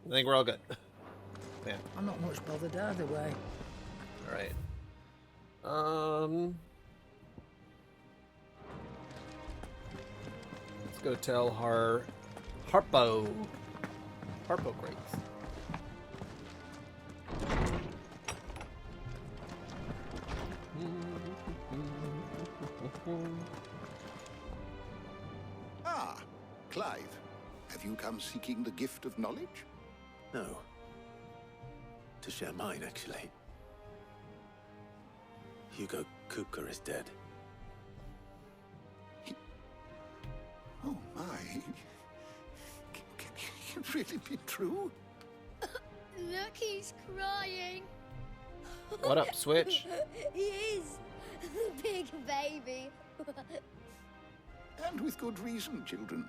I think we're all good. Yeah. I'm not much bothered either way. All right. Let's go tell Harpo Grace. Ah, Clive. Have you come seeking the gift of knowledge? No. To share mine, actually. Hugo Kupka is dead. Oh my. Can it really be true? Look, he's crying. What up, Switch? He is. Big baby. And with good reason, children.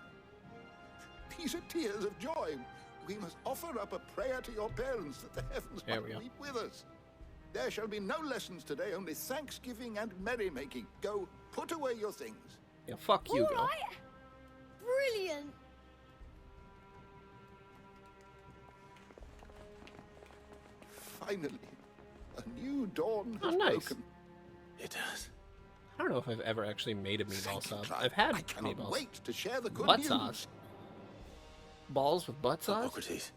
These are tears of joy. We must offer up a prayer to your parents that the heavens There might we go. weep with us. There shall be no lessons today, only thanksgiving and merrymaking. Go, put away your things. Yeah, fuck All Hugo. right. Brilliant. Finally, a new dawn Oh, has nice. broken. It has. I don't know if I've ever actually made a meatball Thank you, sub. Clive. I've had I cannot meatballs. wait to share the good Butt news. sauce. Balls with butt sauce? Hippocrates.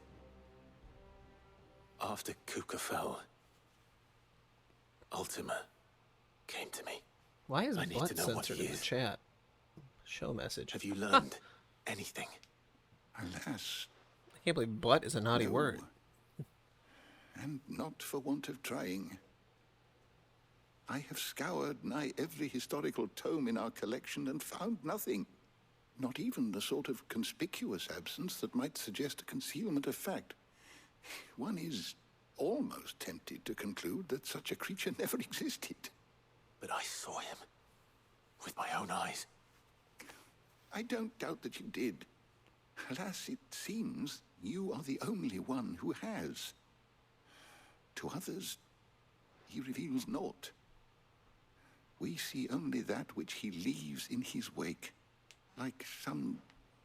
After Kupka fell, Ultima came to me. Why is I need butt to know what censored he in the is. chat? Show message. Have you learned anything? Alas, I can't believe butt is a naughty no. word. And not for want of trying. I have scoured nigh every historical tome in our collection and found nothing. Not even the sort of conspicuous absence that might suggest a concealment of fact. One is almost tempted to conclude that such a creature never existed. But I saw him with my own eyes. I don't doubt that you did. Alas, it seems you are the only one who has. To others, he reveals naught. We see only that which he leaves in his wake, like some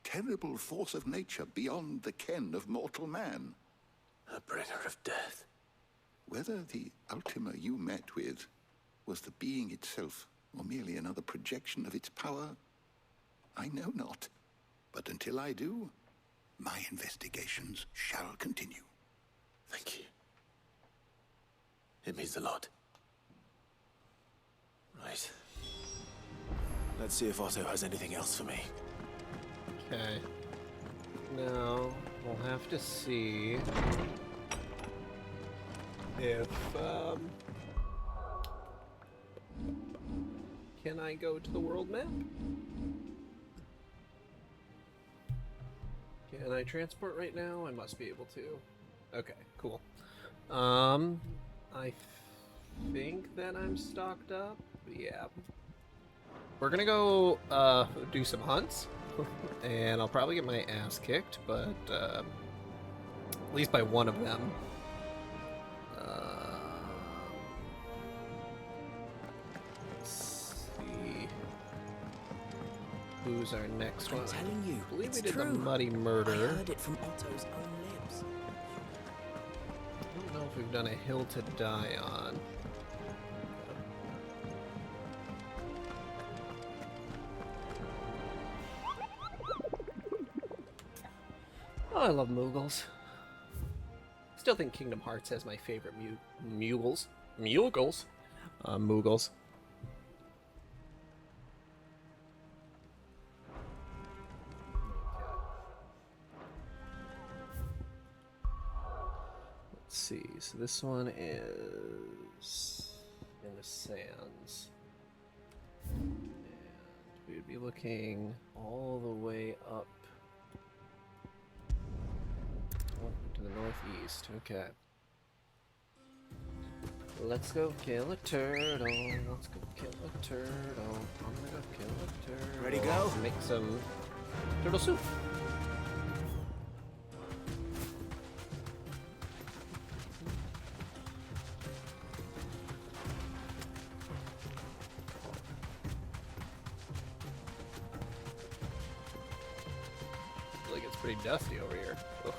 terrible force of nature beyond the ken of mortal man. A bringer of death. Whether the Ultima you met with was the being itself, or merely another projection of its power, I know not. But until I do, my investigations shall continue. Thank you. It means a lot. Right. Let's see if Otto has anything else for me. Okay. Now, we'll have to see if, can I go to the world map? Can I transport right now? I must be able to. Okay, cool. I think that I'm stocked up. Yeah. We're gonna go, do some hunts. And I'll probably get my ass kicked, but, at least by one of them. Let's see. Who's our next one? I'm telling you, I believe it's we did true. the Muddy I Murder. heard it from Otto's own lips. I don't know if we've done a hill to die on. Oh, I love Moogles. Still think Kingdom Hearts has my favorite Moogles. Moogles? Moogles. Let's see, so this one is in the sands. And we would be looking all the way up to the northeast. Okay. Let's go kill a turtle. Let's go kill a turtle. I'm gonna go kill a turtle. Ready, go? Make some turtle soup. Like it's pretty dusty over here. Ugh.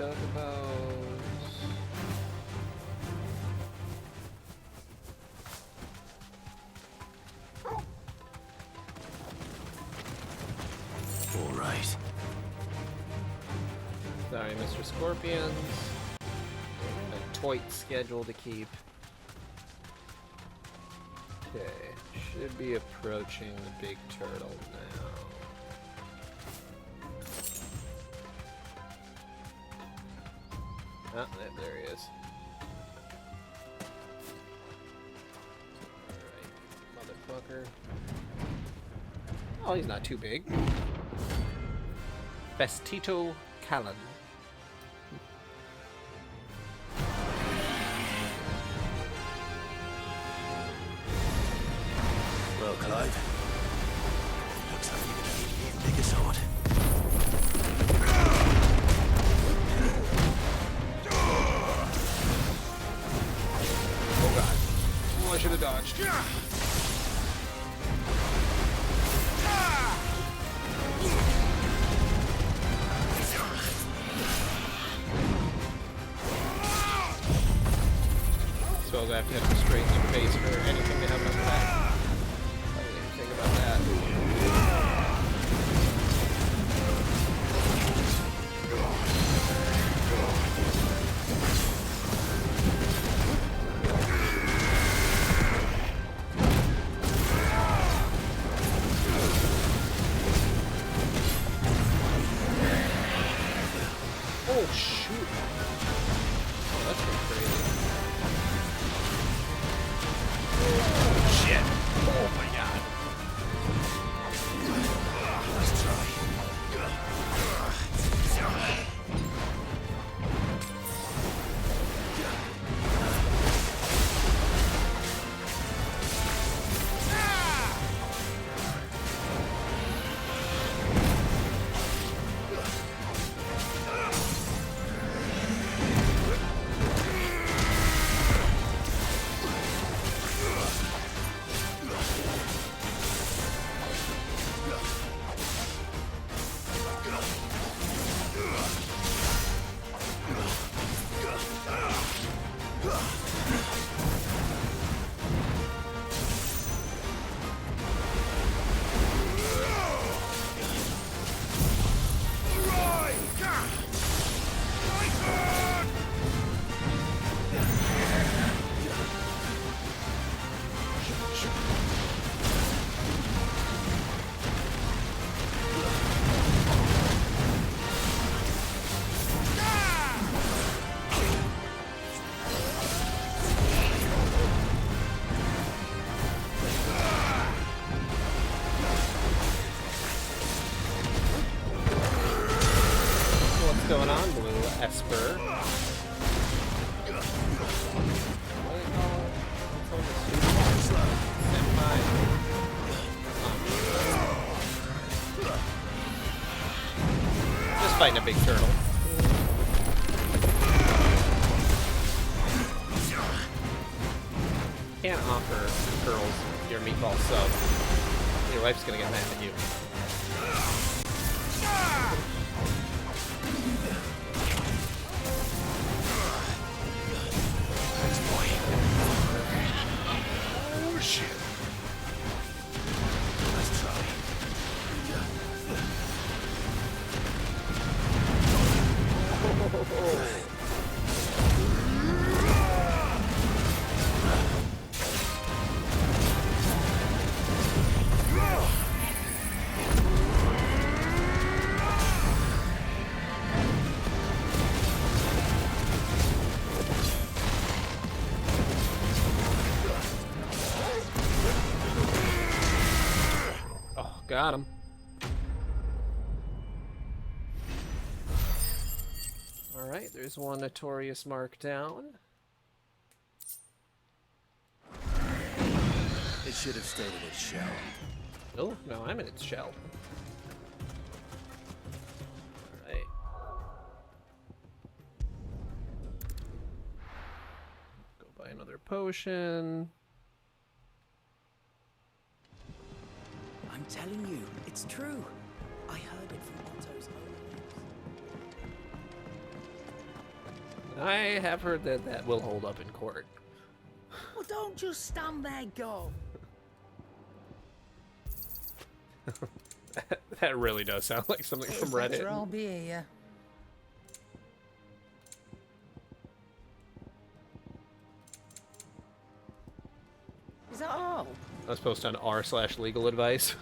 chocobos. All right. Sorry, Mr. Scorpions. A tight schedule to keep. Okay, should be approaching the big turtle now. Ah, there he is. Alright, motherfucker. Oh, he's not too big. Bestito Callan. Well, Clive. Looks like you're gonna need an even bigger sword. Oh god. Oh, I should have dodged. Suppose I have to hit him straight in the face for anything to happen on the back. I didn't even think about that. Oh shoot! Oh, that's pretty crazy. Shit! Oh my god! Let's try. What's going on, Blue Esper? What do they call it? What's all this? Senpai? Just fighting a big turtle. Can't offer girls your meatball sub. Your wife's gonna get mad at you. Oh, shit. Let's try. Oh, got him. Alright, there's one notorious mark down. It should have stayed in its shell. Oh, no, I'm in its shell. Alright. Go buy another potion. I'm telling you, it's true. I heard it from Otto's own lips. I have heard that that will hold up in court. Well, don't just stand there, go. That really does sound like something from Reddit. I'll be here. Is that all? I was posted on r/legal advice.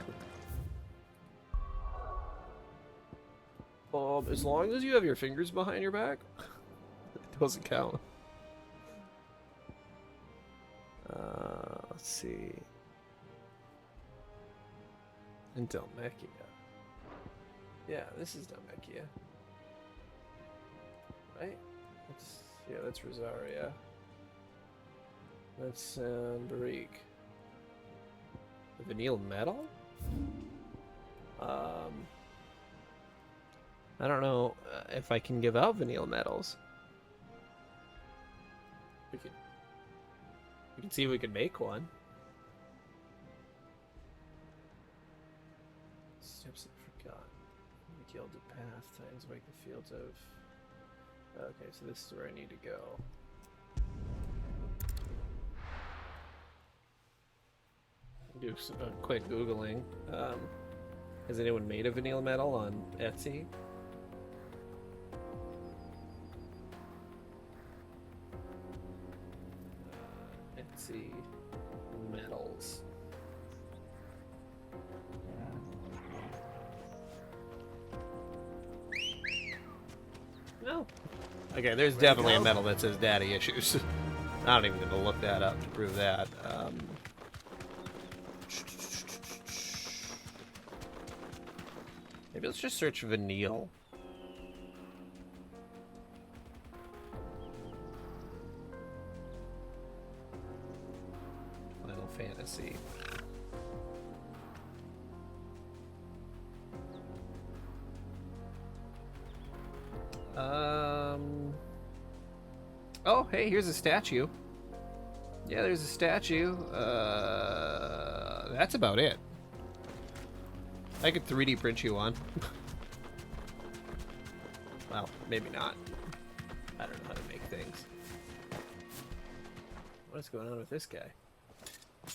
As long as you have your fingers behind your back, it doesn't count. Let's see. In Dhalmekia. Yeah, this is Dhalmekia. Right? That's Rosaria. That's Barik. The Vanille Metal? I don't know if I can give out Vanille Metals. We can see if we can make one. Steps of Forgotten. Gilded Path, Titans Wake the Fields of... Okay, so this is where I need to go. Do a quick Googling. Has anyone made a Vanille Metal on Etsy? Etsy metals. No. Okay, there's definitely a metal that says daddy issues. I'm not even going to look that up to prove that. Maybe let's just search Vanille. Final Fantasy. Oh, hey, here's a statue. Yeah, there's a statue. That's about it. I could 3D print you one. Well, maybe not. I don't know how to make things. What is going on with this guy?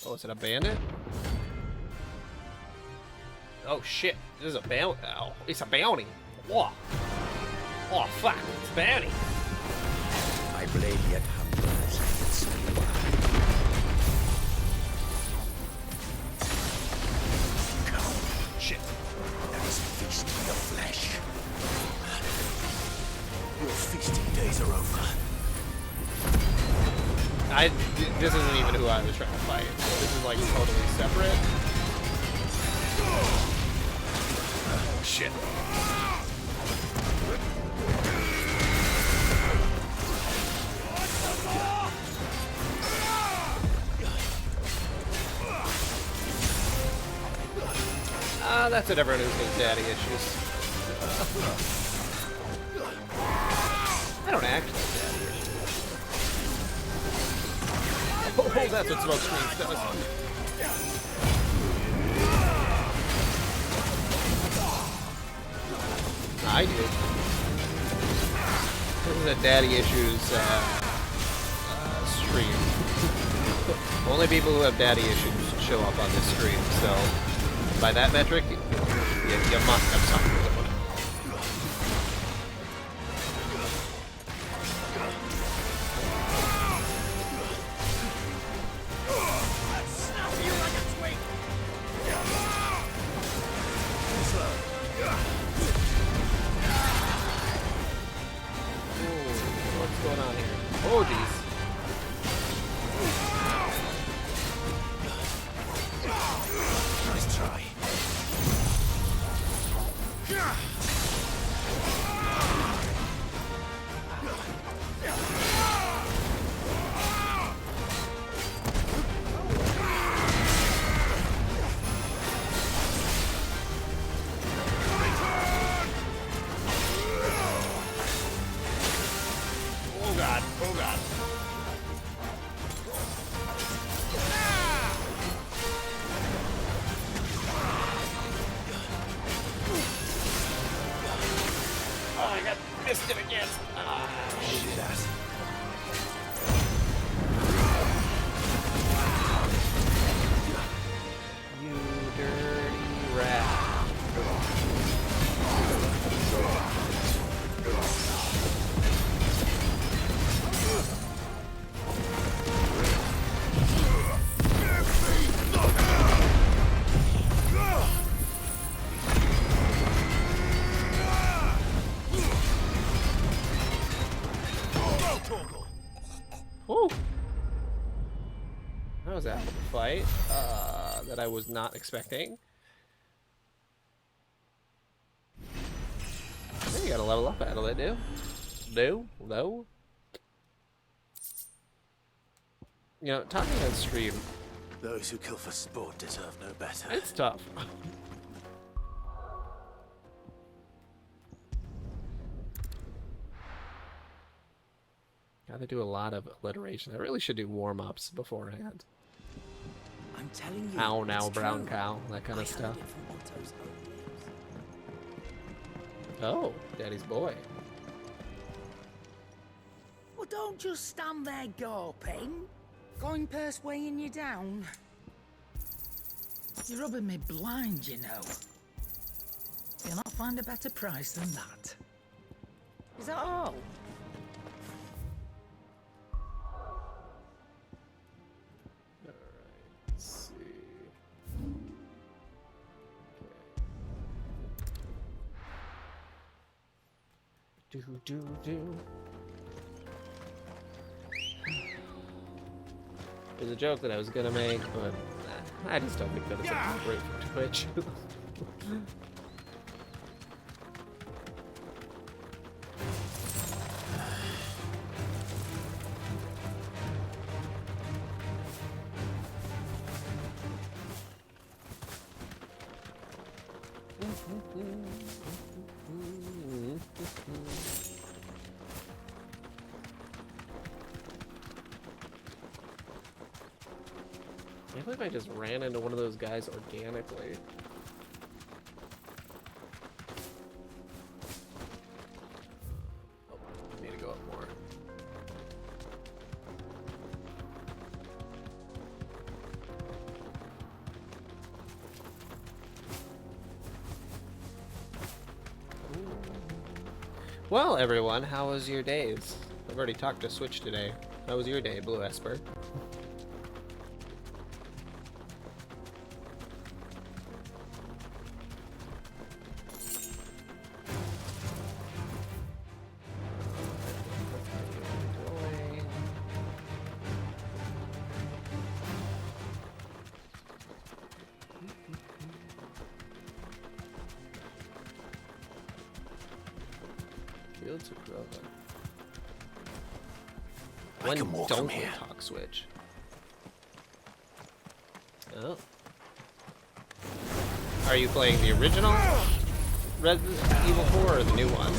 Oh, is it a bandit? Oh shit, this is a bounty. Oh, it's a bounty. Whoa. Oh fuck, it's a bounty. My blade yet hungers. Shit. There is a feast in the flesh. Your feasting days are over. This isn't even who I was trying to fight. This is like totally separate. Oh shit. That's what everyone who has daddy issues. I don't actually have daddy issues. Oh, that's what smoke screens does. I do. This is a daddy issues stream. Only people who have daddy issues show up on this stream, so by that metric, you must have something with it. What's going on here? Oh, geez. Nice try. Oh god, oh god. Oh, I got missed it again. Shit ass. You dirty rat. Woo! That was a hell of a fight that I was not expecting. Hey, you gotta level up out of it, dude. No. You know, talking on stream, Those who kill for sport deserve no better. it's tough. Gotta do a lot of alliteration. I really should do warm-ups beforehand. I'm telling you. Ow, now, it's brown true. cow, that kind I of heard stuff. it from Otto's own lips. Oh, daddy's boy. Well, don't just stand there gawping. Going purse weighing you down. You're rubbing me blind, you know. You'll not find a better price than that. Is that all? Let's see. Okay. Do. There's a joke that I was gonna make, but I just don't think that it's appropriate for Twitch. I can't believe I just ran into one of those guys organically. Oh, I need to go up more. Well, everyone, how was your days? I've already talked to Switch today. How was your day, Blue Esper? Fields of Grova. I When can walk don't from we here. talk Switch? Oh. Are you playing the original Resident Evil 4 or the new one?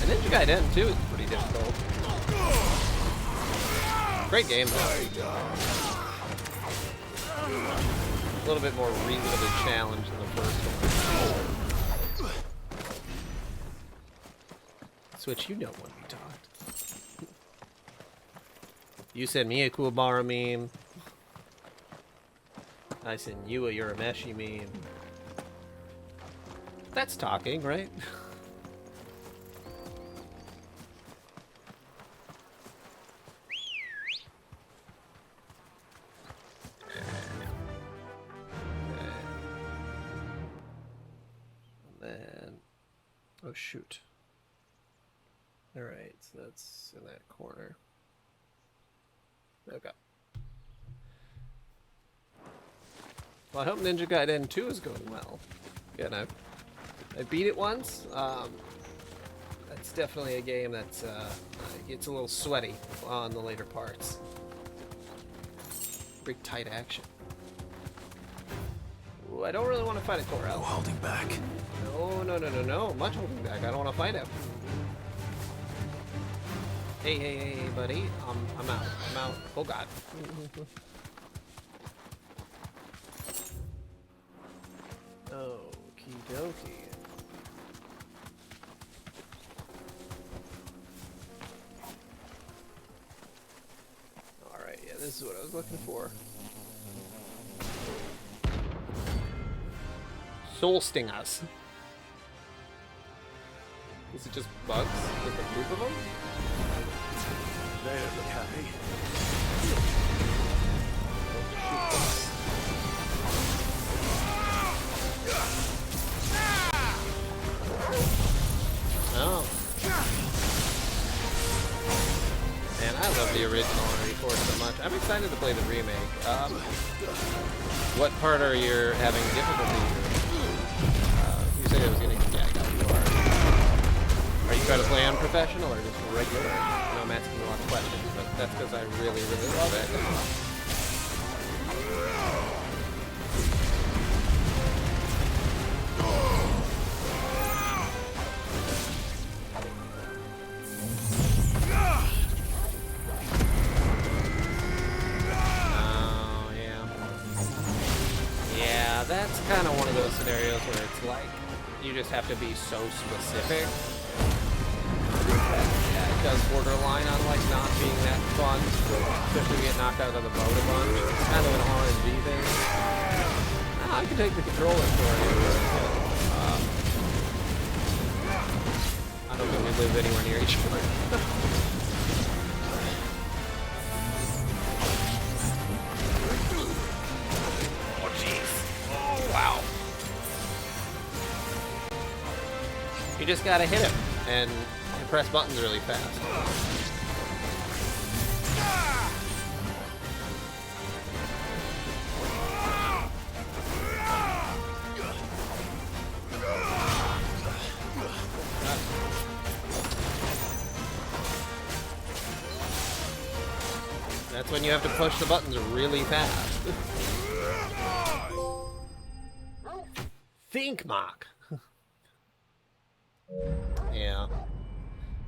And Ninja Gaiden 2 is pretty difficult. Great game though. A little bit more reasonably challenged than the first one. Switch, you know when we talked. You sent me a Kuwabara meme. I sent you a Urameshi meme. That's talking, right? And then, oh shoot. Alright, so that's in that corner. Okay. Well, I hope Ninja Gaiden 2 is going well. Again, I beat it once. It's definitely a game that gets a little sweaty on the later parts. Big tight action. Ooh, I don't really want to fight a No Corel. holding back. No. Much holding back. I don't want to fight him. Hey, buddy. I'm out. Oh, God. Okie dokie. This is what I was looking for. Soul Stingers. Is it just bugs? Just a group of them? They don't look happy. Oh. Man, I love the original RE4 so much. I'm excited to play the remake. What part are you having difficulty? You said it was gonna. Yeah, I got you. Are you trying to play on professional or just regular? I know I'm asking a lot of questions, but that's because I really, really love it. That's kind of one of those scenarios where it's like you just have to be so specific. Yeah, it does borderline on like not being that fun, especially when you get knocked out of the boat a bunch. It's kind of an RNG thing. I can take the controller for you. I don't think we live anywhere near each other. Wow. You just gotta hit him and press buttons really fast. That's when you have to push the buttons really fast. Think, Mark. Yeah.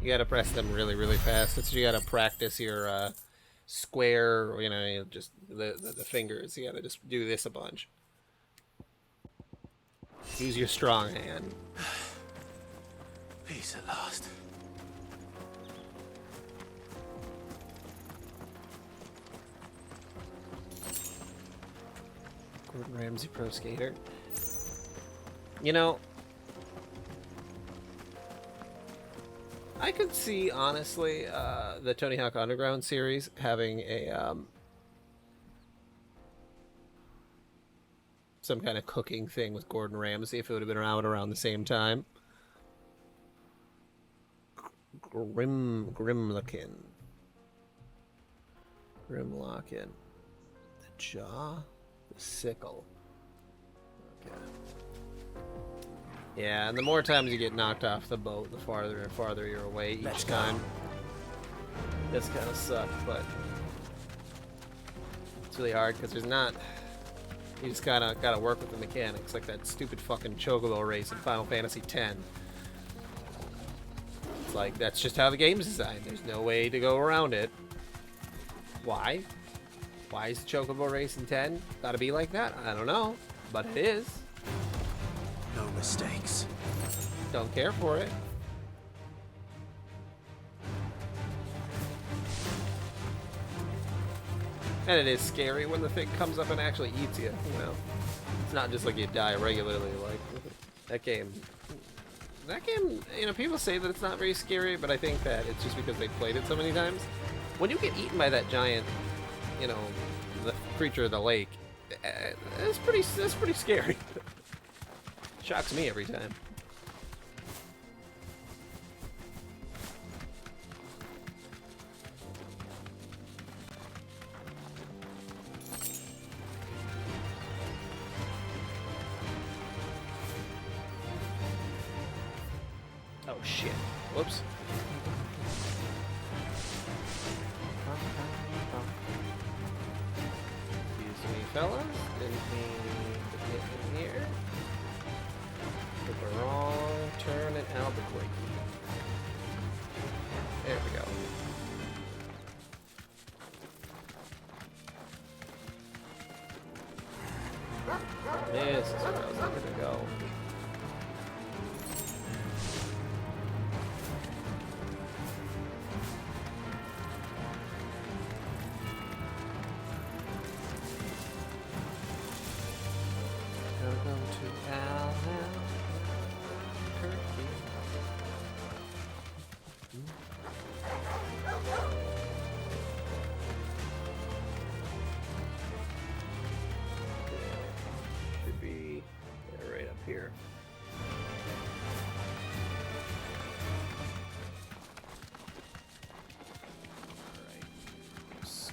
You gotta press them really, really fast. It's you gotta practice your square, you know, just the fingers. You gotta just do this a bunch. Use your strong hand. Peace at last. Gordon Ramsay Pro Skater. You know, I could see, honestly, the Tony Hawk Underground series having a, some kind of cooking thing with Gordon Ramsay if it would have been around the same time. Grimlockin. The jaw? The sickle. Okay. Yeah, and the more times you get knocked off the boat, the farther and farther you're away each time. This kind of sucks, but it's really hard because there's not. You just gotta work with the mechanics, like that stupid fucking chocobo race in Final Fantasy X. It's like that's just how the game's designed. There's no way to go around it. Why? Why is the chocobo race in 10 gotta be like that? I don't know, but it is. No mistakes. Don't care for it. And it is scary when the thing comes up and actually eats you. You know, it's not just like you die regularly. Like that game. You know, people say that it's not very scary, but I think that it's just because they played it so many times. When you get eaten by that giant, you know, the creature of the lake, it's pretty scary. Shocks me every time. Oh shit. Whoops. Excuse me, fellas. Didn't mean to get in here. Took a wrong turn in Albuquerque. There we go. This is where I was looking to go.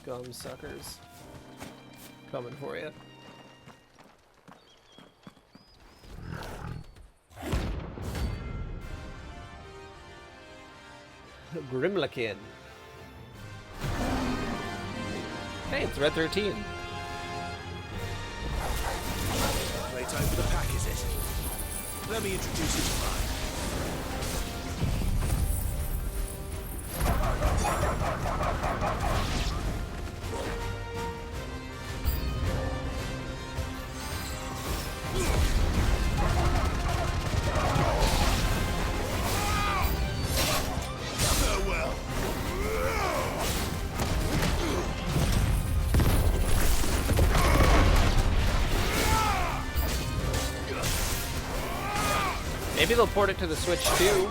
scum suckers. Coming for you. Grimlakin. Hey, it's Red 13. Playtime for the pack, is it? Let me introduce you to mine. Farewell. Maybe they'll port it to the Switch too,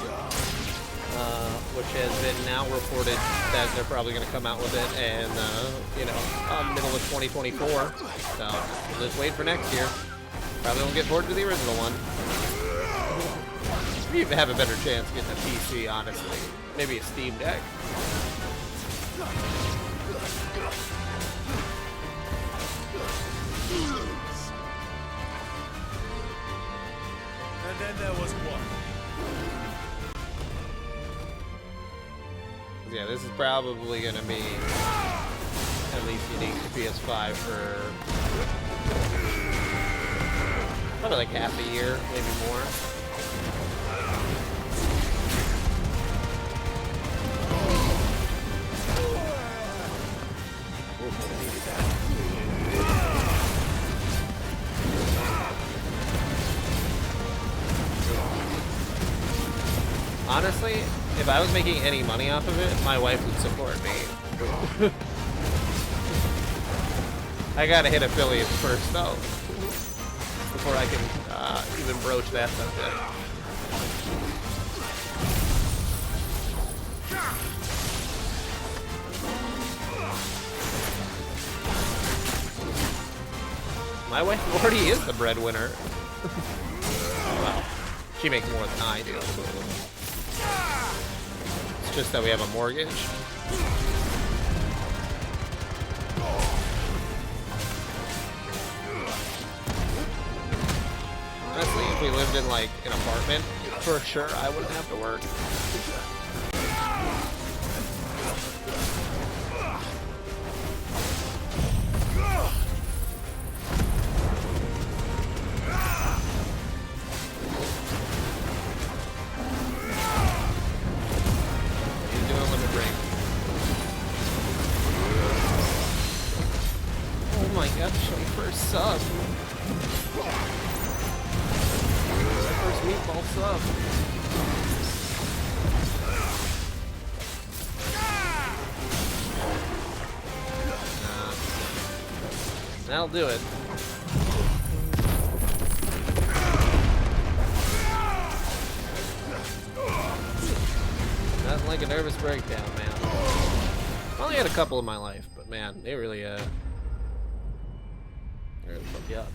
which has been now reported that they're probably going to come out with it, and you know, middle of 2024. So we'll just wait for next year. Probably won't get ported to the original one. We even have a better chance getting a PC, honestly. Maybe a Steam Deck. And then there was one. Yeah, this is probably going to be at least unique to PS5 for probably like half a year, maybe more. Honestly, if I was making any money off of it, my wife would support me. I gotta hit affiliates first, though, before I can even broach that subject. My wife already is the breadwinner. Well, she makes more than I do. It's just that we have a mortgage. Honestly, if we lived in like an apartment, for sure I wouldn't have to work. Sub. My first meatball sub. That'll do it. Nothing like a nervous breakdown, man. I only had a couple in my life, but man, they really fuck you up.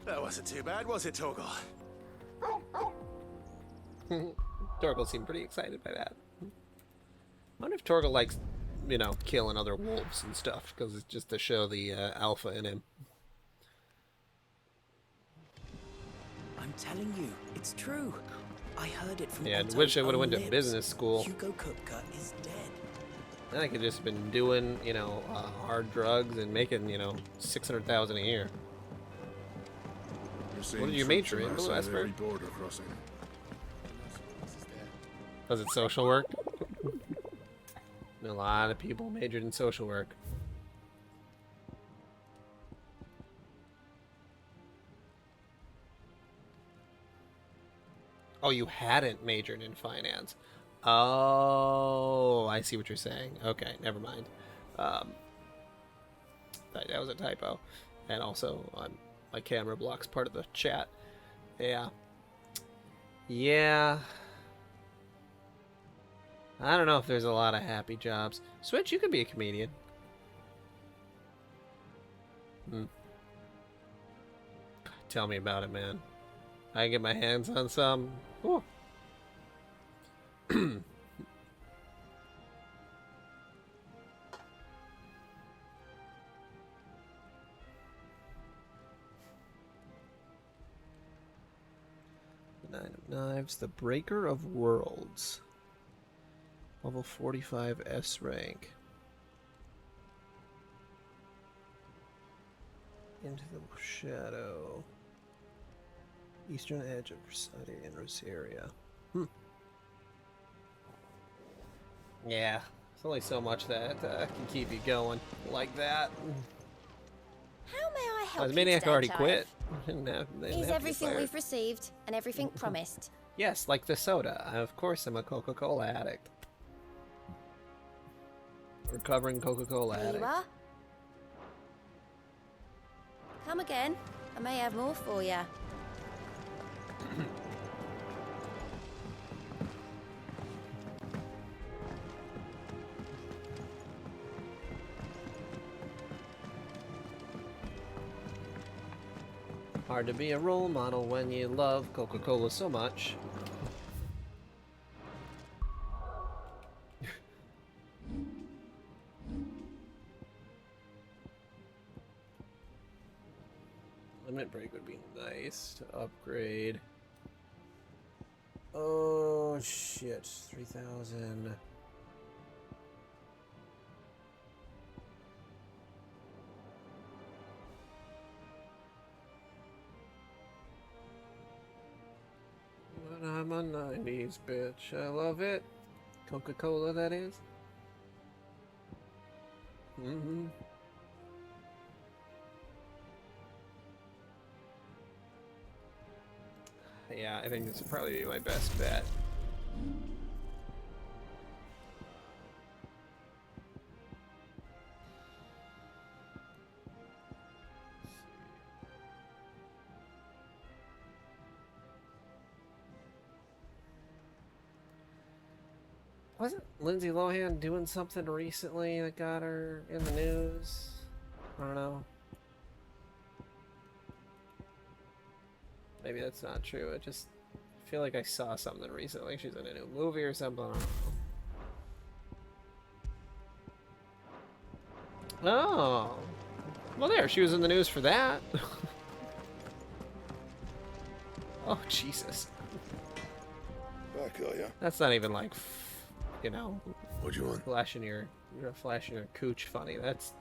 That wasn't too bad, was it, Torgal? Torgal seemed pretty excited by that. I wonder if Torgal likes, you know, killing other wolves and stuff, because it's just to show the alpha in him. I'm telling you, it's true. I heard it from Yeah, I Otto's wish I would have own went to lips. business school. Hugo Kupka is dead. Then I could just been doing, you know, hard drugs and making, you know, 600,000 a year. What did you major in, Blue Esper? Was it social work? A lot of people majored in social work. Oh, you hadn't majored in finance. Oh, I see what you're saying. Okay, never mind. That was a typo. And also, my camera blocks part of the chat. Yeah. Yeah. I don't know if there's a lot of happy jobs. Switch, you could be a comedian. tell me about it, man. I can get my hands on some. Whew. Nine of Knives, the Breaker of Worlds. Level 45 S rank. Into the Shadow. Eastern edge of Versati and Rosaria. Yeah, there's only so much that can keep you going like that. How may I help The you Maniac today, already Chive? quit. Didn't have- they didn't Is have to everything fire. we've received and everything promised? Yes, like the soda. Of course, I'm a Coca-Cola addict. Recovering Coca-Cola Here addict. you are. Come again. I may have more for you. Hard to be a role model when you love Coca-Cola so much. Limit break would be nice to upgrade. Oh shit, 3,000. But I'm a 90s bitch. I love it. Coca-Cola, that is. Yeah, I think this would probably be my best bet. Wasn't Lindsay Lohan doing something recently that got her in the news? I don't know. Maybe that's not true. I just feel like I saw something recently. She's in a new movie or something. I don't know. Oh. Well, there. She was in the news for that. Oh, Jesus. Back, are ya? That's not even like, you know, What do you want? flashing your cooch funny. That's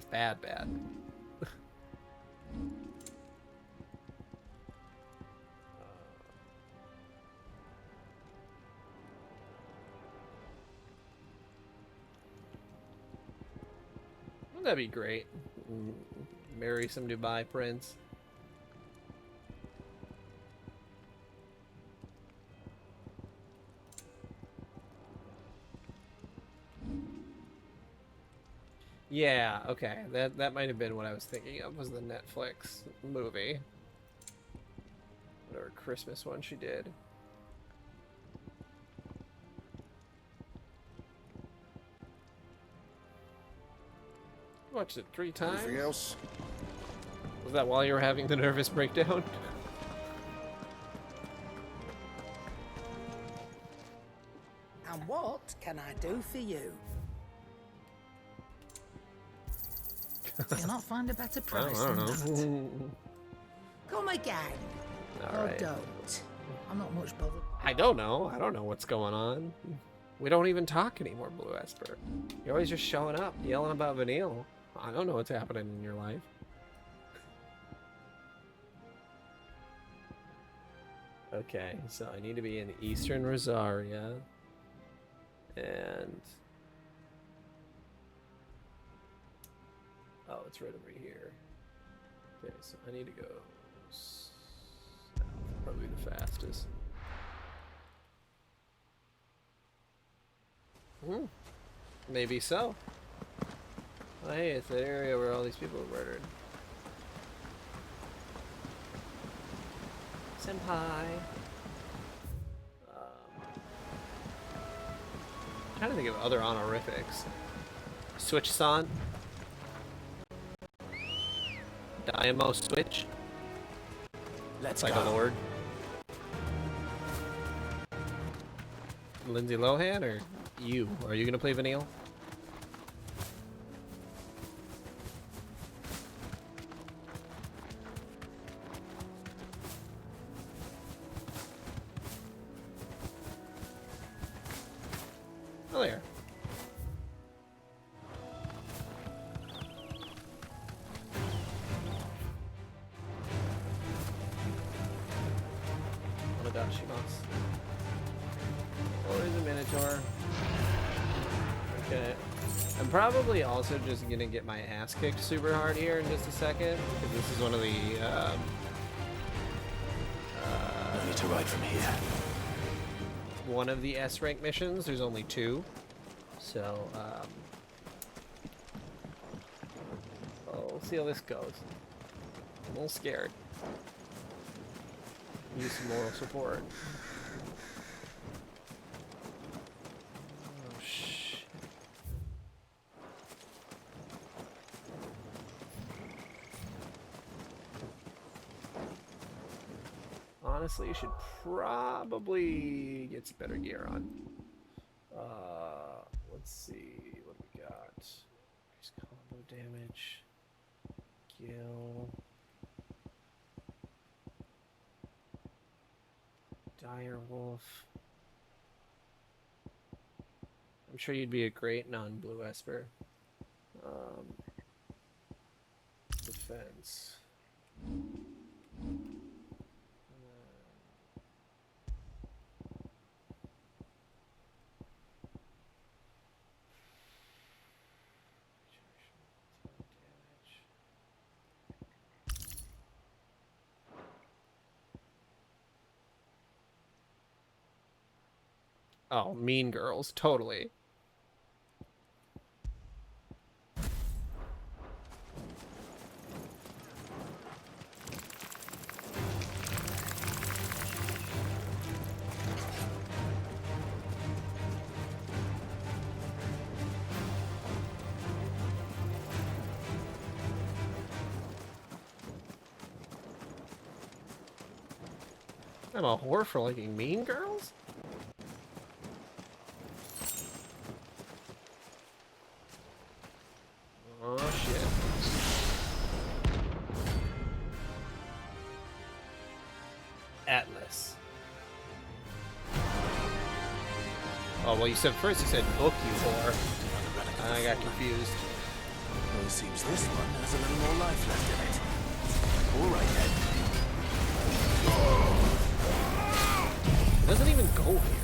bad. Wouldn't that be great? Marry some Dubai prince. Yeah, okay. That might have been what I was thinking of, was the Netflix movie. Whatever Christmas one she did. Watched it 3 times. Anything else? Was that while you were having the nervous breakdown? And what can I do for you? Cannot find a better price I than don't that. know. Come again. Or Alright. don't. I'm not much bothered. I don't know. I don't know what's going on. We don't even talk anymore, Blue Esper. You're always just showing up, yelling about Vanille. I don't know what's happening in your life. Okay, so I need to be in Eastern Rosaria. And... oh, it's right over here. Okay, so I need to go south. Probably the fastest. Maybe so. Oh, hey, it's the area where all these people were murdered. Senpai. Trying to think of other honorifics. Switch-san. Dynamo Switch. Let's like go. a lord. Lindsay Lohan or you? Are you gonna play Vanille? Oh, there. Onagashi-mas. Oh, there's a Minotaur. Okay. I'm probably also just gonna get my ass kicked super hard here in just a second, because this is one of the, No need to ride from here. one of the S rank missions. There's only 2. So, we'll see how this goes. I'm a little scared. Use some moral support. Oh, shh. Honestly, you should probably get some better gear on. Let's see what we got. Increase combo damage. Gil. Dire Wolf. I'm sure you'd be a great non-blue Esper. Defense. Oh, Mean Girls, totally. I'm a whore for liking Mean Girls? Oh, shit. Atlas. Oh, well, you said first you said book, you whore. I got confused. Well, it seems this one has a little more life left in it. All right, then. It doesn't even go here.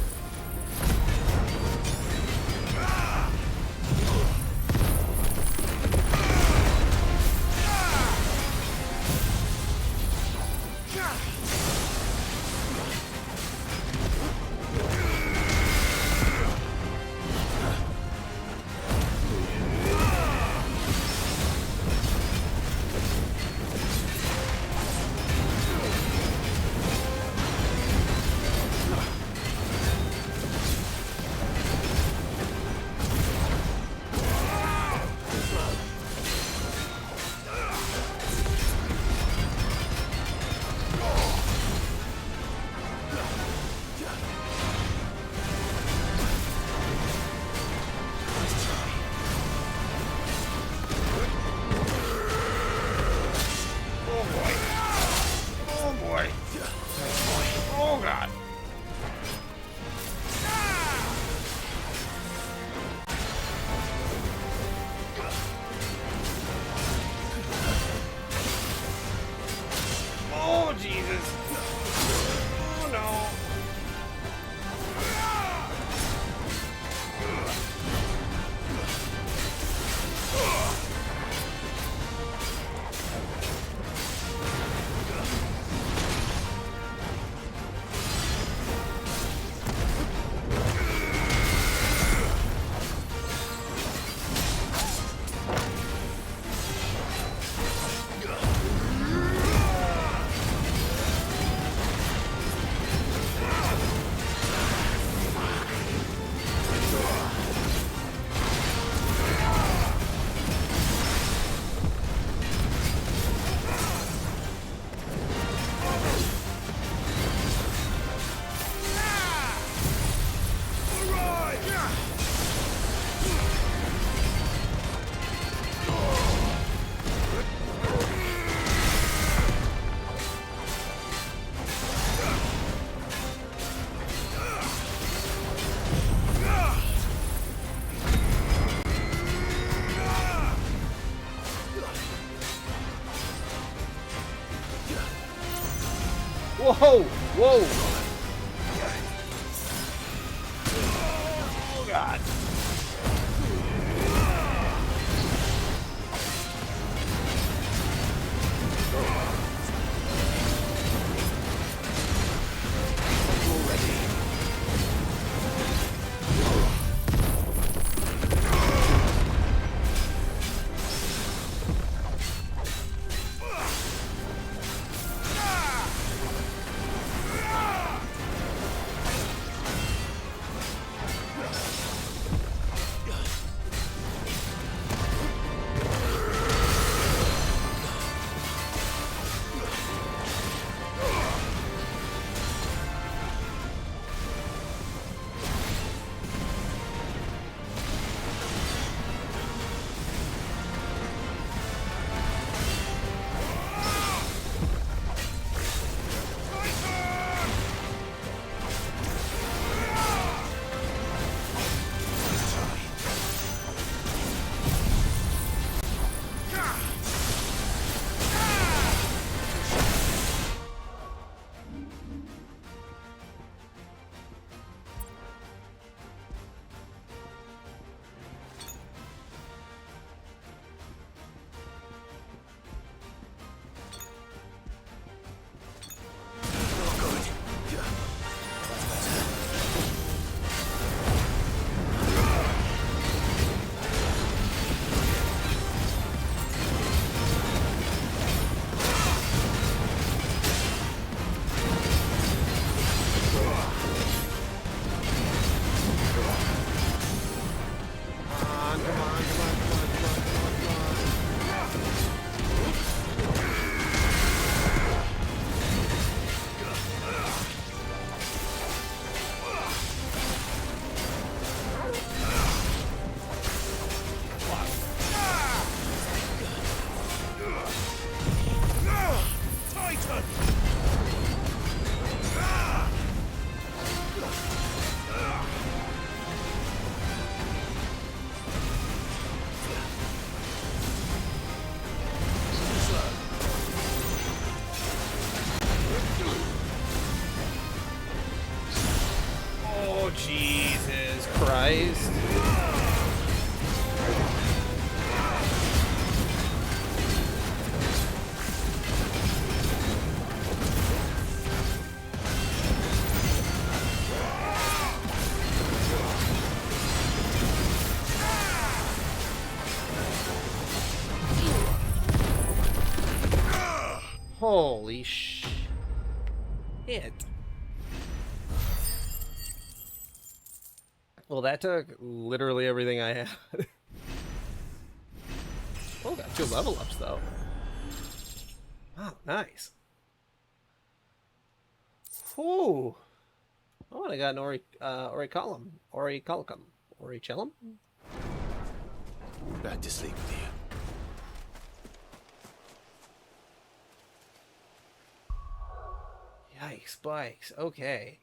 Whoa! Whoa! Oh god! Oh, Jesus Christ. Holy shit. Well, that took literally everything I had. Oh, got 2 level ups though. Wow, nice. Ooh. Oh, and I got an Oricolum. Orichalcum? Back to sleep with you. Yikes, spikes. Okay.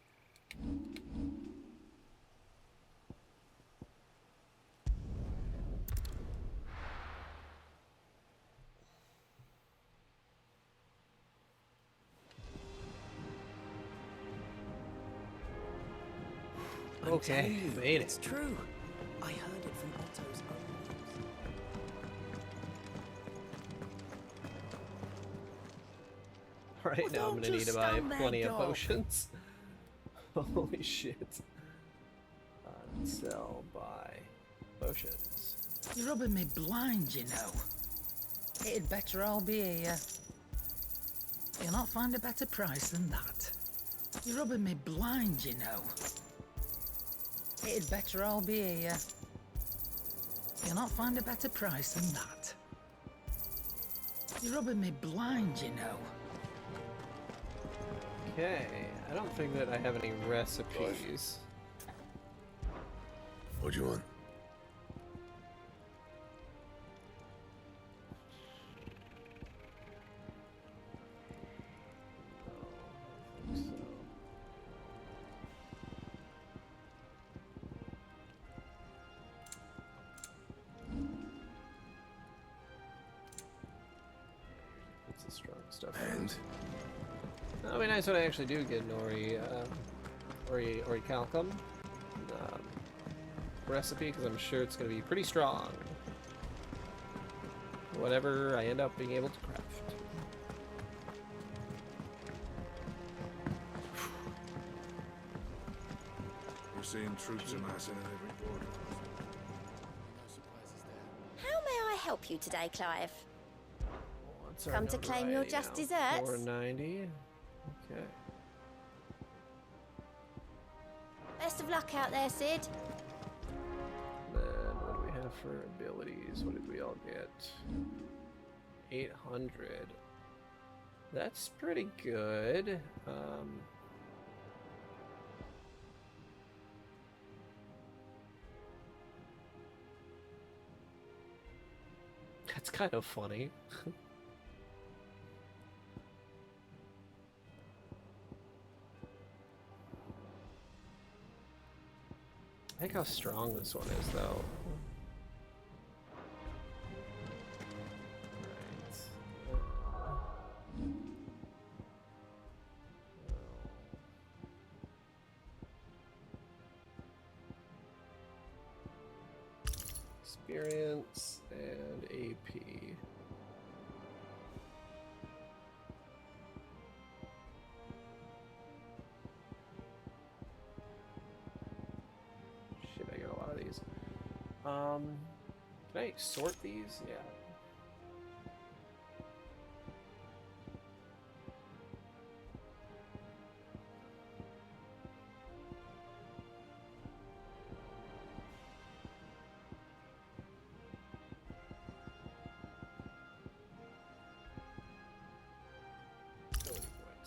I'm telling Okay, you, made it's it. true. I heard it from Otto's own lips. Right now I'm don't gonna need to just buy stand there, plenty of dog. potions. Holy shit. Sell, buy potions. You're rubbing me blind, you know. It'd better all be here. You'll not find a better price than that. You're rubbing me blind, you know. It'd better all be here. You'll not find a better price than that. You're rubbing me blind, you know. Okay, I don't think that I have any recipes. What'd you want? It's the strong stuff. And? That'll be nice when I actually do get an orichalcum recipe, because I'm sure it's going to be pretty strong. Whatever I end up being able to craft. We're seeing troops amassing at every border. How may I help you today, Clive? What's our Come to claim your notoriety just now? desserts? 490. Okay. Best of luck out there, Sid. Then what do we have for abilities? What did we all get? 800. That's pretty good. That's kind of funny. I think how strong this one is, though. Experience and AP. Shit, I got a lot of these. Can I sort these? Yeah.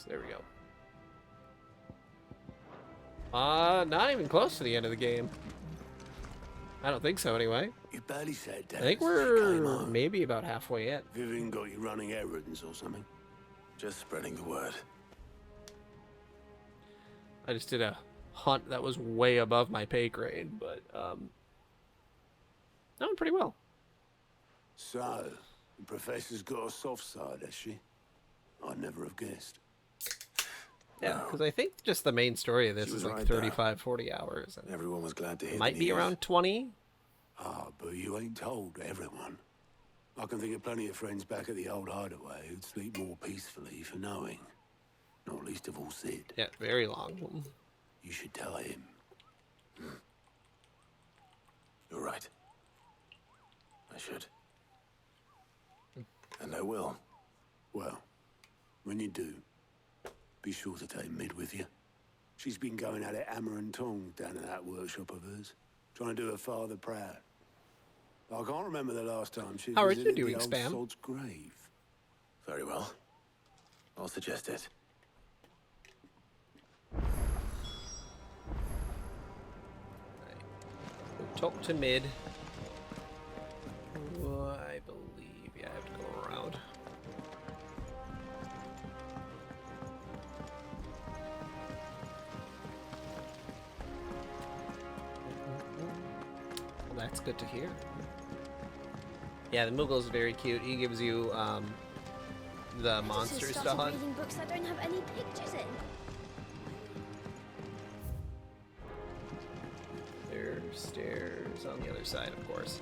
There we go. Not even close to the end of the game. I don't think so, anyway. You barely said that. I think we're maybe about halfway in. Vivian got you running errands or something? Just spreading the word. I just did a hunt that was way above my pay grade, but that went pretty well. So, the professor's got a soft side, has she? I'd never have guessed. Yeah, because I think just the main story of this She is was like right 35, 40 hours. And Everyone was glad to hear might the be news. around 20. Ah, but you ain't told everyone. I can think of plenty of friends back at the old hideaway who'd sleep more peacefully for knowing. Not least of all Sid. Yeah, very long. You should tell him. You're right. I should. And I will. Well, when you do, be sure to take Mid with you. She's been going at it hammer and tongs down at that workshop of hers, trying to do her father proud. I can't remember the last time she How are you visited doing, the old Spam? sod's grave. Very well. I'll suggest it. Talk to Mid. I believe, yeah, I have to go around. Well, that's good to hear. Yeah, the Moogle is very cute. He gives you the monsters to hunt. Reading books I don't have any pictures in. There's stairs on the other side, of course.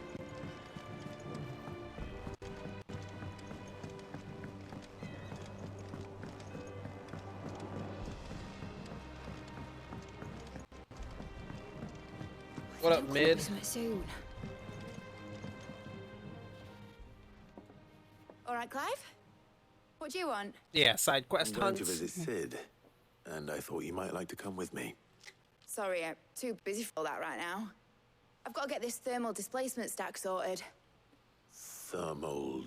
What up, Mid? Soon. All right, Clive? What do you want? Yeah, side quest I'm going to hunts. visit Sid, and I thought you might like to come with me. Sorry, I'm too busy for that right now. I've got to get this thermal displacement stack sorted. Thermal...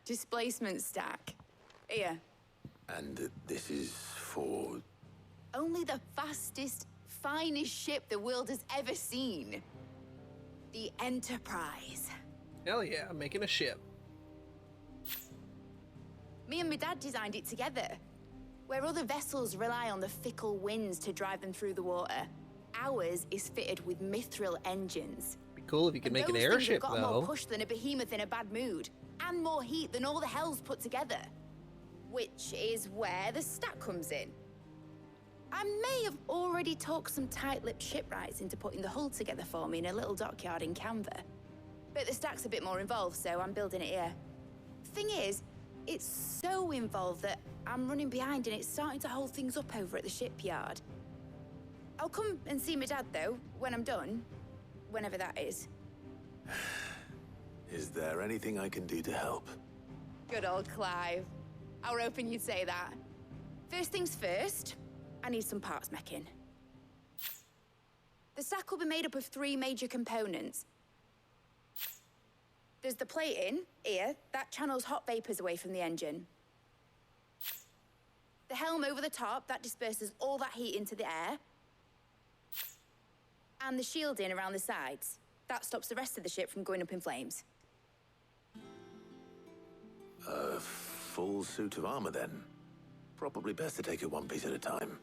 Displacement stack. Here. And this is for... Only the fastest, finest ship the world has ever seen. The Enterprise. Hell yeah, I'm making a ship. Me and my dad designed it together. Where other vessels rely on the fickle winds to drive them through the water, ours is fitted with mithril engines. Be cool if you could And make an those things have airship, got more though. push than a behemoth in a bad mood, and more heat than all the hells put together. which is where the stack comes in. I may have already talked some tight-lipped shipwrights into putting the hull together for me in a little dockyard in Canva. But the stack's a bit more involved, so I'm building it here. Thing is, it's so involved that I'm running behind and it's starting to hold things up over at the shipyard. I'll come and see my dad, though, when I'm done. Whenever that is. Is there anything I can do to help? Good old Clive. I were hoping you'd say that. First things first, I need some parts meching. The stack will be made up of 3 major components. There's the plating, here, that channels hot vapors away from the engine. The helm over the top, that disperses all that heat into the air. And the shielding around the sides. That stops the rest of the ship from going up in flames. A full suit of armor, then. Probably best to take it one piece at a time.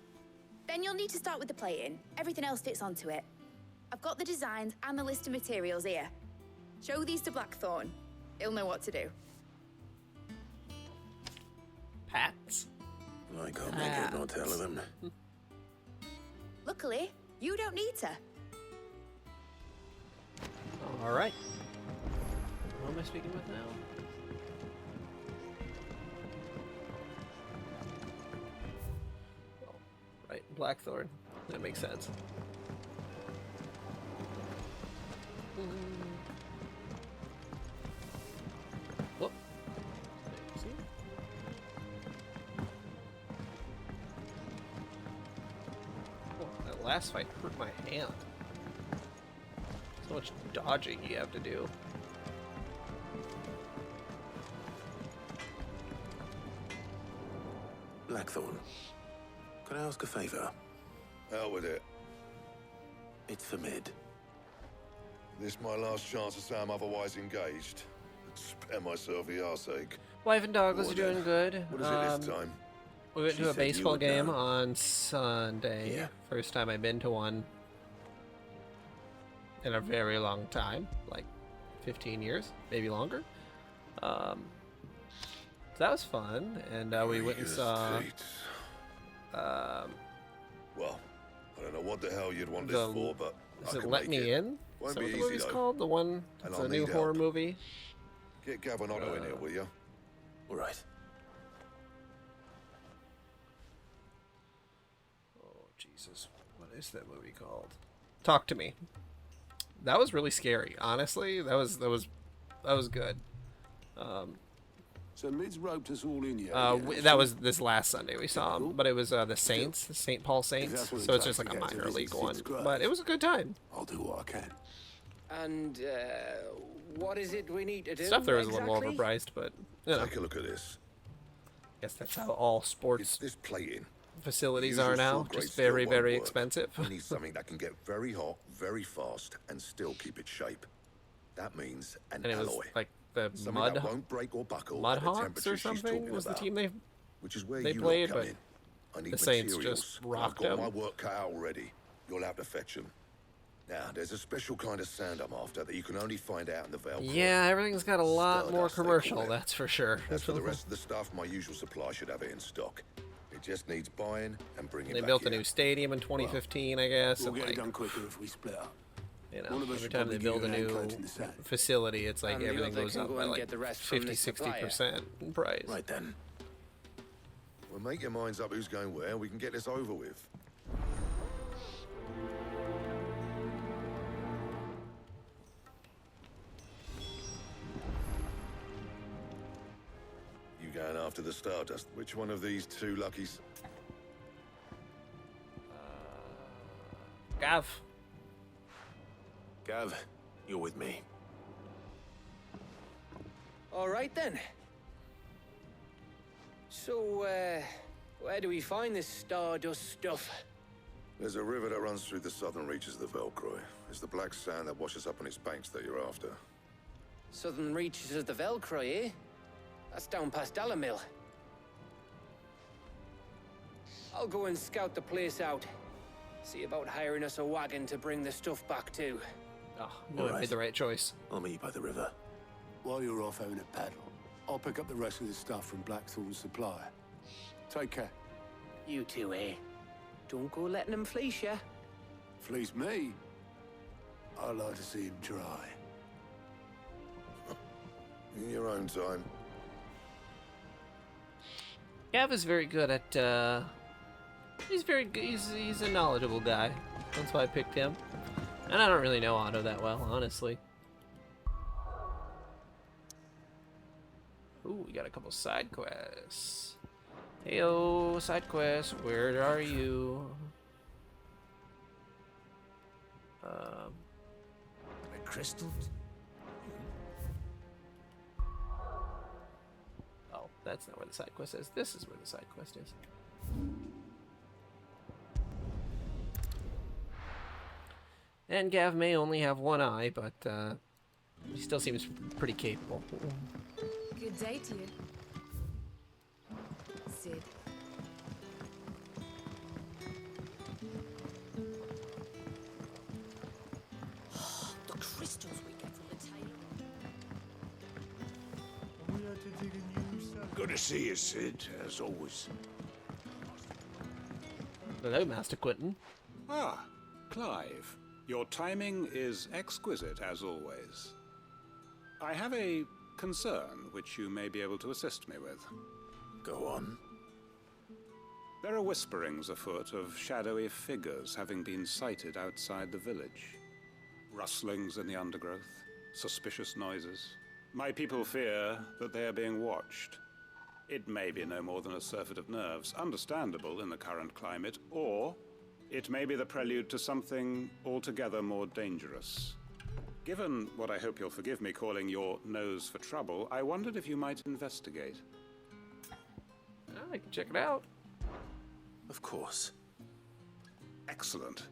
Then you'll need to start with the plating. Everything else fits onto it. I've got the designs and the list of materials here. Show these to Blackthorn. He'll know what to do. Pats. I can't make head nor tail of them. Luckily, you don't need to. All right. Who am I speaking with now? Oh, right, Blackthorn. That makes sense. Whoop. See? Oh, that last fight hurt my hand. So much dodging you have to do. Blackthorn, could I ask a favor? Out with it. It's for Mid. This my last chance to say I'm otherwise engaged. Spare myself the arseache. Wife and Douglas are What then? doing good. What is it this time? We went She to a said you baseball would game know. on Sunday. Yeah. First time I've been to one in a very long time, like 15 years, maybe longer. So that was fun, and we went and saw. Well, I don't know what the hell you'd want the- this for, but Is I it can Let make Me it. In? Is Won't that be what the easy, movie's though. called? The one. And It's I'll a new need horror help. movie. Get Gavinotto in here, will you? All right. Oh Jesus! What is that movie called? Talk to Me. That was really scary. Honestly, that was good. So Mid's roped us all in here. That was this last Sunday we saw him, but it was the Saints, the St. Paul Saints. that's what it So it's takes just like to a get to minor visit league one, Sid's grave. but it was a good time. I'll do what I can. And what is it we need to do? Stuff there is a little exactly? overpriced, but you know, Take a look at this. I guess that's how all It's sports this plating. facilities Usual are now, full-grade just steel very, won't very work. expensive. We need something that can get very hot, very fast, and still keep its shape. That means an And it was alloy. like the Something that won't break or buckle Mud at the Hawks temperature or she's something talking was the about, team they which is where they you played, lot come but in. I need the Saints materials. just I've rocked got them. my work cut out already. You'll have to fetch them. Now, there's a special kind of sand I'm after that you can only find out in the Velcro. Yeah, everything's got a lot more Stardust, they call commercial, it. that's for sure. As for the rest of the stuff, my usual supply should have it in stock. It just needs buying and bringing They back built a here. new stadium in 2015, I guess, We'll and get it like, done quicker if we split up. you know, One of us every should time they probably build a give you a hand new coach in the sand. facility, it's like And the everything other goes can up go by and like get the rest from 50, the supplier. 60% in price. Right then. Well, make your minds up who's going where, and we can get this over with. You going after the Stardust? Which one of these two luckies? Gav. Gav, you're with me. All right then. So, where do we find this Stardust stuff? There's a river that runs through the southern reaches of the Velcroy. It's the black sand that washes up on its banks that you're after. Southern reaches of the Velcroy, eh? That's down past Dalamil. I'll go and scout the place out. See about hiring us a wagon to bring the stuff back to. Oh, no, I Alright. made the right choice. I'll meet you by the river. While you're off having a paddle, I'll pick up the rest of the stuff from Blackthorn Supply. Take care. You two, eh? Don't go letting them fleece ya. Fleece me? I'd like to see him try. In your own time. Gav is very good at, he's very good, he's a knowledgeable guy. That's why I picked him. And I don't really know Otto that well, honestly. Ooh, we got a couple side quests. Heyo, side quests, where are you? Red crystals? Oh, that's not where the side quest is. This is where the side quest is. And Gav may only have one eye, but he still seems pretty capable. Good day to you. Sid. The crystals we get from the tailor. Good to see you, Sid, as always. Hello, Master Quentin. Ah, Clive. Your timing is exquisite, as always. I have a concern which you may be able to assist me with. Go on. There are whisperings afoot of shadowy figures having been sighted outside the village. Rustlings in the undergrowth, suspicious noises. My people fear that they are being watched. It may be no more than a surfeit of nerves, understandable in the current climate, or it may be the prelude to something altogether more dangerous. Given what I hope you'll forgive me calling your nose for trouble, I wondered if you might investigate. I can check it out. Of course. Excellent.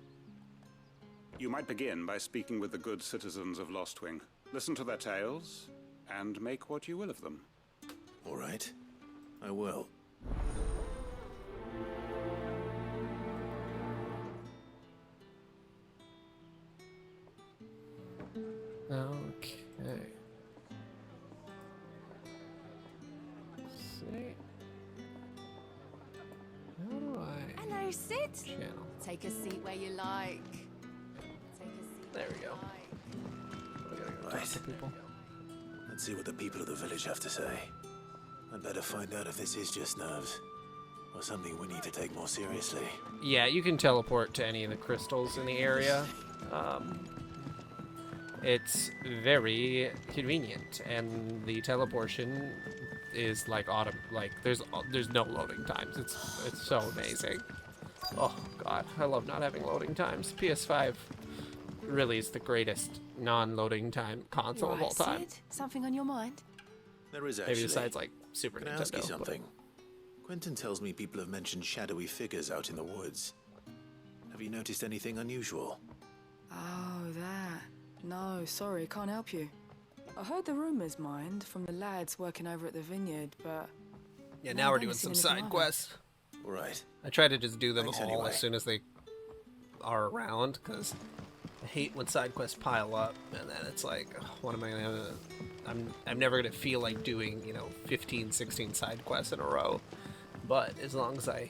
You might begin by speaking with the good citizens of Lostwing. Listen to their tales, and make what you will of them. All right. I will. Okay. See. How do I Hello, Sid. channel? Take a seat where you like. Take a seat There we where go. you like. I gotta go talk to people. Let's see what the people of the village have to say. I'd better find out if this is just nerves, or something we need to take more seriously. Yeah, you can teleport to any of the crystals in the area. It's very convenient, and the teleportation is like there's no loading times. It's so amazing. Oh god, I love not having loading times. PS5 really is the greatest non-loading time console of all time. Sid? Something on your mind? There is actually. Maybe besides like Super Can I Nintendo. ask you but- something? Quentin tells me people have mentioned shadowy figures out in the woods. Have you noticed anything unusual? Oh, that. No, sorry, can't help you. I heard the rumours, mind, from the lads working over at the vineyard, but... Yeah, no, now we're I've doing only some seen anything side either. quests. All right. I try to just do them Thanks all anyway. as soon as they are around, because I hate when side quests pile up, and then it's like, ugh, what am I gonna... I'm never gonna feel like doing, 15, 16 side quests in a row. But as long as I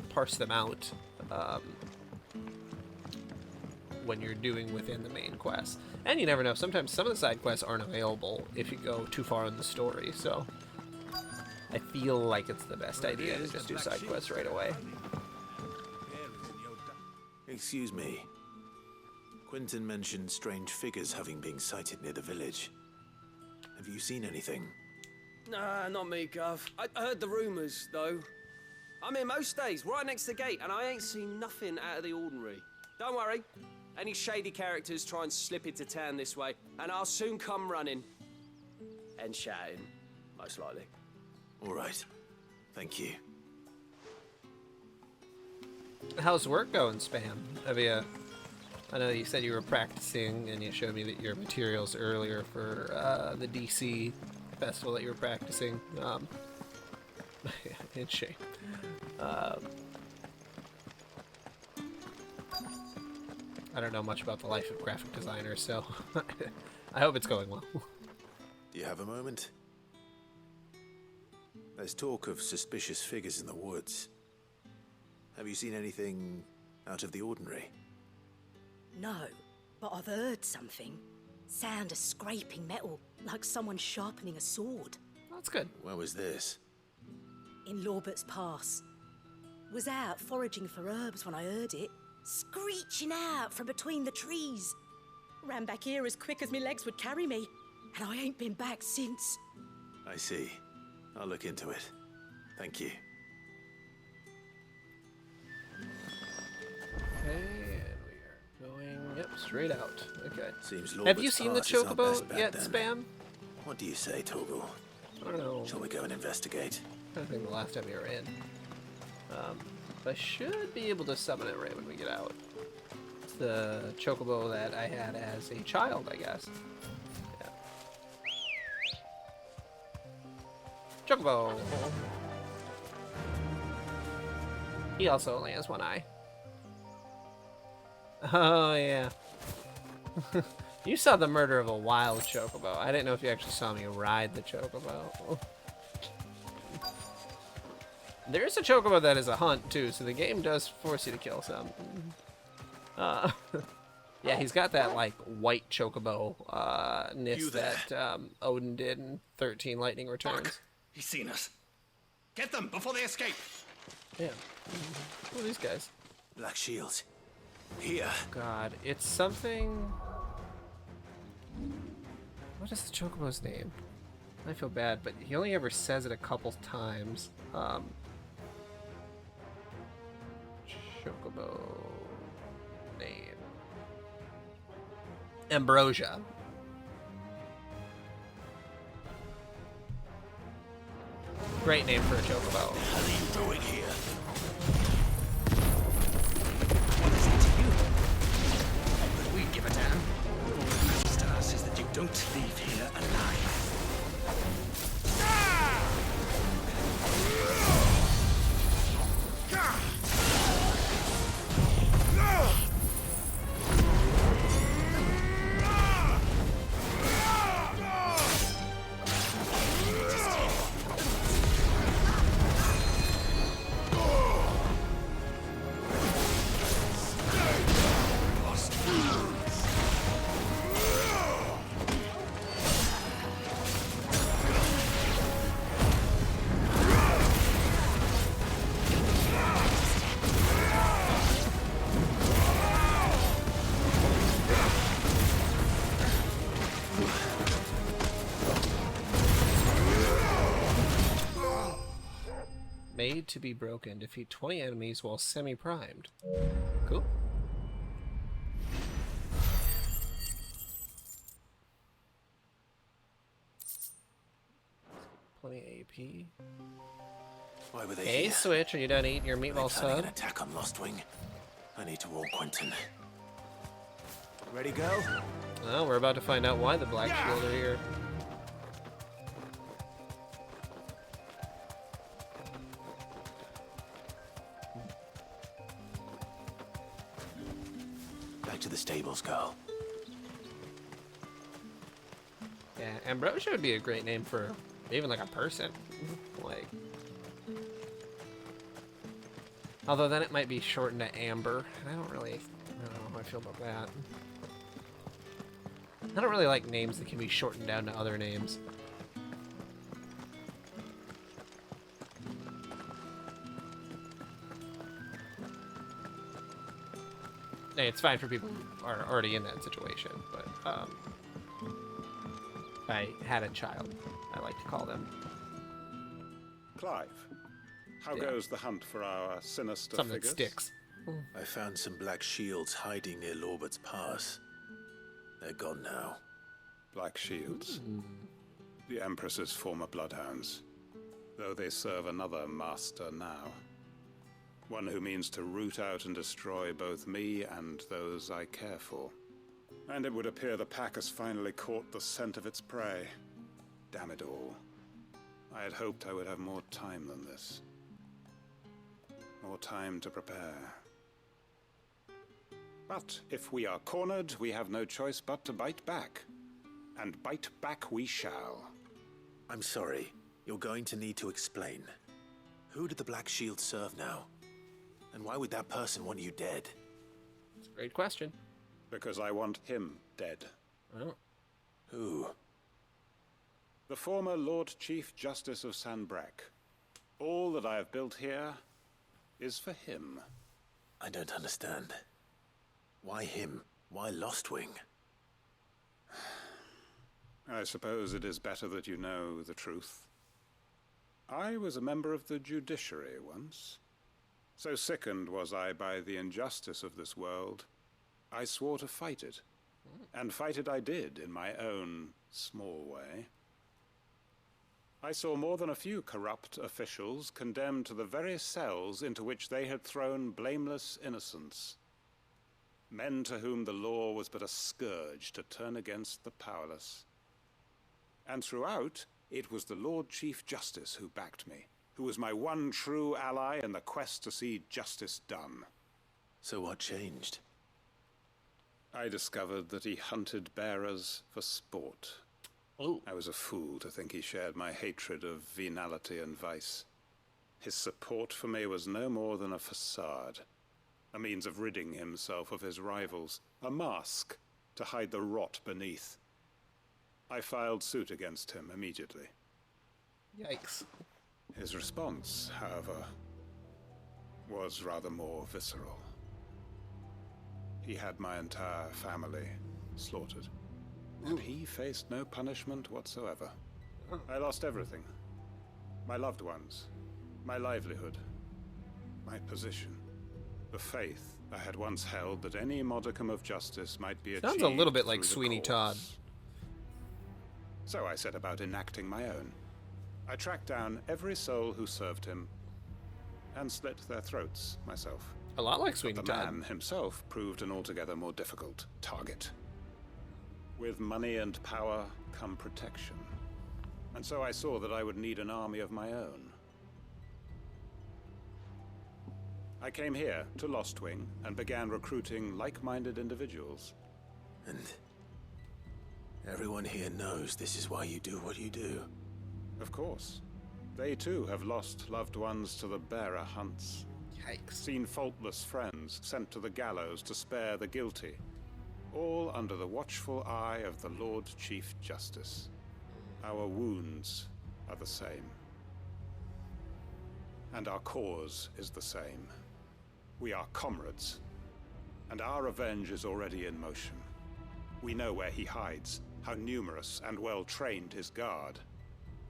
parse them out when you're doing within the main quest. And you never know, sometimes some of the side quests aren't available if you go too far in the story, so I feel like it's the best idea to just do side quests right away. Excuse me. Quentin mentioned strange figures having been sighted near the village. Have you seen anything? Nah, not me, Gov. I heard the rumours, though. I'm here most days, right next to the gate, and I ain't seen nothing out of the ordinary. Don't worry. Any shady characters try and slip into town this way, and I'll soon come running. And shouting, most likely. All right. Thank you. How's work going, Spam? Have you... I know you said you were practicing, and you showed me that your materials earlier for the DC festival that you were practicing. In shape. I don't know much about the life of graphic designers, so I hope it's going well. Do you have a moment? There's talk of suspicious figures in the woods. Have you seen anything out of the ordinary? No, but I've heard something. Sound of scraping metal, like someone sharpening a sword. That's good. Where was this? In Lorbert's Pass. Was out foraging for herbs when I heard it, screeching out from between the trees. Ran back here as quick as my legs would carry me, and I ain't been back since. I see. I'll look into it. Thank you. Okay, and we are going, yep, straight out. Okay. Seems Have you Lorbert's seen the Pass is our best chocobo bet, yet, then. Spam? What do you say, Torgal? I don't know. Shall we go and investigate? I think the last time we were in. I should be able to summon it right when we get out. It's the chocobo that I had as a child, I guess. Yeah. Chocobo! He also only has one eye. Oh, yeah. You saw the murder of a wild chocobo. I didn't know if you actually saw me ride the chocobo. There is a chocobo that is a hunt, too, so the game does force you to kill some. Yeah, he's got that, like, white chocobo ness that Odin did in 13 Lightning Returns. Fuck. He's seen us. Get them before they escape. Yeah. Who are these guys? Black Shields. Here. God, it's something... What is the chocobo's name? I feel bad, but he only ever says it a couple times. Chocobo name. Ambrosia. Great name for a chocobo. What are you doing here? What is it to you? But we give a damn. All that matters to us is that you don't leave here alive. Made to be broken. Defeat 20 enemies while semi-primed. Cool. Plenty AP. Why were they Hey, here? Switch, are you done eating your meatball Planning sub? an attack on Lostwing. I need to warn Quentin. Ready, go? Well, we're about to find out why the Black Shield are here. Back to the stables, girl. Yeah, Ambrosia would be a great name for even like a person. Like, although then it might be shortened to Amber. And I don't know how I feel about that. I don't really like names that can be shortened down to other names. Hey, it's fine for people who are already in that situation, but if I had a child, I like to call them. Clive, how goes the hunt for our sinister Something figures? that sticks. I found some black shields hiding near Lorbert's Pass. They're gone now. Black Shields. The Empress's former bloodhounds. Though they serve another master now. One who means to root out and destroy both me and those I care for. And it would appear the pack has finally caught the scent of its prey. Damn it all. I had hoped I would have more time than this. More time to prepare. But if we are cornered, we have no choice but to bite back. and bite back we shall. I'm sorry. You're going to need to explain. Who did the Black Shield serve now? And why would that person want you dead? It's a great question. Because I want him dead. Oh. Who? The former Lord Chief Justice of Sanbreque. All that I have built here is for him. I don't understand. Why him? Why Lostwing? I suppose it is better that you know the truth. I was a member of the judiciary once. So sickened was I by the injustice of this world, I swore to fight it. And fight it I did in my own small way. I saw more than a few corrupt officials condemned to the very cells into which they had thrown blameless innocents. Men to whom the law was but a scourge to turn against the powerless. And throughout, it was the Lord Chief Justice who backed me, who was my one true ally in the quest to see justice done. So what changed? I discovered that he hunted bearers for sport. Oh. I was a fool to think he shared my hatred of venality and vice. His support for me was no more than a facade, a means of ridding himself of his rivals, a mask to hide the rot beneath. I filed suit against him immediately. Yikes. His response, however, was rather more visceral. He had my entire family slaughtered, and he faced no punishment whatsoever. I lost everything. My loved ones, my livelihood, my position, the faith I had once held that any modicum of justice might be achieved. Sounds a little bit like through the Sweeney Todd. courts. So I set about enacting my own. I tracked down every soul who served him and slit their throats myself. A lot like Sweeney But the Todd. man himself proved an altogether more difficult target. With money and power come protection. And so I saw that I would need an army of my own. I came here to Lostwing and began recruiting like-minded individuals. And everyone here knows this is why you do what you do. Of course. They too have lost loved ones to the bearer hunts. Yikes. Seen faultless friends sent to the gallows to spare the guilty. All under the watchful eye of the Lord Chief Justice. Our wounds are the same. And our cause is the same. We are comrades. And our revenge is already in motion. We know where he hides, how numerous and well-trained his guard.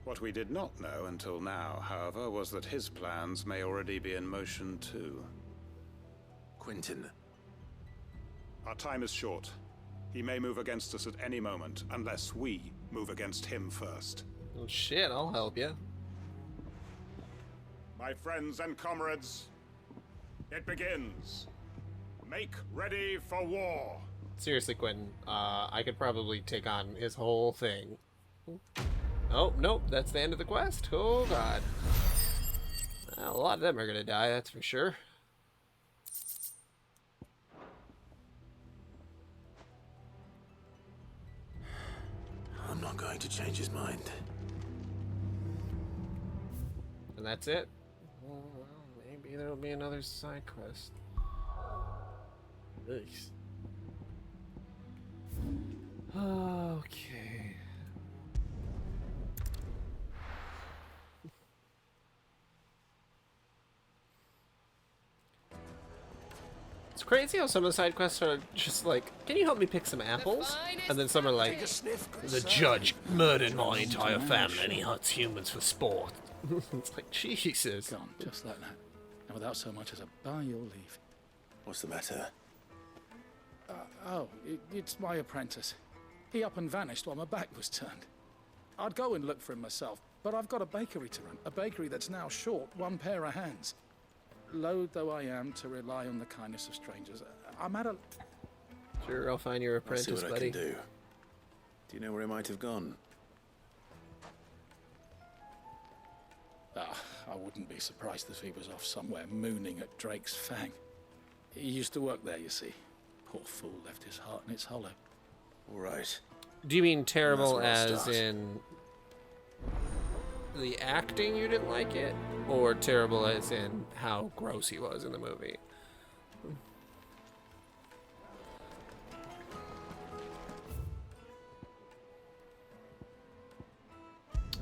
What we did not know until now, however, was that his plans may already be in motion too. Quentin. Our time is short. He may move against us at any moment, unless we move against him first. Well, shit, I'll help you. My friends and comrades, it begins. Make ready for war. Seriously, Quentin, I could probably take on his whole thing. Oh, nope, that's the end of the quest. Oh, God. Well, a lot of them are gonna die, that's for sure. I'm not going to change his mind. And that's it? Well, maybe there'll be another side quest. Nice. Okay. It's crazy how some of the side quests are just like, can you help me pick some apples? And then some are like, the judge murdered my entire family and he hunts humans for sport. It's like, Jesus. Gone, just like that. And without so much as a by your leave. What's the matter? It's my apprentice. He up and vanished while my back was turned. I'd go and look for him myself, but I've got a bakery to run. A bakery that's now short one pair of hands. Loath though I am to rely on the kindness of strangers, I'm at a... Sure, I'll find your I'll apprentice, see what I buddy. can do. Do you know where he might have gone? I wouldn't be surprised if he was off somewhere mooning at Drake's Fang. He used to work there, you see. Poor fool left his heart in its hollow. All right. Do you mean terrible That's where I'll as start. in the acting you didn't like it? Or terrible as in how gross he was in the movie?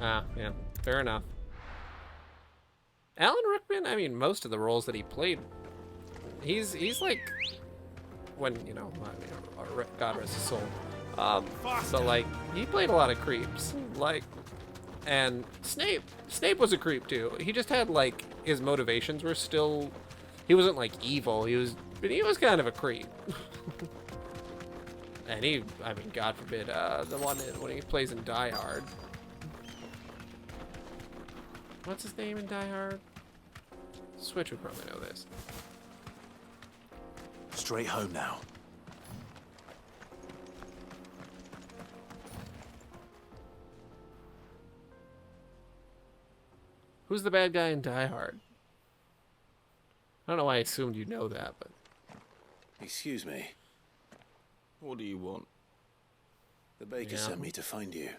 Ah, yeah, fair enough. Alan Rickman, I mean, most of the roles that he played, he's like, when, you know, God rest his soul. So like, he played a lot of creeps, like, and Snape was a creep too. He just had like, his motivations were still, he wasn't like evil, but he was kind of a creep. And he, I mean, God forbid, the one when he plays in Die Hard. What's his name in Die Hard? Switch would probably know this. Straight home now. Who's the bad guy in Die Hard? I don't know why I assumed you'd know that, but... Excuse me. What do you want? The baker Yeah. sent me to find you.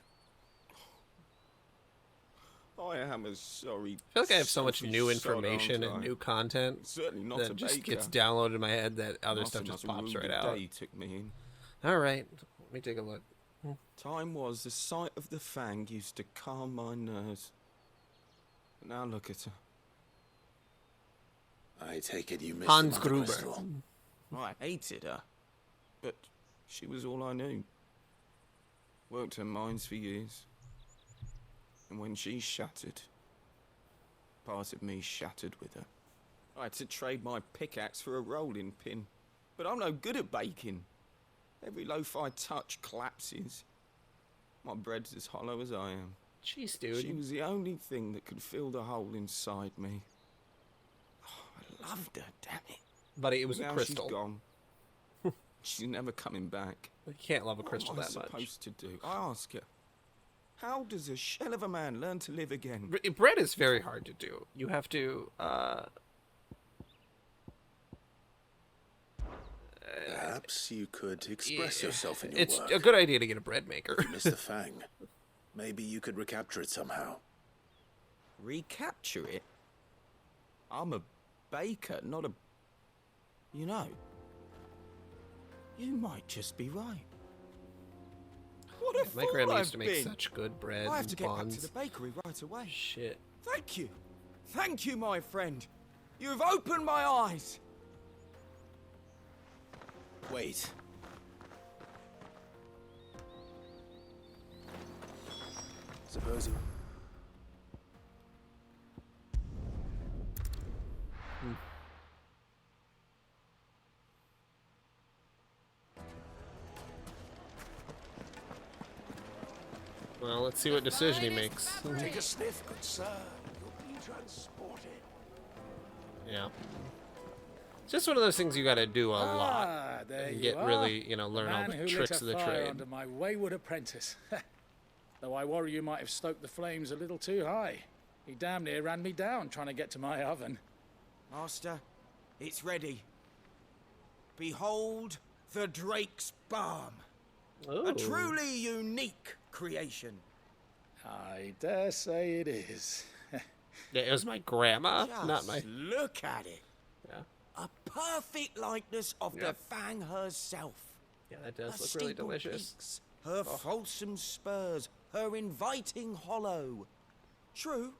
I am as sorry. I feel like I have so much selfish new sod, information aren't and I? new content Certainly not that a just baker. gets downloaded in my head that other Must stuff have just not pops ruined right the out. day he took me in. All right, let me take a look. Time was the sight of the Fang used to calm my nerves. But now look at her. I take it you missed Hans the Mother Gruber. Crystal. I hated her, but she was all I knew. Worked her mines for years. And when she shattered, part of me shattered with her. I had to trade my pickaxe for a rolling pin. But I'm no good at baking. Every loaf I touch collapses. My bread's as hollow as I am. Jeez, dude. She was the only thing that could fill the hole inside me. Oh, I loved her, damn it. Buddy, it was Now a crystal. She's gone. She's never coming back. You can't love a crystal What am that I much. supposed to do? I ask her. How does a shell of a man learn to live again? Bread is very hard to do. You have to, Perhaps you could express yourself in your it's work. a good idea to get a bread maker. You missed the Fang. Maybe you could recapture it somehow. Recapture it? I'm a baker, not a... You know, you might just be right. What a My fool grandma I've used to make been. such good bread I have and to get back buns. to the bakery right away. Shit. Thank you. Thank you, my friend. You've opened my eyes. Wait. Suppose you... Well, let's see what decision he makes. Take a sniff, good sir. You'll be transported. Yeah. It's just one of those things you gotta do a lot. There and you get are. really, learn all Man the who tricks lit of a the fire trade. under my wayward apprentice. Though I worry you might have stoked the flames a little too high. He damn near ran me down trying to get to my oven. Master, it's ready. Behold the Drake's Balm. Ooh. A truly unique creation. I dare say it is. Yeah, it was my grandma, not Just my... look at it. Yeah. A perfect likeness of Yeah. the Fang herself. Yeah, that does Her look really steeple delicious. peaks, her fulsome spurs, her inviting hollow. True,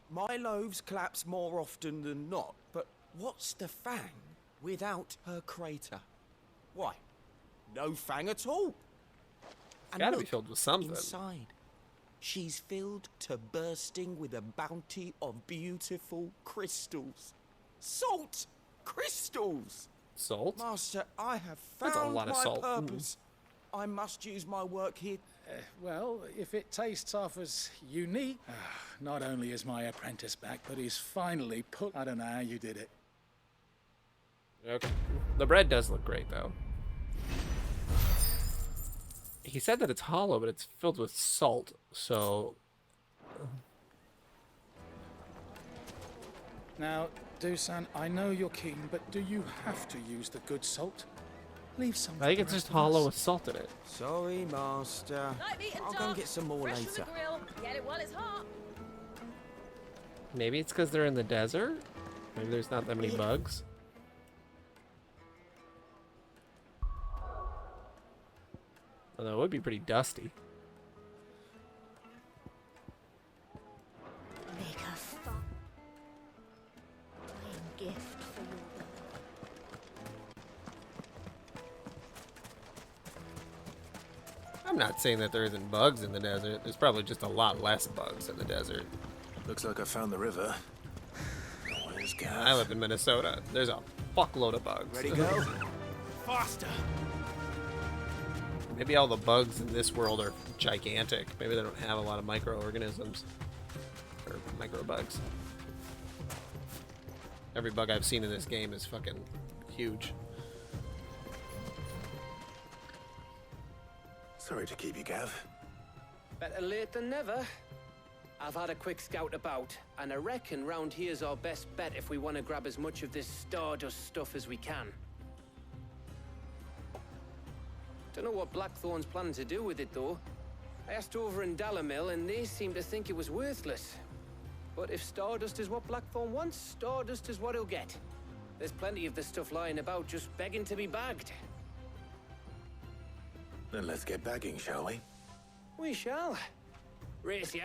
my loaves collapse more often than not, but what's the Fang without her crater? Why, no Fang at all. And Gotta be look, filled with something. inside, she's filled to bursting with a bounty of beautiful crystals. Salt crystals! Salt? Master, I have That's a found lot of my salt. purpose. I must use my work here. Well, if it tastes half as unique, not only is my apprentice back, but he's finally put... I don't know how you did it. Okay. The bread does look great, though. He said that it's hollow, but it's filled with salt, so... Now, Dusan, I know you're keen, but do you have to use the good salt? Leave some. I think it's just hollow with salt in it. Sorry, Master. I'll go and get some more Fresh later. from the grill. Get it while it's hot. Maybe it's because they're in the desert? Maybe there's not that many bugs? Although it would be pretty dusty. Make a fun. Gift for your brother. I'm not saying that there isn't bugs in the desert. There's probably just a lot less bugs in the desert. Looks like I found the river. Where's Gav? I live in Minnesota. There's a fuckload of bugs. Ready to go? Faster! Maybe all the bugs in this world are gigantic. Maybe they don't have a lot of microorganisms. Or microbugs. Every bug I've seen in this game is fucking huge. Sorry to keep you, Gav. Better late than never. I've had a quick scout about, and I reckon round here's our best bet if we want to grab as much of this Stardust stuff as we can. Don't know what Blackthorn's planning to do with it, though. I asked over in Dalamil, and they seem to think it was worthless. But if Stardust is what Blackthorn wants, Stardust is what he'll get. There's plenty of this stuff lying about, just begging to be bagged. Then let's get bagging, shall we? We shall. Race ya.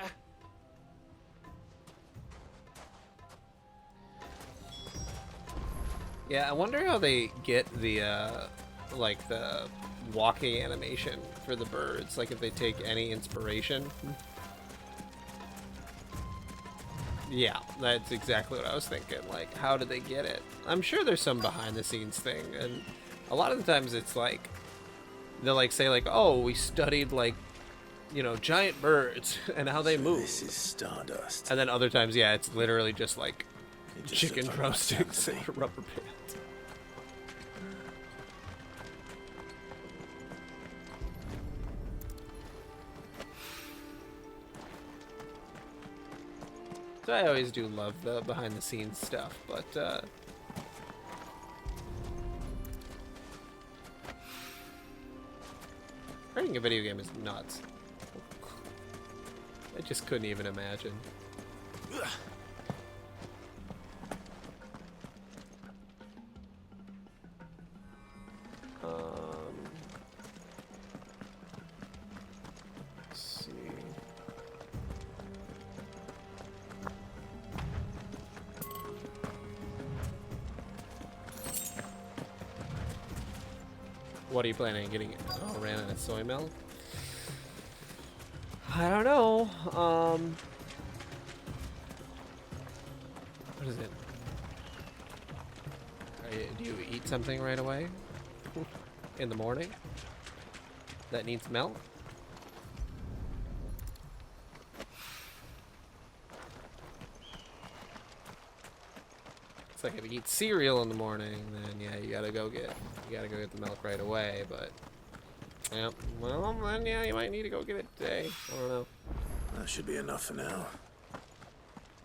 Yeah, I wonder how they get the, like, the walking animation for the birds. Like, if they take any inspiration. Yeah, that's exactly what I was thinking. Like, how did they get it? I'm sure there's some behind-the-scenes thing, and a lot of the times it's like, they'll, like, say, like, oh, we studied, like, you know, giant birds and how they move. This is Stardust. And then other times, yeah, it's literally just, like, It just chicken looks like drumsticks Saturday. and a rubber band. So I always do love the behind-the-scenes stuff, but writing a video game is nuts. I just couldn't even imagine. Let's see. What are you planning on getting? Oh, ran out of soy milk? I don't know. What is it? Do you eat something right away? In the morning? That needs milk? It's like if you eat cereal in the morning, then yeah, you gotta go get the milk right away, but yeah, well then yeah, you might need to go get it today. I don't know. That should be enough for now.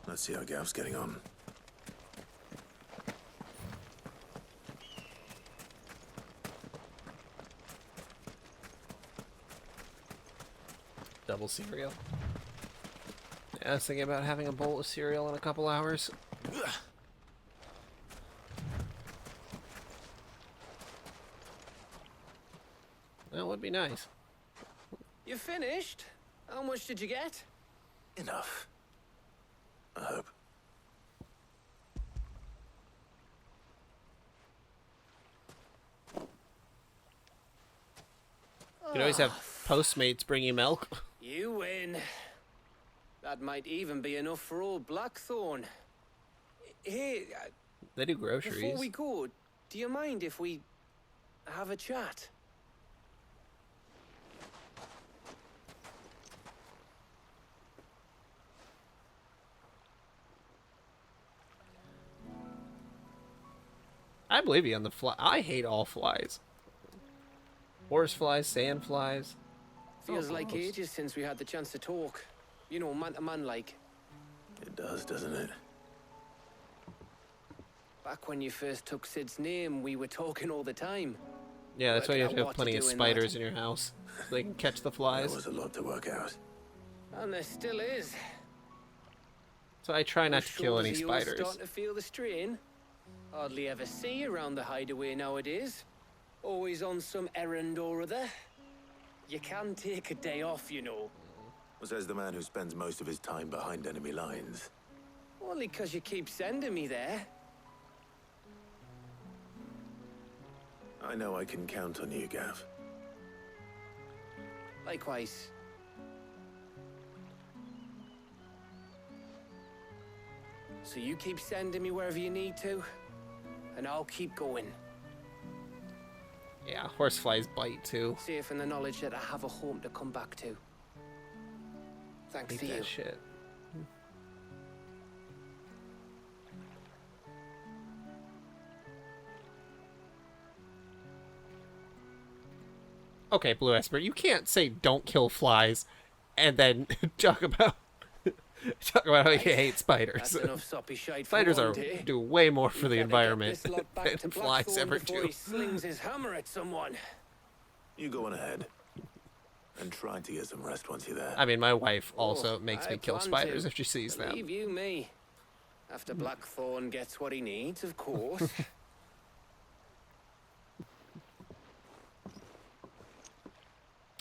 Let's see how Gav's getting on. Double cereal. Yeah, I was thinking about having a bowl of cereal in a couple hours. That would be nice. You finished? How much did you get? Enough. I hope. You can always have Postmates bring you milk. You win. That might even be enough for old Blackthorn. Hey, They do groceries. before we go, do you mind if we have a chat? I believe you on the fly. I hate all flies. Horse flies, sand flies. Feels Oh, like gross. ages since we had the chance to talk. You know, man to man like. It does, doesn't it? Back when you first took Sid's name, we were talking all the time. Yeah, that's why you have to Working have out plenty what of to do in spiders in your house, so they can catch the flies. There was a lot to work out. And there still is. So I try not to kill any You're spiders. starting to feel the strain. Hardly ever see you around the hideaway nowadays. Always on some errand or other. You can take a day off, you know. Well, says the man who spends most of his time behind enemy lines. Only 'cause you keep sending me there. I know I can count on you, Gav. Likewise. So you keep sending me wherever you need to, and I'll keep going. Yeah, horseflies bite too. Safe in the knowledge that I have a home to come back to. Thanks Hate to that you. shit. Okay, Blue Esper, you can't say don't kill flies and then talk about how you hate spiders. That's enough soppy shite for Spiders one are day. do way more for the Better get environment this lot back than to flies Blackthorn ever before do. he slings his hammer at someone. You go on ahead. And try to get some rest once you're there. I mean, my wife also makes I me kill plan spiders to. if she sees them. Believe you me. After Blackthorn gets what he needs, of course.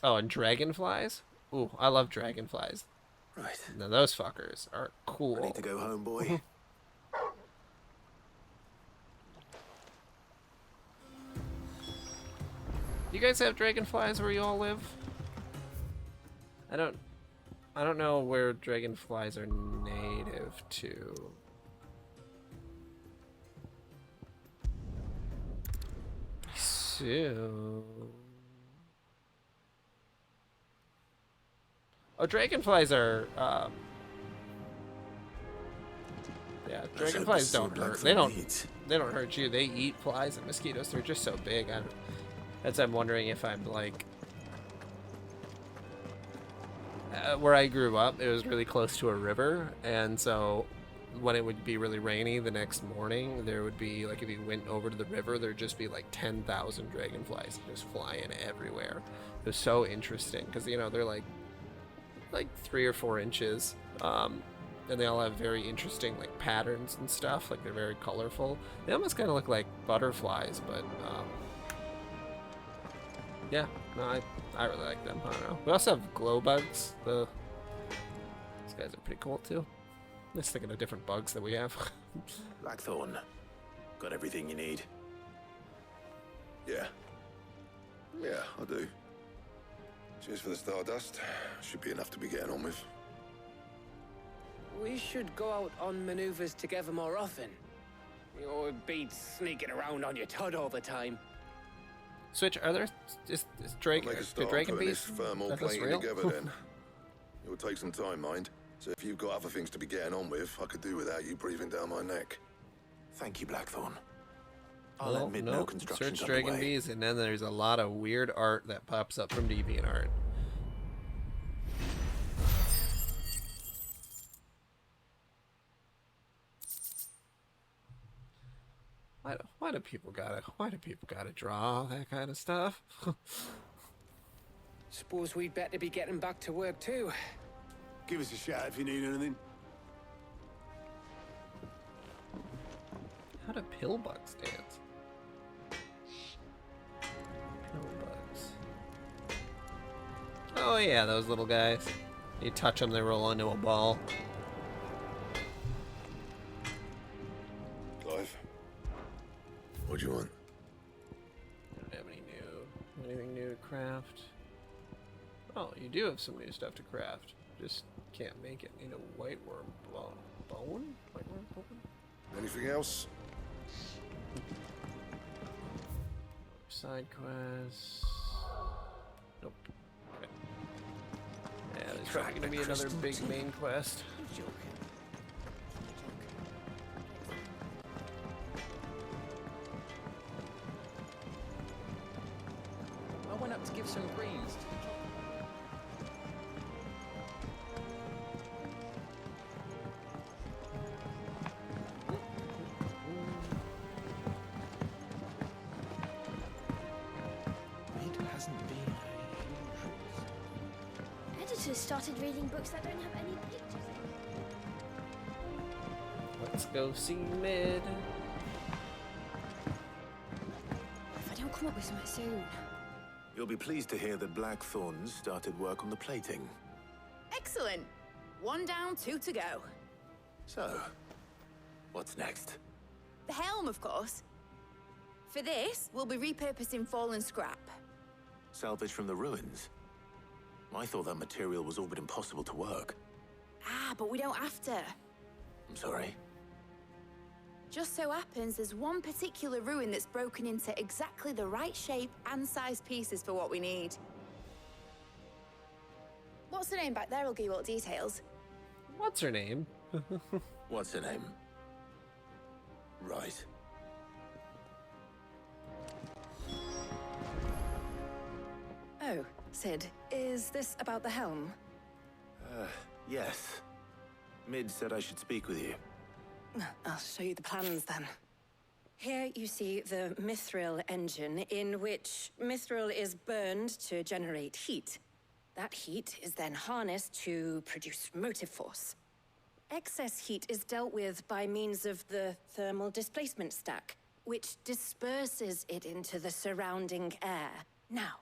Oh, and dragonflies? Ooh, I love dragonflies. Right. Now those fuckers are cool. Ready to go home, boy? You guys have dragonflies where you all live? I don't know where dragonflies are native to. So... Oh, dragonflies are, yeah, dragonflies don't hurt. They don't hurt you. They eat flies and mosquitoes. They're just so big. That's I'm wondering if I'm like, where I grew up, it was really close to a river, and so when it would be really rainy the next morning, there would be, like, if you went over to the river, there'd just be like 10,000 dragonflies just flying everywhere. It was so interesting because, you know, they're like 3 or 4 inches, and they all have very interesting like patterns and stuff. Like they're very colorful. They almost kind of look like butterflies, but yeah, no, I really like them. I don't know. We also have glow bugs. These guys are pretty cool too. Just thinking of different bugs that we have. Blackthorn. Got everything you need? Yeah. Yeah, I do. Cheers for the stardust. Should be enough to be getting on with. We should go out on maneuvers together more often. You'll be sneaking around on your Todd all the time. Switch, are there is Drake? Make a Do start dragon putting beasts? this firm all Are those playing real? together then. It will take some time, mind. So if you've got other things to be getting on with, I could do without you breathing down my neck. Thank you, Blackthorn. I'll Well, admit no, no construction's search dragon underway. bees, and then there's a lot of weird art that pops up from DeviantArt. Why do people gotta draw that kind of stuff? Suppose we'd better be getting back to work too. Give us a shout if you need anything. How do pill bugs dance? Pill bugs. Oh yeah, those little guys. You touch them, they roll into a ball. Clive, what do you want? I don't have anything new to craft. Oh, you do have some new stuff to craft. Just can't make it. Need a white worm bone? White worm bone? Anything else? Side quests. Nope. Okay. Yeah, there's probably gonna be another big main quest. I went up to give some greens to just started reading books that don't have any pictures in Let's go see Mid. If I don't come up with something soon. You'll be pleased to hear that Blackthorn's started work on the plating. Excellent. 1 down, 2 to go. So, what's next? The helm, of course. For this, we'll be repurposing fallen scrap. Salvage from the ruins? I thought that material was all but impossible to work. Ah, but we don't have to. I'm sorry. Just so happens there's one particular ruin that's broken into exactly the right shape and size pieces for what we need. What's the name back there? I'll give you all the details. What's her name? What's her name? Right. Oh, Sid, is this about the helm? Yes. Mid said I should speak with you. I'll show you the plans then. Here you see the Mithril engine, in which Mithril is burned to generate heat. That heat is then harnessed to produce motive force. Excess heat is dealt with by means of the thermal displacement stack, which disperses it into the surrounding air. Now,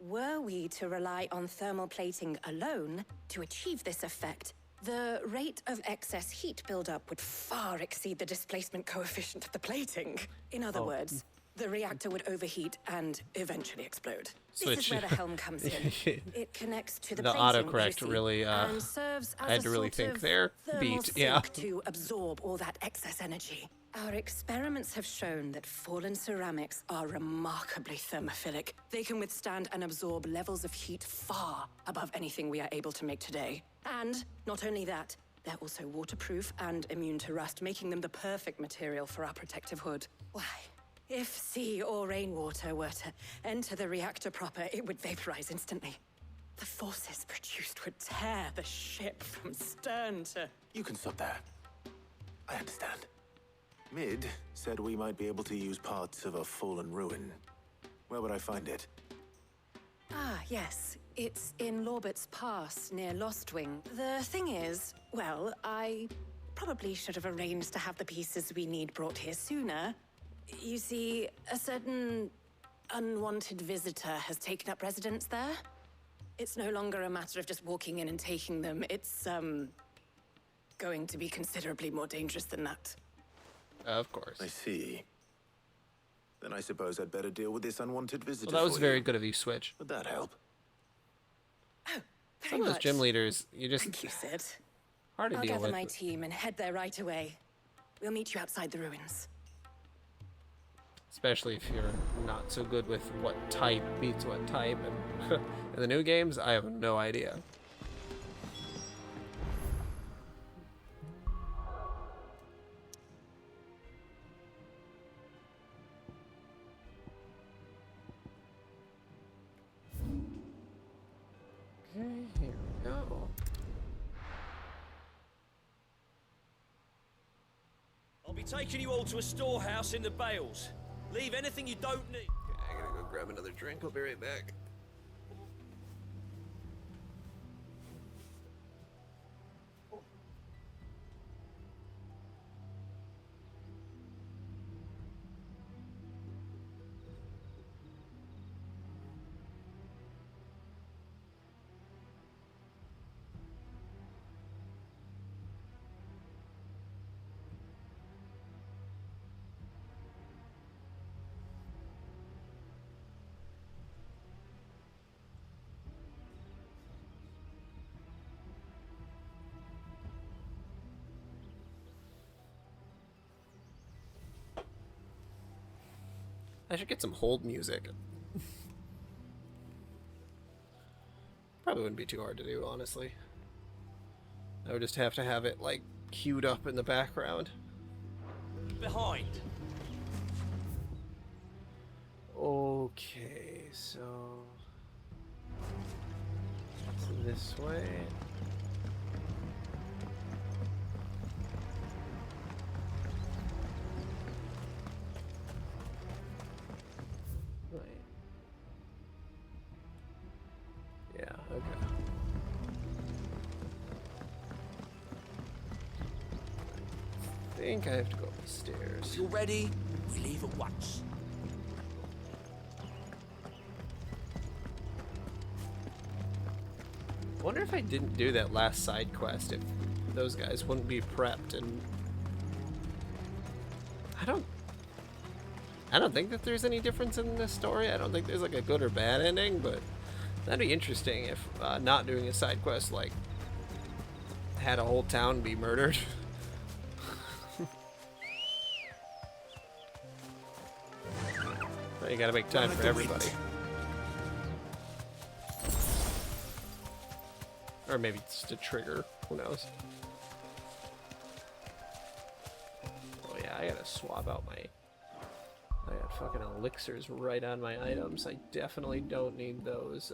were we to rely on thermal plating alone to achieve this effect, the rate of excess heat buildup would far exceed the displacement coefficient of the plating. In other words, the reactor would overheat and eventually explode. This is where the helm comes in. It connects to the plating, autocorrect you see, really, and serves as I had to a really sort think of there. thermal Beat, yeah. sink to absorb all that excess energy. Our experiments have shown that fallen ceramics are remarkably thermophilic. They can withstand and absorb levels of heat far above anything we are able to make today. And not only that, they're also waterproof and immune to rust, making them the perfect material for our protective hood. Why? If sea or rainwater were to enter the reactor proper, it would vaporize instantly. The forces produced would tear the ship from stern to... You can stop there. I understand. Mid said we might be able to use parts of a fallen ruin. Where would I find it? Ah, yes. It's in Lorbert's Pass, near Lostwing. The thing is, well, I probably should have arranged to have the pieces we need brought here sooner. You see, a certain unwanted visitor has taken up residence there. It's no longer a matter of just walking in and taking them. It's, going to be considerably more dangerous than that. Of course. I see. Then I suppose I'd better deal with this unwanted visitor. Well, that was for very you. good of you, Switch. Would that help? Some of those gym leaders, you just... Thank you, Sid. Hard to I'll deal gather with. my team and head there right away. We'll meet you outside the ruins. Especially if you're not so good with what type beats what type. And in the new games, I have no idea. Okay, here we go. I'll be taking you all to a storehouse in the Bales. Leave anything you don't need. Okay, I gotta go grab another drink. I'll be right back. I should get some hold music. Probably wouldn't be too hard to do, honestly. I would just have to have it, like, queued up in the background. Behind. Okay, so... this way. Yeah, okay. think I have to go up the stairs. If you're ready, we leave at once. I wonder if I didn't do that last side quest, if those guys wouldn't be prepped, and I don't think that there's any difference in this story. I don't think there's like a good or bad ending, but that'd be interesting if not doing a side quest like had a whole town be murdered. But you gotta make time for everybody. Or maybe it's just a trigger, who knows. Oh yeah, I gotta swap out I got fucking elixirs right on my items. I definitely don't need those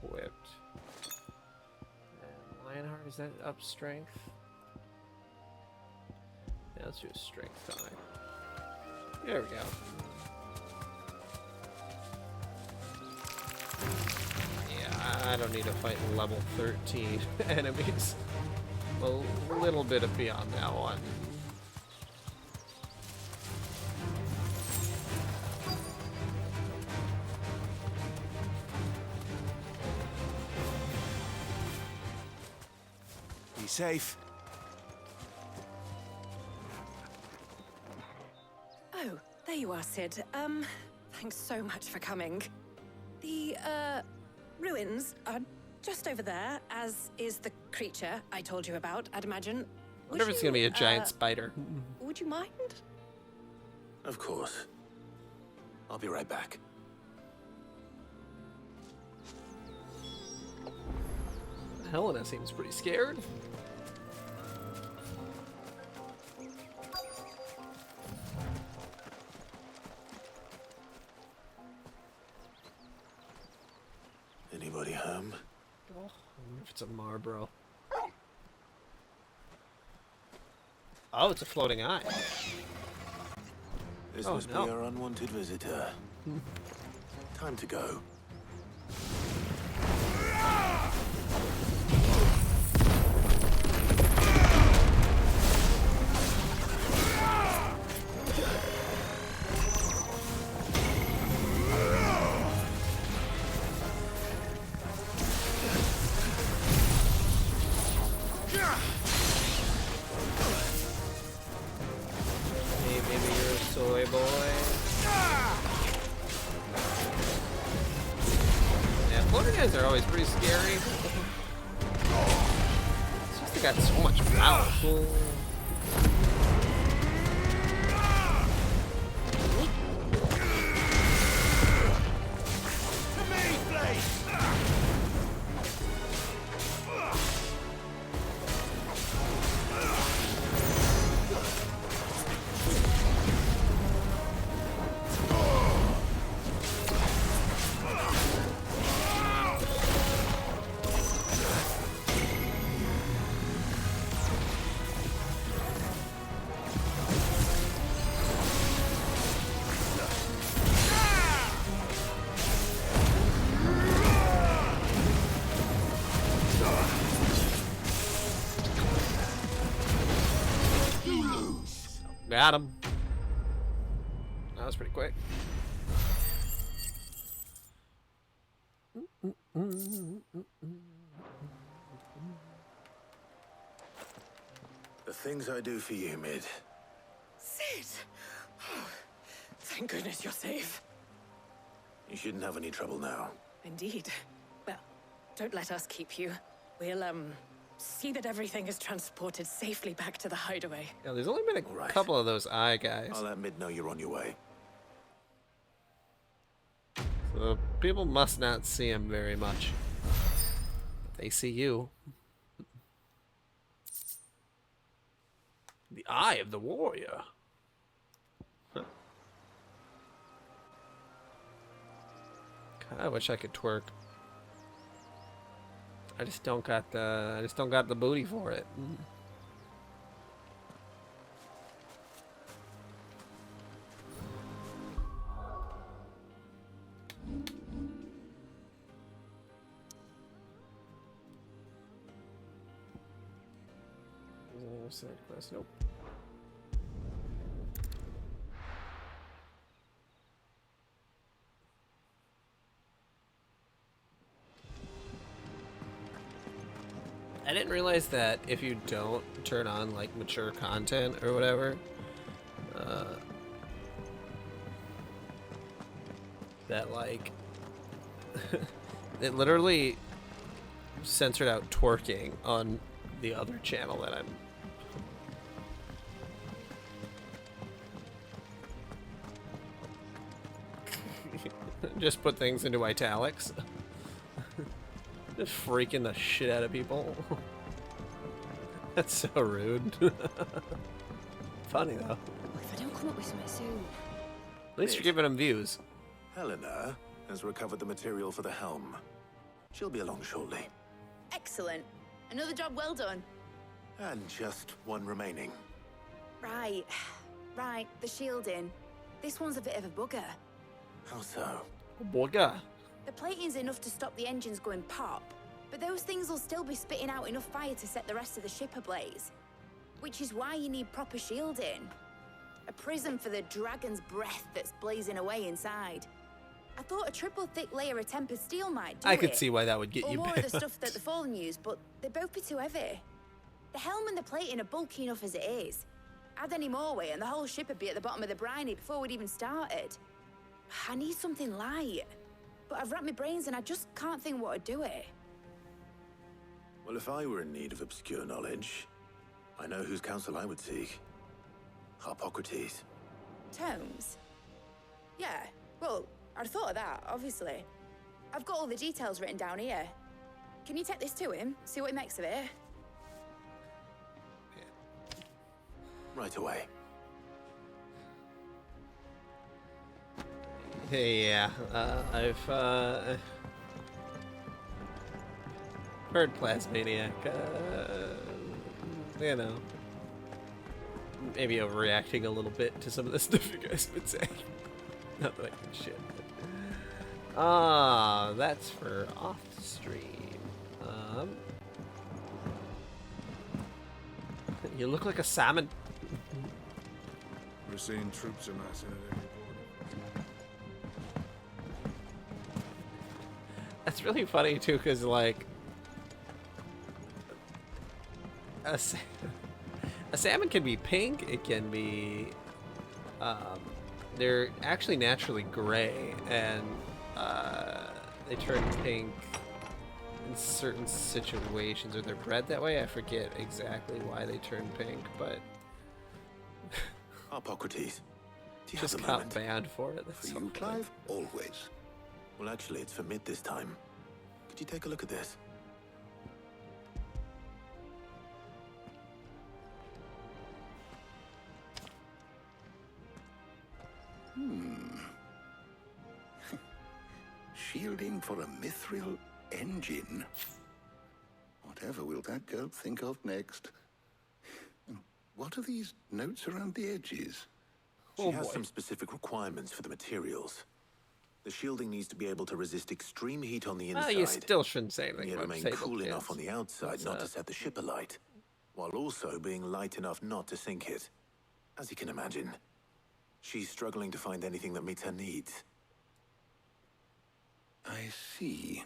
equipped. And Lionheart, is that up strength? Yeah, let's do a strength tonic. There we go. Yeah, I don't need to fight level 13 enemies. A little bit of beyond that one. Be safe. Oh, there you are, Sid. Thanks so much for coming. The, ruins are just over there, as is the creature I told you about, I'd imagine. I wonder if it's gonna be a giant spider. Would you mind? Of course. I'll be right back. Helena seems pretty scared. Anybody home? I wonder if it's a Marbro. Oh, it's a floating eye. This Oh, must no. be our unwanted visitor. Time to go. Hey, maybe you're a soy boy. Yeah, floating guys are always pretty scary. It's just they got so much power. Got him. That was pretty quick. The things I do for you, Mid. Sid! Oh, thank goodness you're safe. You shouldn't have any trouble now. Indeed. Well, don't let us keep you. We'll, see that everything is transported safely back to the hideaway. Yeah, there's only been a couple of those eye guys. I'll let Mid know you're on your way. So people must not see him very much. They see you. The Eye of the Warrior. Huh. God, I wish I could twerk. I just don't got the booty for it. No side quest. Nope. I didn't realize that if you don't turn on like mature content or whatever, that like it literally censored out twerking on the other channel that I'm. Just put things into italics. Just freaking the shit out of people. That's so rude. Funny though. If I don't come up with something soon. At least you're giving them views. Helena has recovered the material for the helm. She'll be along shortly. Excellent. Another job well done. And just one remaining. Right. Right, the shielding. This one's a bit of a bugger. How so? Bugger. The plating's enough to stop the engines going pop, but those things will still be spitting out enough fire to set the rest of the ship ablaze. Which is why you need proper shielding. A prism for the dragon's breath that's blazing away inside. I thought a triple thick layer of tempered steel might do it. I could see why that would get or you more banned. of the stuff that the Fallen use, but they'd both be too heavy. The helm and the plating are bulky enough as it is. Add any more weight and the whole ship would be at the bottom of the briny before we'd even started. I need something light. But I've wrapped my brains and I just can't think what to do it. Well, if I were in need of obscure knowledge, I know whose counsel I would seek. Harpocrates. Tomes? Yeah, well, I'd thought of that, obviously. I've got all the details written down here. Can you take this to him, see what he makes of it? Right away. Yeah, I've heard Plasmaniac, you know, maybe overreacting a little bit to some of the stuff you guys have been saying. Not that I can shit. That's for off stream. You look like a salmon. We're seeing troops amassing at every corner. That's really funny too, because like a salmon can be pink. It can be they're actually naturally gray, and they turn pink in certain situations, or they're bred that way. I forget exactly why they turn pink, but Harpocrates, do you just have a got moment? banned for it. That's For so you, funny. Clive, always. Well, actually, it's for mid this time. Could you take a look at this? Shielding for a mithril engine. Whatever will that girl think of next? And what are these notes around the edges? She has some specific requirements for the materials. The shielding needs to be able to resist extreme heat on the inside. Well, you still shouldn't say anything Yet about remain disabled cool kids. enough on the outside That's, not to set the ship alight, while also being light enough not to sink it. As you can imagine, she's struggling to find anything that meets her needs. I see.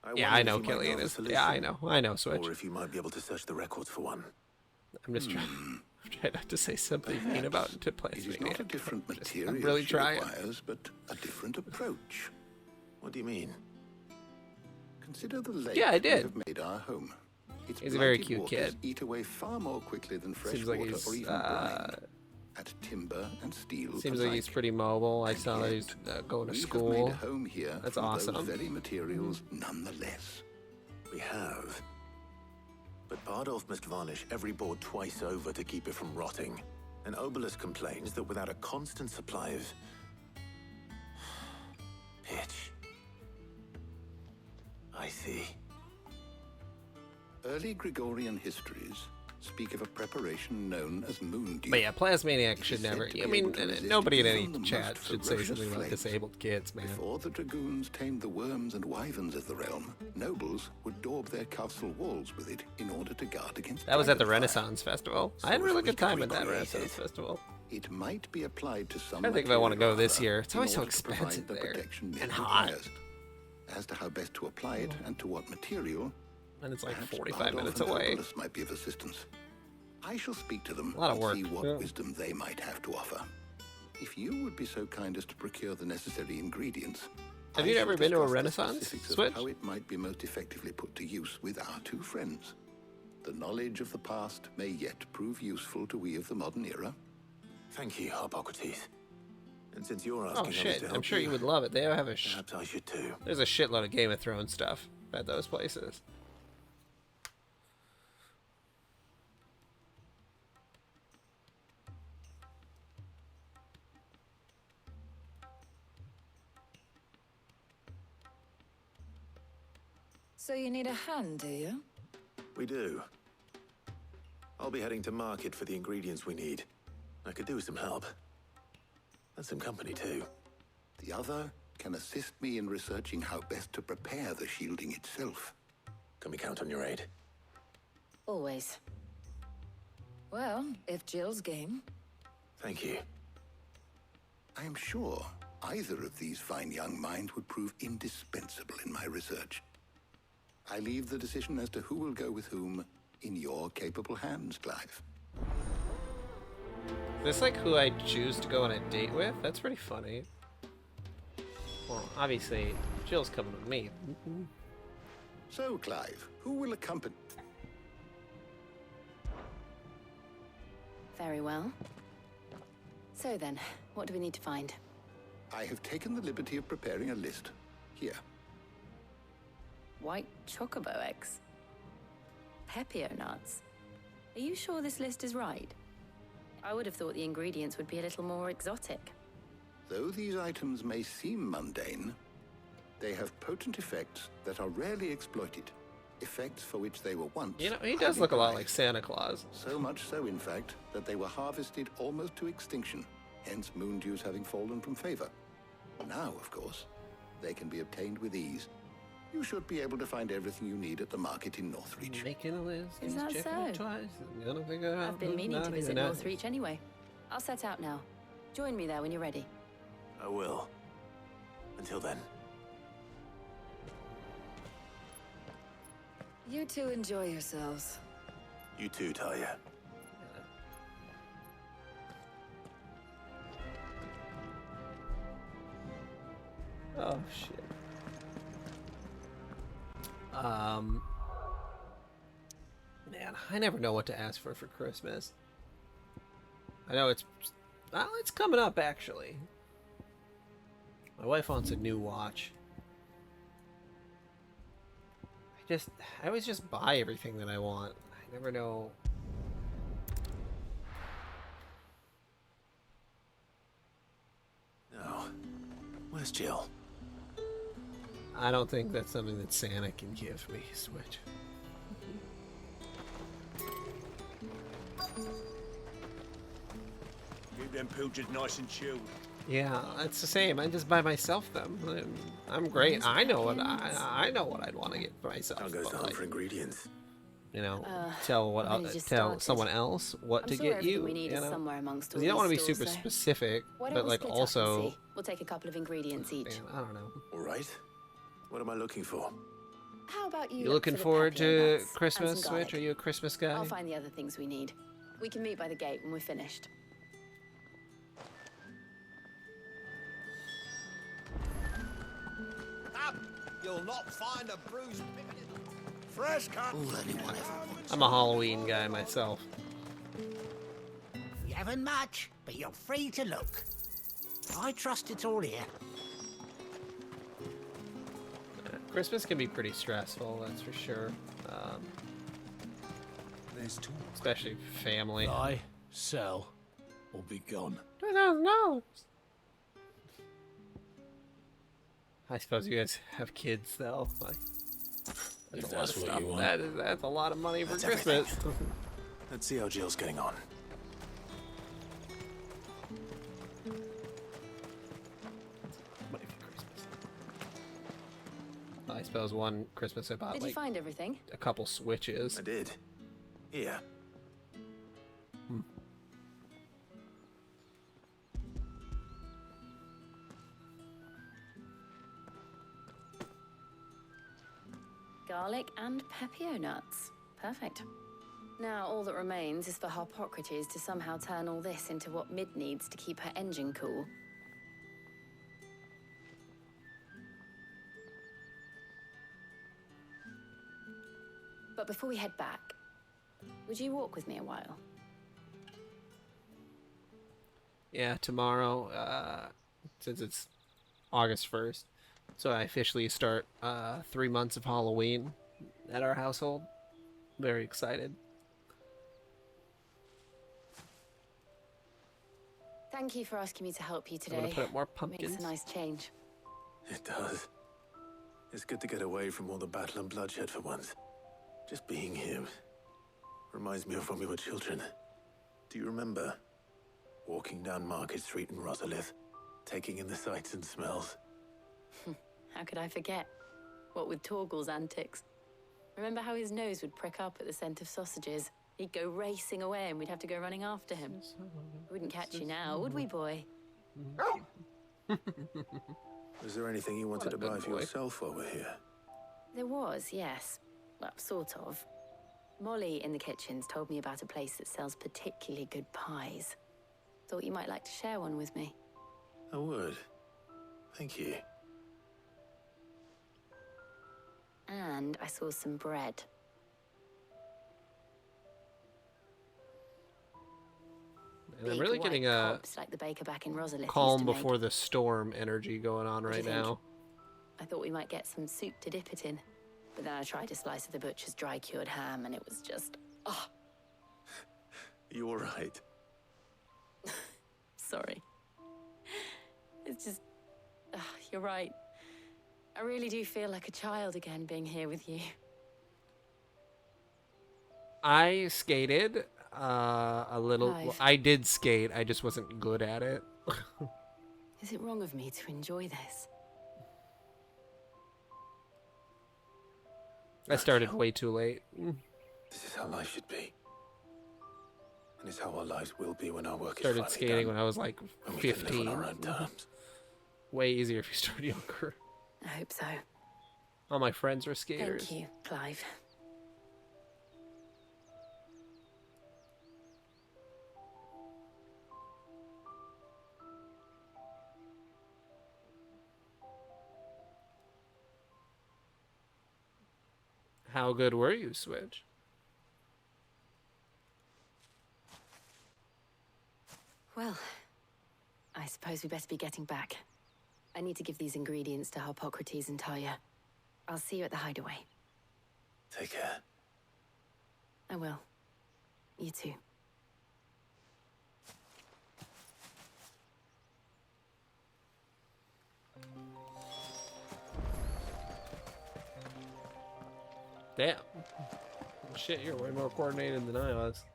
Yeah, wondered I if know you might Killian of a is. solution, Yeah, I know Switch. Or if you might be able to search the records for one. I'm just trying not to say something mean about to play. It is not a different material I'm really she trying. requires, but a different approach. What do you mean? Consider the lake Yeah, I we did. have made our home. Its He's a very blighted cute waters kid. Eat away far more quickly than fresh Seems like water he's or even brine. At timber and steel. seems like he's pretty mobile. I saw that he's going to we school. have made a home here That's from awesome. those very materials, nonetheless. We have. But Bardolph must varnish every board twice over to keep it from rotting. And Obelus complains that without a constant supply of pitch. I see. Early Gregorian histories speak of a preparation known as moon dew. But yeah, Plasmaniac It should is said never. to be I mean, able to resist nobody in any even the chat most should say ferocious something about flames. disabled kids, man. Before the dragoons tamed the worms and wyverns of the realm, nobles would daub their castle walls with it in order to guard against That was at the dragonfire. Renaissance Festival. I had a really good time at that Renaissance Festival. It might be applied to some I think if I want to material go this other year. It's in always so order to provide expensive the there protection it and hot. requires. As to how best to apply it and to what material, And it's like perhaps 45 Bardolph minutes and away. Obolus might be of assistance. I shall speak to them A lot of and work, see what yeah. wisdom they might have to offer. If you would be so kind as to procure the necessary ingredients. Have I you shall ever been to a discuss the Renaissance specifics of Switch? how it might be most effectively put to use with our two friends. The knowledge of the past may yet prove useful to we of the modern era. Thank you, Harpocrates. And since you're asking Oh others shit! to I'm help sure you would love it. They have a. Perhaps I should too. There's a shitload of Game of Thrones stuff at those places. So you need a hand, do you? We do. I'll be heading to market for the ingredients we need. I could do with some help. And some company too. The other can assist me in researching how best to prepare the shielding itself. Can we count on your aid? Always. Well, if Jill's game. Thank you. I am sure either of these fine young minds would prove indispensable in my research. I leave the decision as to who will go with whom in your capable hands, Clive. Is this like who I choose to go on a date with? That's pretty funny. Well, obviously, Jill's coming with me. So, Clive, who will accompany... Very well. So then, what do we need to find? I have taken the liberty of preparing a list. Here. White chocobo eggs. Pepio nuts. Are you sure this list is right? I would have thought the ingredients would be a little more exotic. Though these items may seem mundane, they have potent effects that are rarely exploited. Effects for which they were once... You know, he does look a lot like Santa Claus. So much so, in fact, that they were harvested almost to extinction, hence moon dews having fallen from favor. Now, of course, they can be obtained with ease. You should be able to find everything you need at the market in Northreach. Making a list. Is that checking so? it twice. Gonna figure out I've been who's meaning to naughty visit and nice. Northreach anyway. I'll set out now. Join me there when you're ready. I will. Until then. You two enjoy yourselves. You too, Talia. Oh shit. Man, I never know what to ask for Christmas. I know it's coming up actually. My wife wants a new watch. I always just buy everything that I want. I never know. No. Where's Jill? I don't think that's something that Santa can give me, Switch. Keep them pilchards nice and chilled. Yeah, it's the same. I just buy myself them. I'm great. I know what I know what I'd want to get for myself. I'll go but, down like, for ingredients. you know, I've tell only just tell started. someone else what I'm to sure get everything you. we need you is know? somewhere amongst 'Cause all you don't want to be these super stores, so specific, Why don't but we like split up and also, see? We'll take a couple of ingredients each. man, I don't know. All right. What am I looking for? How about you? You look looking for the forward pepio to nuts and Christmas, some Switch? garlic. Are you a Christmas guy? I'll find the other things we need. We can meet by the gate when we're finished. Up! You'll not find a bruised pigeon. Fresh cut. I'm a Halloween guy myself. You haven't much, but you're free to look. I trust it's all here. Christmas can be pretty stressful, that's for sure. There's two. Especially family. Buy, sell, or be gone. $2,000. I suppose you guys have kids, though. Like, If a lot that's of what stuff. you want. That's a lot of money for That's Christmas. Let's see how Jill's getting on. I suppose one Christmas I bought Did like you find everything? a couple Switches. I did. Here. Garlic and pepio nuts. Perfect. Now all that remains is for Harpocrates to somehow turn all this into what Mid needs to keep her engine cool. But before we head back, would you walk with me a while? Yeah, tomorrow, since it's August 1st, so I officially start 3 months of Halloween at our household. Very excited. Thank you for asking me to help you today. I'm gonna put up more It pumpkins. makes a nice change. It does. It's good to get away from all the battle and bloodshed for once. Just being here reminds me of when we were children. Do you remember walking down Market Street in Rosalith, taking in the sights and smells? How could I forget? What with Torgal's antics. Remember how his nose would prick up at the scent of sausages? He'd go racing away and we'd have to go running after him. We wouldn't catch you now, would we, boy? Was there anything you wanted to buy for yourself while we're here? There was, yes. Well, sort of. Molly in the kitchens told me about a place that sells particularly good pies. Thought you might like to share one with me. I would. Thank you. And I saw some bread. And I'm really getting a cobs like the baker back in Rosalith calm used to before the storm energy going on What do right you think? now. I thought we might get some soup to dip it in. But then I tried a slice of the butcher's dry-cured ham and it was just... Oh, You all right? sorry. It's just... you're right. I really do feel like a child again being here with you. I skated a little. Clive. I did skate. I just wasn't good at it. Is it wrong of me to enjoy this? I started way too late. This is how life should be. And it's how our lives will be when our work is Started finally skating done. when I was like When we can live 15. on our own terms. Way easier if you start younger. I hope so. All my friends were skaters. Thank you, Clive. How good were you, Switch? Well, I suppose we better be getting back. I need to give these ingredients to Harpocrates and Talia. I'll see you at the hideaway. Take care. I will. You too. Damn. Shit, you're way more coordinated than I was.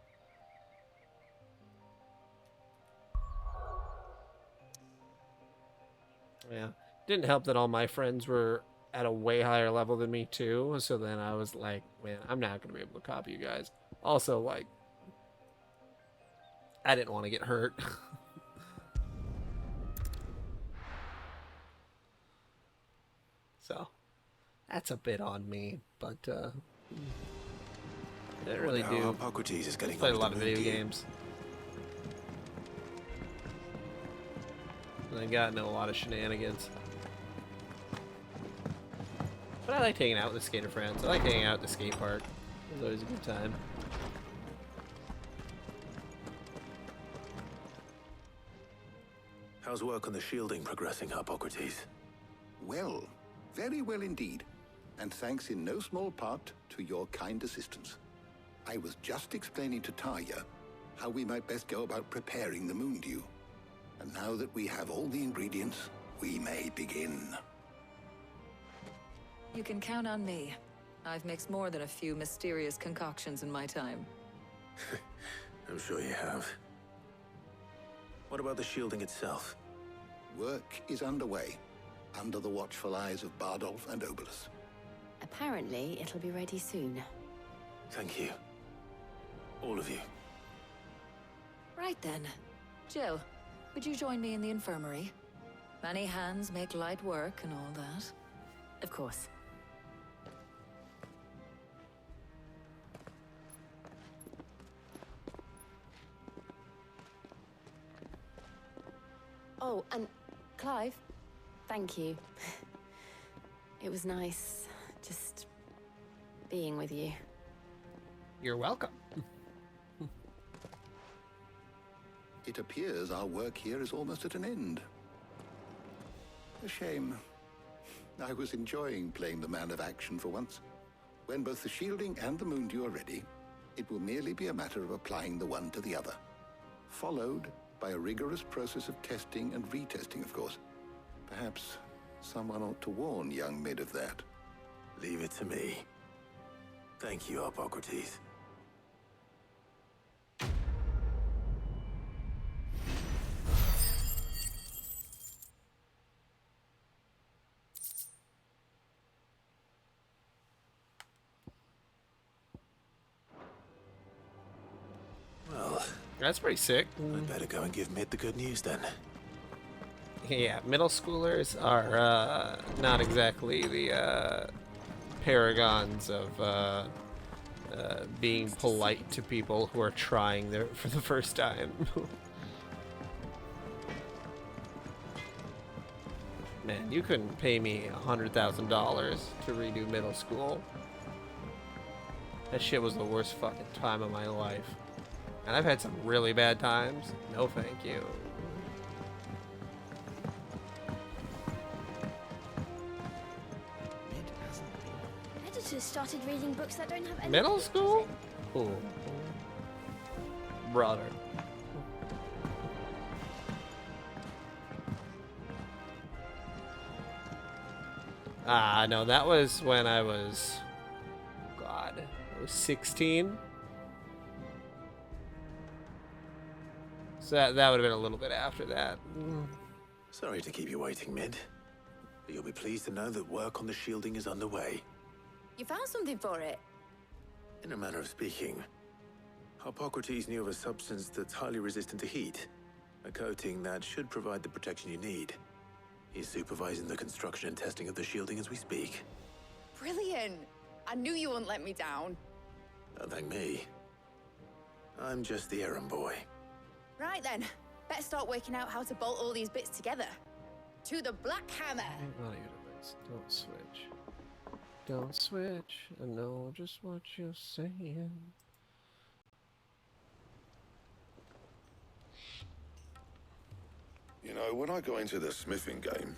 Yeah. Didn't help that all my friends were at a way higher level than me too, so then I was like, man, I'm not gonna be able to copy you guys. Also, like, I didn't want to get hurt. So, that's a bit on me, but I didn't really Wonder how do. Harpocrates is getting Played a on lot of with the video moon games. And I got into a lot of shenanigans. But I like hanging out with the skater friends. I like hanging out at the skate park. It was always a good time. How's work on the shielding progressing, Harpocrates? Well, very well indeed. And thanks in no small part to your kind assistance. I was just explaining to Talia how we might best go about preparing the Moondew. And now that we have all the ingredients, we may begin. You can count on me. I've mixed more than a few mysterious concoctions in my time. I'm sure you have. What about the shielding itself? Work is underway, under the watchful eyes of Bardolph and Obolus. Apparently, it'll be ready soon. Thank you. All of you. Right then. Jill, would you join me in the infirmary? Many hands make light work and all that. Of course. Oh, and Clive, thank you. It was nice just being with you. You're welcome. It appears our work here is almost at an end. A shame. I was enjoying playing the man of action for once. When both the shielding and the Moondew are ready, it will merely be a matter of applying the one to the other. Followed by a rigorous process of testing and retesting, of course. Perhaps someone ought to warn young Mid of that. Leave it to me. Thank you, Hippocrates. Well, that's pretty sick. I better go and give Mid the good news then. Yeah, middle schoolers are not exactly the paragons of being polite to people who are trying there for the first time. Man, you couldn't pay me $100,000 to redo middle school. That shit was the worst fucking time of my life. And I've had some really bad times. No thank you. Editors started reading books that don't have any Middle pictures school? in. Ooh. Brother. Ah, no, that was when I was, God, I was 16. So that would have been a little bit after that. Sorry to keep you waiting, Mid. But you'll be pleased to know that work on the shielding is underway. You found something for it? In a manner of speaking, Hippocrates knew of a substance that's highly resistant to heat. A coating that should provide the protection you need. He's supervising the construction and testing of the shielding as we speak. Brilliant! I knew you wouldn't let me down. Don't thank me. I'm just the errand boy. Right then, better start working out how to bolt all these bits together. To the Black Hammer! Don't switch. Don't switch. I know just what you're saying. You know, when I got into the smithing game,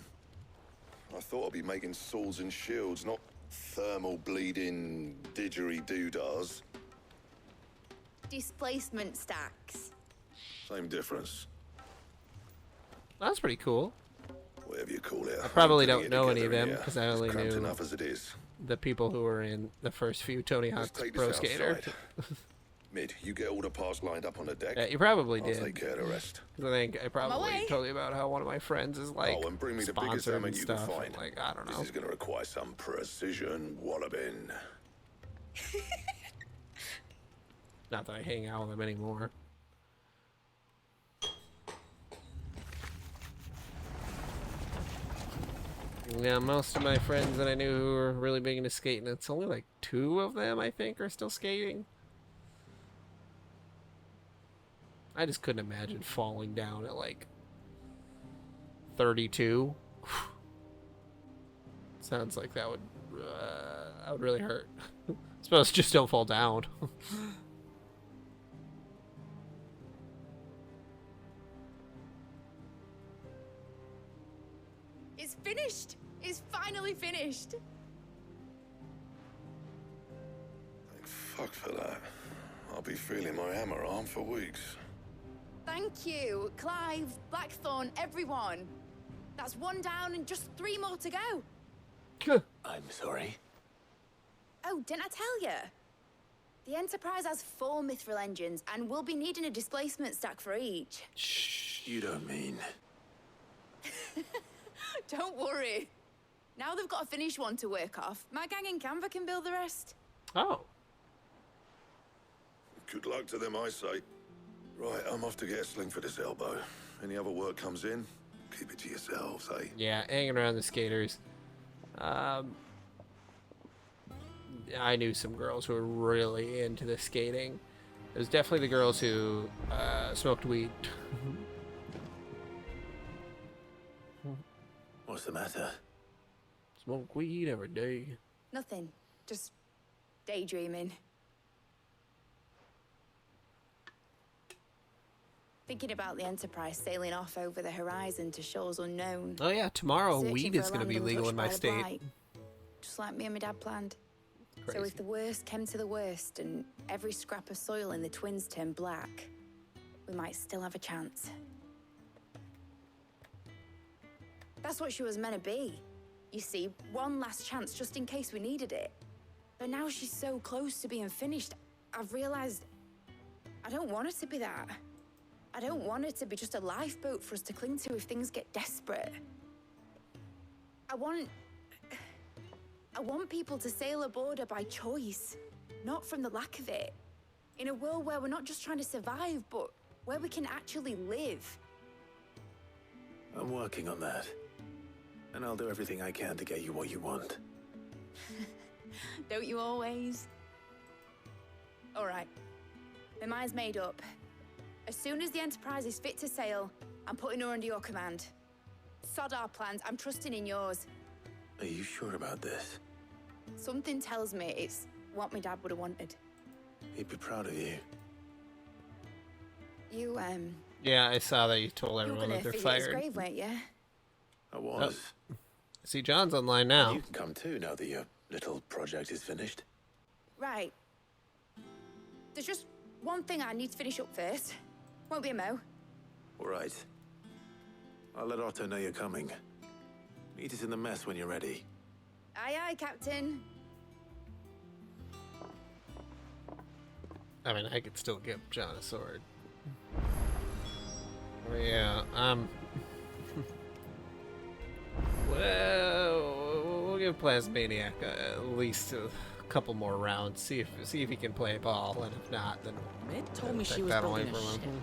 I thought I'd be making swords and shields, not thermal bleeding didgeridoo-dahs. Displacement stacks. Same difference. That's pretty cool. Whatever you call it. I probably I'm putting don't it know any of together them here. because I It's only cramped knew enough as it is. the people who were in the first few Tony Let's Hawk's take Pro this Skater. outside. Mid, you get all the parts lined up on the deck. Yeah, you probably I'll did. take care of the rest. 'Cause I think I probably way. told you about how one of my friends is like Oh, and bring me the biggest sponsored hammer and you can stuff. find. Like, I don't know. This is going to require some precision walloping. Not that I hang out with him anymore. Yeah, most of my friends that I knew who were really big into skating, it's only like 2 of them, I think, are still skating. I just couldn't imagine falling down at like 32. Sounds like that would really hurt. Suppose just don't fall down. It's finished! It's finally finished! Thank fuck for that. I'll be feeling my hammer arm for weeks. Thank you, Clive, Blackthorn, everyone. That's 1 down and just 3 more to go. I'm sorry. Oh, didn't I tell you? The Enterprise has 4 mithril engines, and we'll be needing a displacement stack for each. Shh, you don't mean... Don't worry. Now they've got a finished one to work off. My gang in Canva can build the rest. Oh. Good luck to them, I say. Right, I'm off to get a sling for this elbow. Any other work comes in, keep it to yourselves, eh? Yeah, hanging around the skaters. I knew some girls who were really into the skating. It was definitely the girls who smoked weed. What's the matter? Smoke weed every day. Nothing. Just daydreaming. Thinking about the Enterprise sailing off over the horizon to shores unknown. Oh yeah, tomorrow Searching weed for is a going to land be legal in my untouched by the state. blight. Just like me and my dad planned. So Crazy. if the worst came to the worst and every scrap of soil in the twins turned black, we might still have a chance. That's what she was meant to be. You see, one last chance just in case we needed it. But now she's so close to being finished, I've realized I don't want her to be that. I don't want her to be just a lifeboat for us to cling to if things get desperate. I want people to sail aboard her by choice, not from the lack of it. In a world where we're not just trying to survive, but where we can actually live. I'm working on that. And I'll do everything I can to get you what you want. Don't you always? All right. My mind's made up. As soon as the Enterprise is fit to sail, I'm putting her under your command. Sod our plans, I'm trusting in yours. Are you sure about this? Something tells me it's what my dad would have wanted. He'd be proud of you. You, Yeah, I saw that you told you were everyone gonna that they're visit his fired. grave, weren't you? I was. See, John's online now. You can come too now that your little project is finished. Right. There's just one thing I need to finish up first. Won't be a mo. All right. I'll let Otto know you're coming. Meet us in the mess when you're ready. Aye, aye, Captain. I mean, I could still give John a sword. Oh, yeah, well, we'll give Plasmaniac at least a couple more rounds. See if he can play ball, and if not, then Mid told me take she was that away building a from ship. him.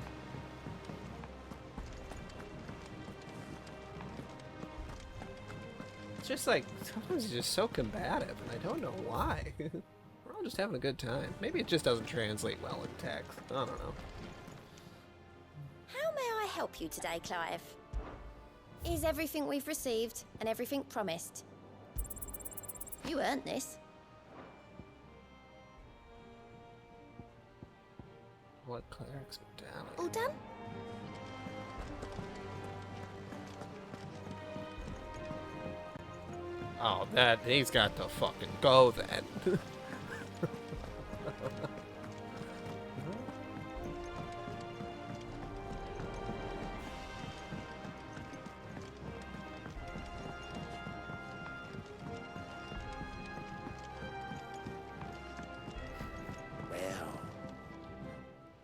It's just like sometimes he's just so combative, and I don't know why. We're all just having a good time. Maybe it just doesn't translate well in text. I don't know. How may I help you today, Clive? Is everything we've received and everything promised? You earned this. What clerics down? All done? Oh, that he's got to fucking go then. Well.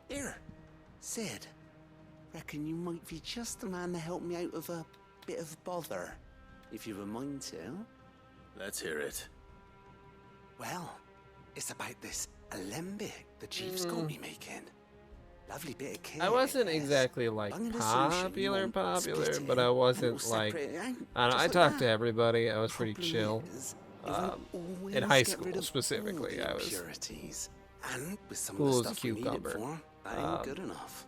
Here, Sid. Reckon you might be just the man to help me out of a bit of bother, if you've a mind to. Let's hear it. Well, it's about this alembic the chief's got me making. Lovely bit of kit. I wasn't exactly like I'm gonna associate you popular, won't split it, but I and wasn't we'll like separate it out, I don't know. just I like talked to that. everybody. I was pretty Problem chill. is, it won't always In high get rid school of specifically, all the I was impurities. And with some cool of as the a stuff we need it cucumber. for, that ain't good enough.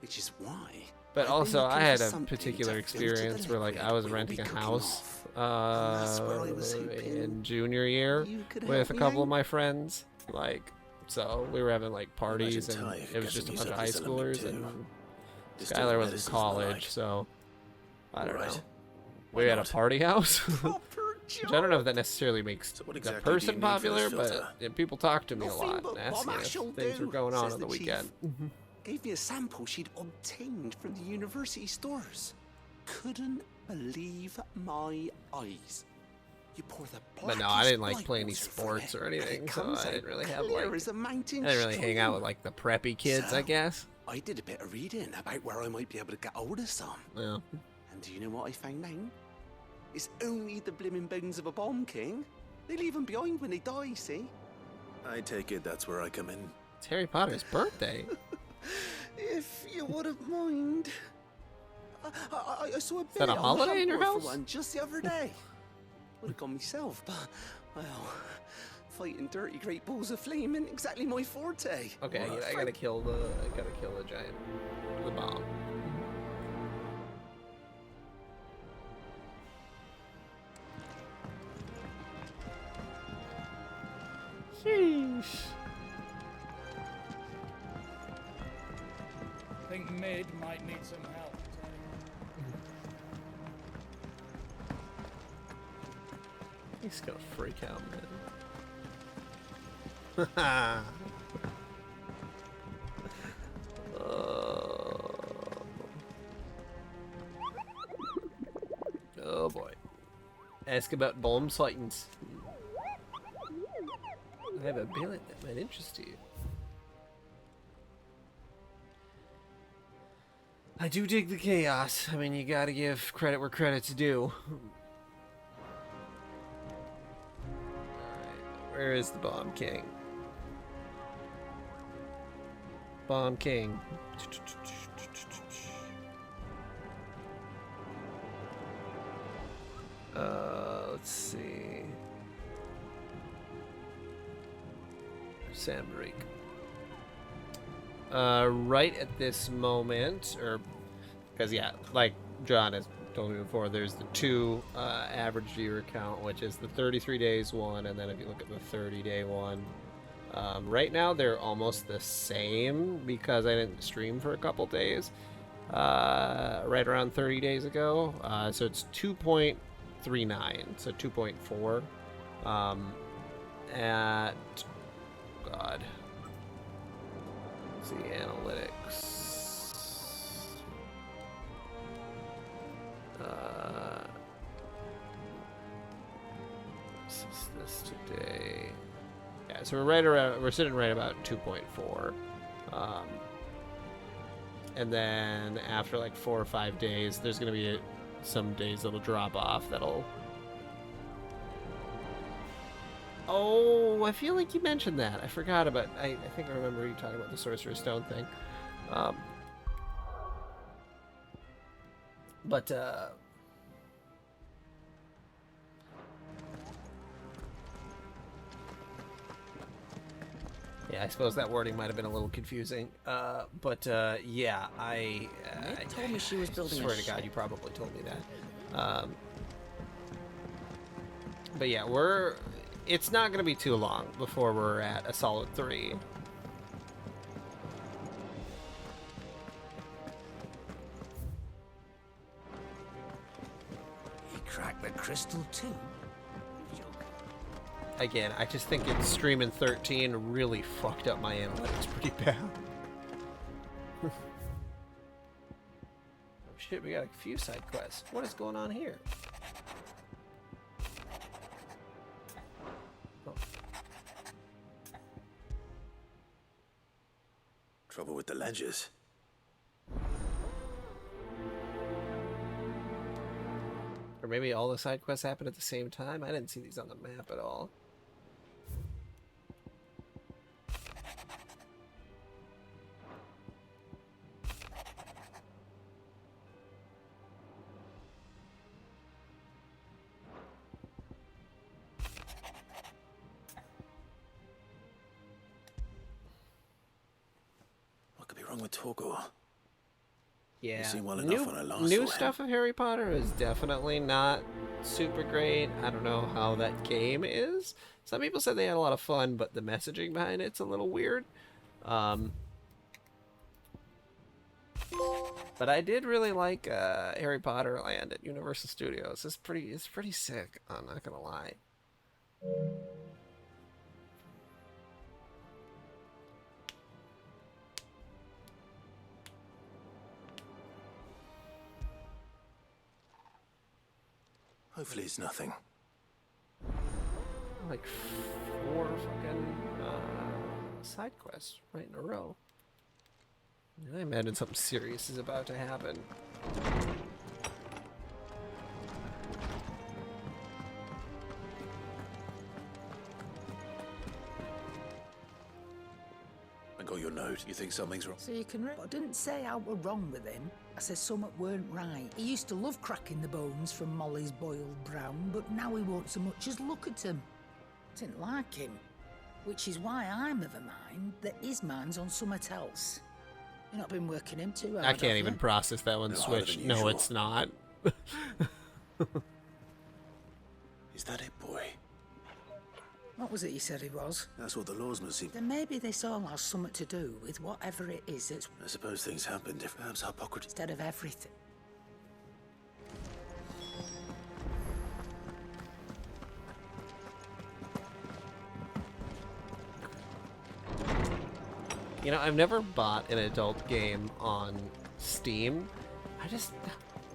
Which is why. But I've been also, looking I had for a something particular to filter the experience where, like, liquid I was we'll renting be a cooking house that's where I was hoping in junior year you could with help a me couple out. of my friends. Like, so we were having like parties, Imagine and Ty it was guessing just a you bunch of said high this element schoolers, too. and This Skylar doing was in medicine's the college, like. so I don't Alright. know. We had a party house. Which I don't know if that necessarily makes what the exactly do person you need for popular, this but filter? people talk to me a Nothing lot but and ask what me I shall if things do, were going on says the the chief. weekend. Gave me a sample she'd obtained from the university stores. Couldn't believe my eyes. You pour the But no, I didn't like play any sports or anything, so I didn't really have like. I didn't really hang out with like the preppy kids, So, I guess. I did a bit of reading about where I might be able to get hold of some. Yeah. And do you know what I found out? It's only the blimmin' bones of a bomb king. They leave them behind when they die, see? I take it that's where I come in. It's Harry Potter's birthday. If you wouldn't mind. I saw a Is that a bit on holiday in your Humber house? for one just the other day. Would have gone myself, but, well, fighting dirty great balls of flame ain't exactly my forte. Okay, I gotta kill the giant, the bomb. Sheesh. I think Mid might need some help. He's gonna freak out, man. Oh boy. Ask about bomb sightings. I have a billet that might interest you. I do dig the chaos. I mean, you gotta give credit where credit's due. Alright, where is the Bomb King? Bomb King. Let's see. Sambrique. Right at this moment, or because yeah, like John has told me before, there's the two average viewer count, which is the 33 days one, and then if you look at the 30-day one, right now they're almost the same because I didn't stream for a couple days. Right around 30 days ago, so it's 2.39, so 2.4. At God. Let's see, analytics. This today. Yeah, so we're right around. We're sitting right about 2.4. And then after like 4 or 5 days, there's gonna be some days that'll drop off. That'll. Oh, I feel like you mentioned that. I forgot about. I think I remember you talking about the Sorcerer's Stone thing. Yeah, I suppose that wording might have been a little confusing. Yeah, I told me she was building swear a to God, ship. you probably told me that. But yeah, it's not going to be too long before we're at a solid 3. You cracked the crystal too? Again, I just think it's streaming 13 really fucked up my analytics pretty bad. Oh shit, we got a few side quests. What is going on here? Trouble with the ledgers. Or maybe all the side quests happen at the same time? I didn't see these on the map at all. What could be wrong with Torgor? Yeah, You seem well enough when I last saw new him. stuff of Harry Potter is definitely not super great. I don't know how that game is. Some people said they had a lot of fun, but the messaging behind it's a little weird. But I did really like Harry Potter Land at Universal Studios. It's pretty sick. I'm not gonna lie. Hopefully it's nothing. like 4 fucking side quests right in a row. I imagine something serious is about to happen. I got your note. You think something's wrong? So you can I didn't say I were wrong with him. I said something weren't right. He used to love cracking the bones from Molly's boiled brown, but now he won't so much as look at them. Didn't like him. Which is why I'm of a mind that his mind's on something else. You've not been working him too hard. I can't have even you? process that one No, harder switch. than No, usual. it's not. Is that it, boy? What was it you said he was? That's what the lawsman seemed. Then maybe this all has something to do with whatever it is that's I suppose things happened. If perhaps Hippocrates. instead of everything. You know, I've never bought an adult game on Steam. I just,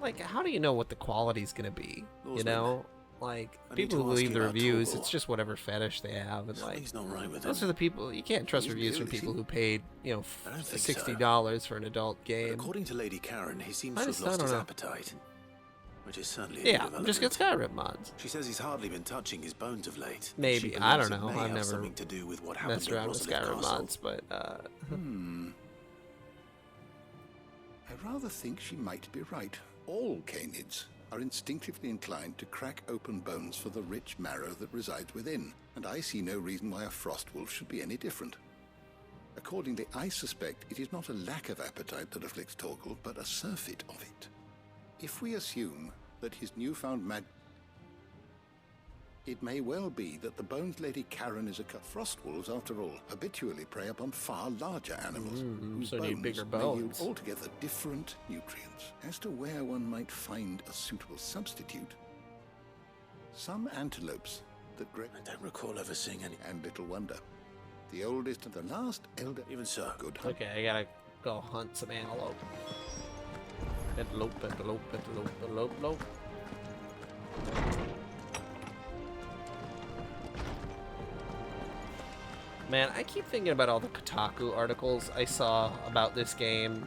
like, how do you know what the quality's gonna be? You Lawsman, know? Like, I need people to who ask leave you the about reviews, Torgal. it's just whatever fetish they have. And, like, Something's not right with those him. are the people, you can't trust He's reviews ill, from is people he? who paid, you know, I don't think so. $60 for an adult But game. according to Lady Karen, he seems I to have just- I lost don't his know. appetite. Which is certainly a Yeah, just get development. Skyrim mods. She says he's hardly been touching his bones of late. Maybe, She I believes don't it know. may I've have never something to do with what happened messed at around with Rosalith Skyrim Castle. mods, but, I rather think she might be right. All canids are instinctively inclined to crack open bones for the rich marrow that resides within, and I see no reason why a frost wolf should be any different. Accordingly, I suspect it is not a lack of appetite that afflicts Torgal, but a surfeit of it. If we assume that his newfound it may well be that the Bones Lady Karen is a cut. Frost wolves, after all, habitually prey upon far larger animals, whose so need bones bigger may yield bones. altogether different nutrients. As to where one might find a suitable substitute, some antelopes that grow. I don't recall ever seeing any. And little wonder, the oldest and the last elder. Even so, good hunt. okay, I gotta go hunt some antelope. Antelope, antelope, antelope, antelope, antelope. Man, I keep thinking about all the Kotaku articles I saw about this game,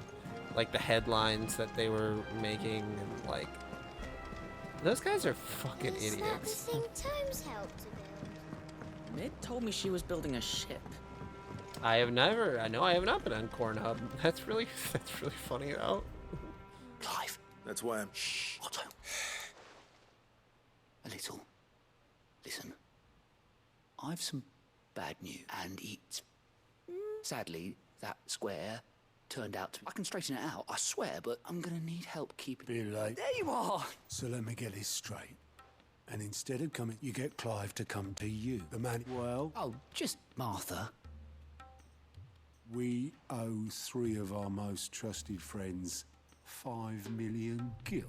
like the headlines that they were making, and like, those guys are fucking Is that the idiots. thing Tomes helped to build? Mid told me she was building a ship. I have not been on Cornhub. That's really funny though. Clive. That's why I'm. Shh. Otto. A little. Listen. I've some bad news, and it's sadly that square turned out to. I can straighten it out, I swear, but I'm gonna need help keeping. Be late. There you are. So let me get this straight. And instead of coming, you get Clive to come to you. The man. Well, Oh, just Martha. we owe 3 of our most trusted friends 5 million gil.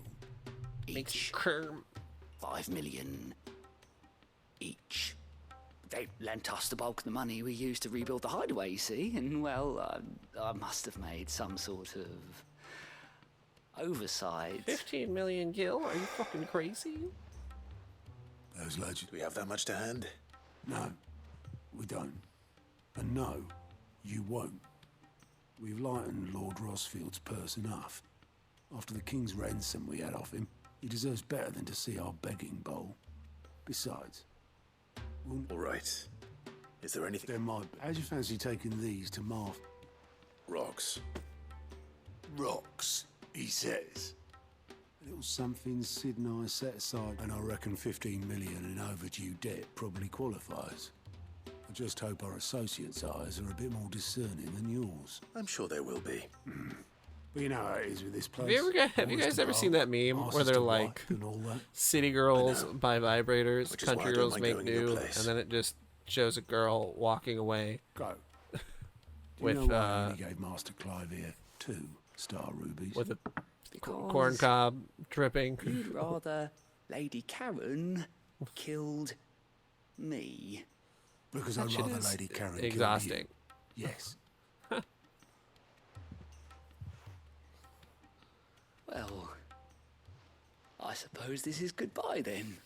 Each. 5 million each. They lent us the bulk of the money we used to rebuild the hideaway, you see, and well, I must have made some sort of oversight. 15 million gil? Are you fucking crazy? Those legends. Do we have that much to hand? No, we don't. And no, you won't. We've lightened Lord Rosfield's purse enough. After the king's ransom we had off him, he deserves better than to see our begging bowl. Besides, All right. Is there anything? there might be. How'd you fancy taking these to Marv? Rocks. Rocks, he says. A little something Sid and I set aside, and I reckon 15 million in overdue debt probably qualifies. I just hope our associates' eyes are a bit more discerning than yours. I'm sure there will be. But you know how it is with this place. Have you guys ever seen that meme where they're like, and all that? city girls buy vibrators, Which is why I country don't girls mind make going to your new, place. and then it just shows a girl walking away Go. Do with you know why I only gave Master Clive here 2 star rubies? with a Because corn cob dripping. You'd rather Lady Karen killed me. Because I'd That shit rather is Lady Karen kill exhausting. you. Yes. Well, I suppose this is goodbye then.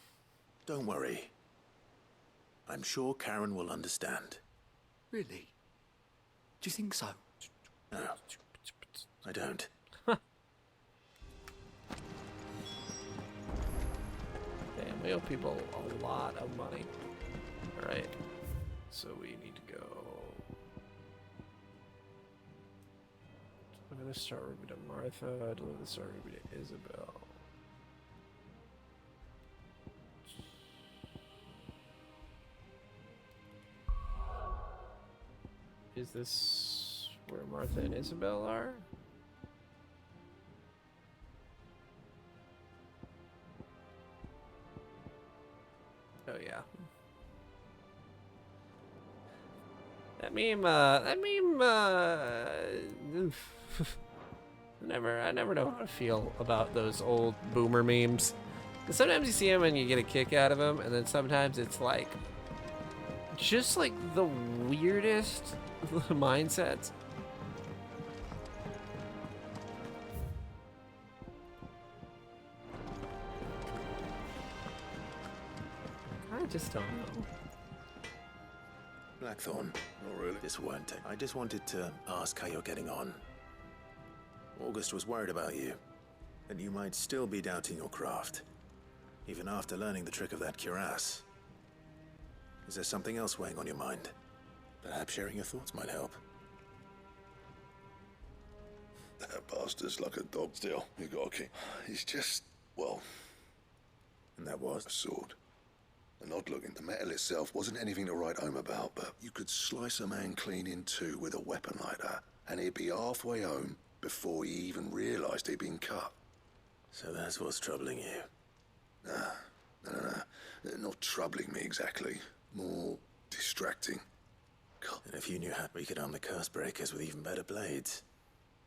Don't worry. I I'm sure Karen will understand. Really? Do you think so? No, I don't. Damn, we owe people a lot of money. Alright. So we need to go. Deliver the Star Ruby to Martha. Deliver the Star Ruby to Isabel. Is this where Martha and Isabel are? Oh yeah. That meme, I never know how to feel about those old boomer memes. Because sometimes you see them and you get a kick out of them, and then sometimes it's like, just like the weirdest mindsets. I just don't know. Blackthorn. Not really. This won't take. I just wanted to ask how you're getting on. August was worried about you, that you might still be doubting your craft, even after learning the trick of that cuirass. Is there something else weighing on your mind? Perhaps sharing your thoughts might help. That bastard's like a dog still. You gotta keep. He's just, well. And that was? A sword. An odd looking. The metal itself wasn't anything to write home about, but you could slice a man clean in two with a weapon like that, and he'd be halfway home before he even realized he'd been cut. So that's what's troubling you? Nah. Not troubling me exactly. More distracting. God. And if you knew how we could arm the curse breakers with even better blades.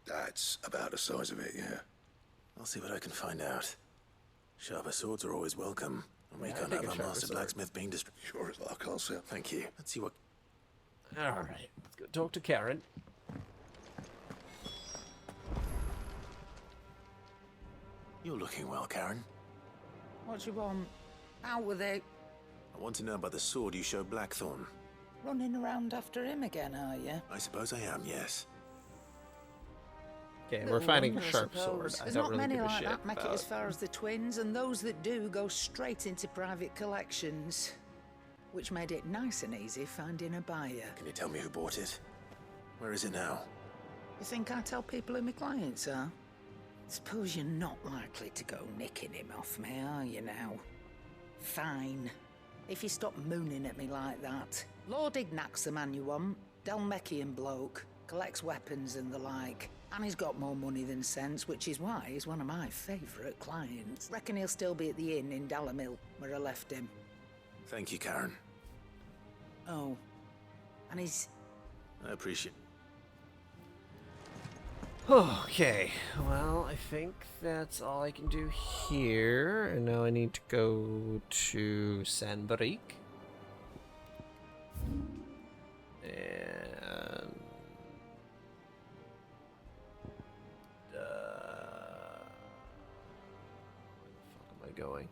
That's about the size of it, yeah. I'll see what I can find out. Sharper swords are always welcome. And we Yeah, can't take have a our sharper master sword. blacksmith being distracted. Sure as luck, I'll see. Thank you. Let's see what... Alright, let's go talk to Karen. You're looking well, Karen. What you want? Out with it. I want to know about the sword you showed Blackthorn. Running around after him again, are you? I suppose I am, yes. Okay, we're Little finding a wonder, I sharp sword. suppose. I There's don't not really many give a like shit that make it about. as far as the twins, and those that do go straight into private collections. Which made it nice and easy finding a buyer. Can you tell me who bought it? Where is it now? You think I tell people who my clients are? Suppose you're not likely to go nicking him off me, are you now? Fine. If you stop mooning at me like that. Lord Ignac's the man you want. Dalmekian bloke. Collects weapons and the like. And he's got more money than sense, which is why he's one of my favourite clients. Reckon he'll still be at the inn in Dalamil, where I left him. Thank you, Karen. Oh. And he's... I appreciate... Okay, well, I think that's all I can do here. And now I need to go to Sanbreek. And... where the fuck am I going?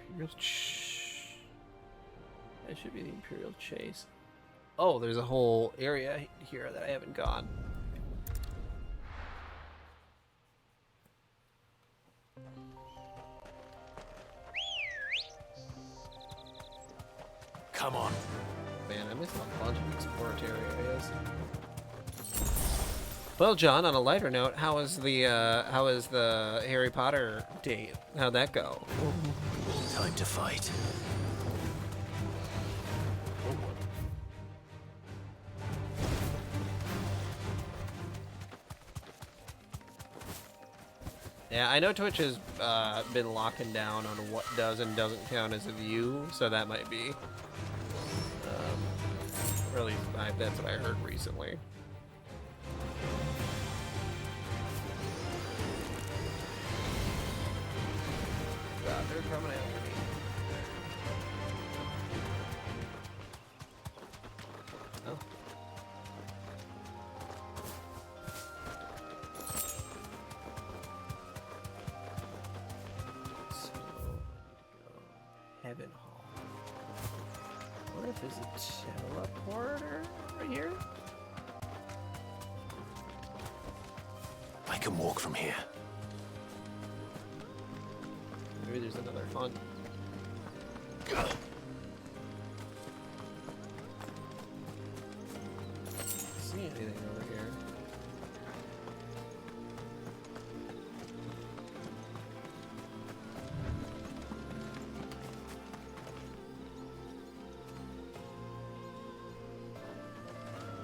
Imperial that should be the Imperial Chase. Oh, there's a whole area here that I haven't gone. Come on. Man, I missed a bunch of exploratory areas. Well, John, on a lighter note, how was the Harry Potter date? How'd that go? Time to fight. Yeah, I know Twitch has been locking down on what does and doesn't count as a view, so that might be. Or at least that's what I heard recently. God, they're coming after me. Oh. there's a teleporter over here. I can walk from here. Maybe there's another hunt. See anything over here?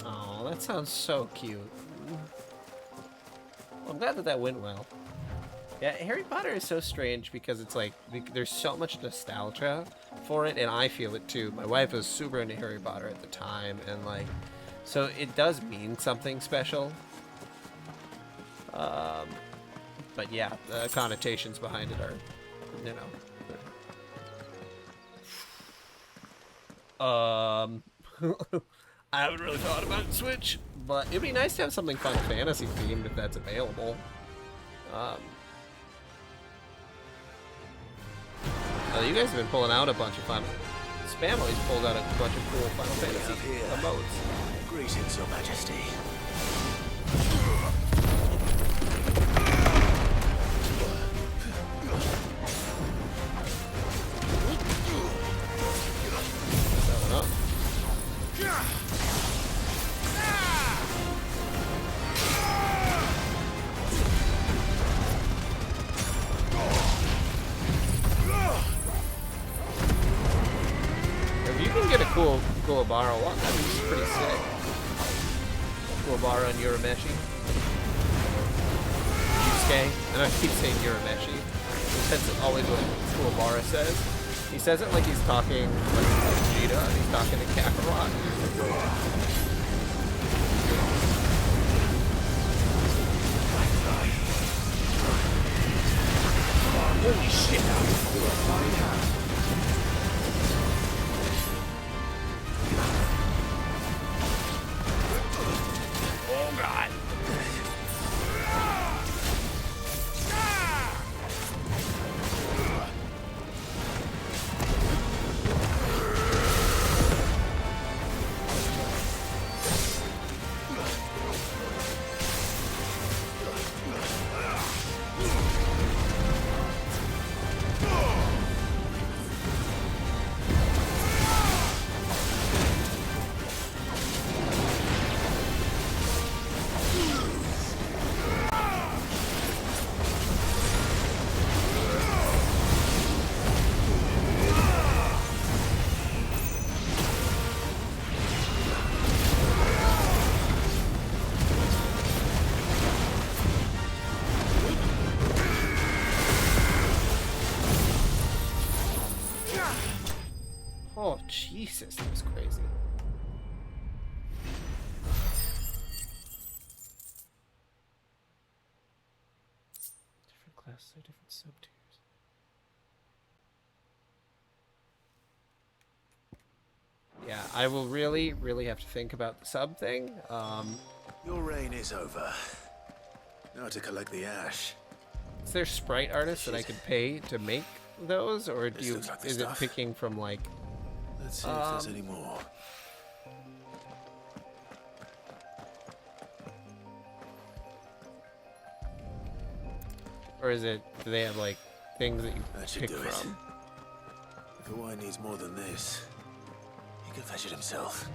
Oh, that sounds so cute. I'm glad that that went well. Yeah, Harry Potter is so strange because it's like there's so much nostalgia for it, and I feel it too. My wife was super into Harry Potter at the time, and like, so it does mean something special. But yeah, the connotations behind it are, you know. I haven't really thought about Switch, but it'd be nice to have something Final Fantasy themed if that's available. Oh, you guys have been pulling out a bunch of fun. Spamily's pulled out a bunch of cool Final Fantasy emotes. Greetings, Your Majesty. Kuwabara one, that'd be pretty sick. Kuwabara and Urameshi. Yusuke. I know I keep saying Urameshi. That's always what Kuwabara says. He says it like he's talking like Vegeta, and he's talking to Kakarot. Holy shit! Oh god. Oh, Jesus, that was crazy. Different classes are different sub-tiers. Yeah, I will really, really have to think about the sub thing. Your reign is over. Now to collect the ash. Is there sprite artists that I could pay to make those, or do you, like the is stuff. it picking from like? Let's see if there's any more. Or is it, do they have like things that you That should pick do it. from? If Hawaii needs more than this, he can fetch it himself.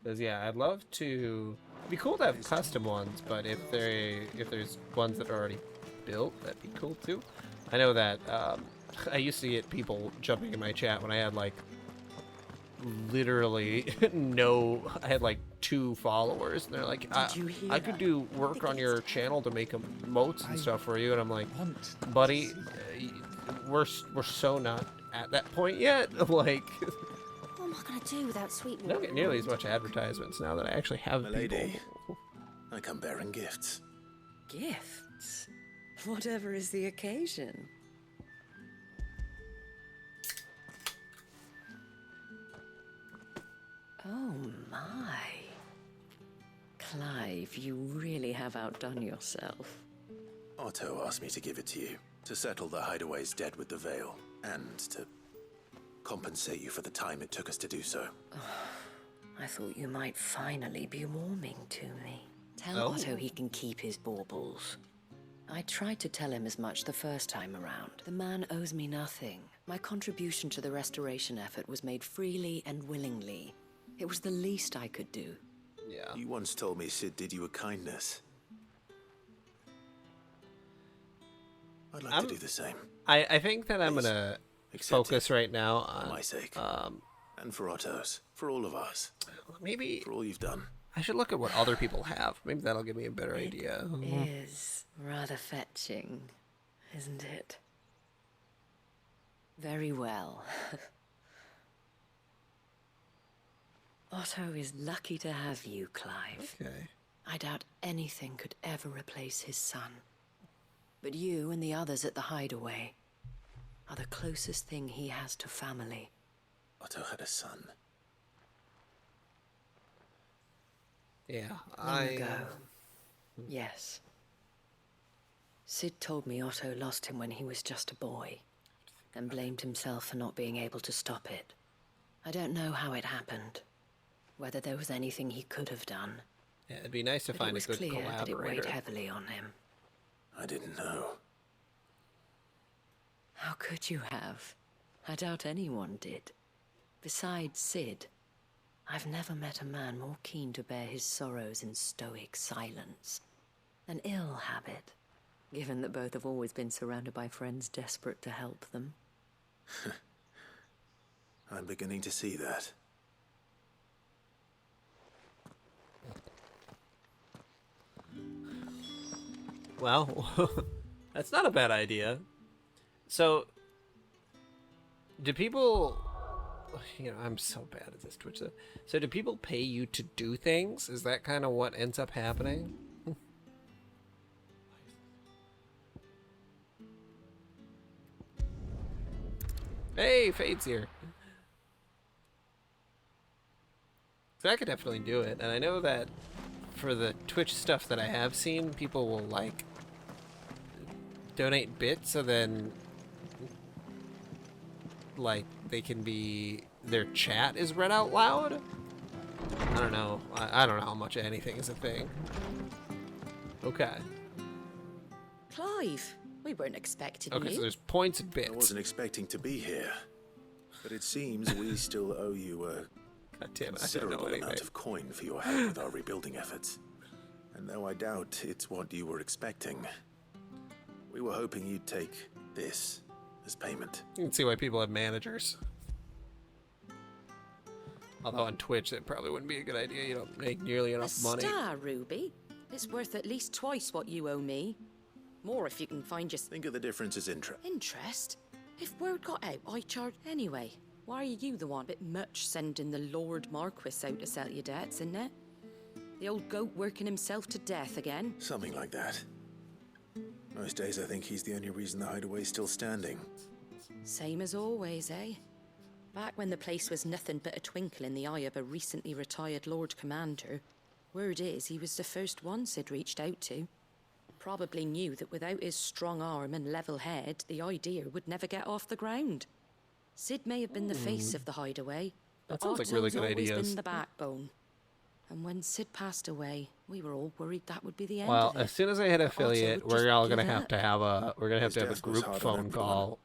Because yeah, I'd love to. It'd be cool to have custom ones, but if there's ones that are already built, that'd be cool too. I know that I used to get people jumping in my chat when I had like literally I had like 2 followers, and they're like, I could do work on your channel to make emotes and stuff for you, and I'm like, buddy, we're so not at that point yet. Like, What am I going to do without sweet I don't get nearly as much advertisements now that I actually have Milady, people. I come bearing gifts. Gifts? Whatever is the occasion. Oh my. Clive, you really have outdone yourself. Otto asked me to give it to you, to settle the Hideaway's debt with the Veil, and to compensate you for the time it took us to do so. I thought you might finally be warming to me. Tell Oh. Otto he can keep his baubles. I tried to tell him as much the first time around. The man owes me nothing. My contribution to the restoration effort was made freely and willingly. It was the least I could do. Yeah. You once told me Sid did you a kindness. I'd like to do the same. I think that I'm gonna focus right now on For my sake. And for Otto's. For all of us. Maybe for all you've done. I should look at what other people have. Maybe that'll give me a better idea. Is rather fetching, isn't it? Very well. Otto is lucky to have you, Clive. Okay. I doubt anything could ever replace his son. But you and the others at the Hideaway are the closest thing he has to family. Otto had a son. Yeah, Long ago. Yes. Sid told me Otto lost him when he was just a boy, and blamed himself for not being able to stop it. I don't know how it happened, whether there was anything he could have done. Yeah, it'd be nice to But find it a was good clear that it weighed collaborator. heavily on him. I didn't know. How could you have? I doubt anyone did. Besides Sid, I've never met a man more keen to bear his sorrows in stoic silence. An ill habit, given that both have always been surrounded by friends desperate to help them. I'm beginning to see that. Well, that's not a bad idea. So, do people... You know, I'm so bad at this Twitch stuff. So do people pay you to do things? Is that kind of what ends up happening? Hey, Fade's here. So I could definitely do it. And I know that for the Twitch stuff that I have seen, people will, like, donate bits, so then, like, they can be... Their chat is read out loud? I don't know. I don't know how much anything is a thing. Okay. Clive, we weren't expecting Okay, you. so there's points and bits. I wasn't expecting to be here, but it seems we still owe you a considerable amount of coin for your help with our rebuilding efforts. And though I doubt it's what you were expecting, we were hoping you'd take this as payment. You can see why people have managers. Although on Twitch, that probably wouldn't be a good idea. You don't make nearly enough money. Star, Ruby. It's worth at least twice what you owe me. More if you can find just... Think of the difference as interest. Interest? If word got out, I charge anyway. Why are you the one? Bit much sending the Lord Marquis out to sell your debts, isn't it? The old goat working himself to death again? Something like that. Most days I think he's the only reason the Hideaway's still standing. Same as always, eh? Back when the place was nothing but a twinkle in the eye of a recently retired Lord Commander, word is he was the first one Sid reached out to. Probably knew that without his strong arm and level head, the idea would never get off the ground. Sid may have been the face of the Hideaway, That but sounds like Otto's really good always ideas. been the backbone. And when Sid passed away, we were all worried that would be the end Well, of it. as soon as I hit affiliate, would just we're all give gonna up. have to have a His death was group hard on phone everyone. call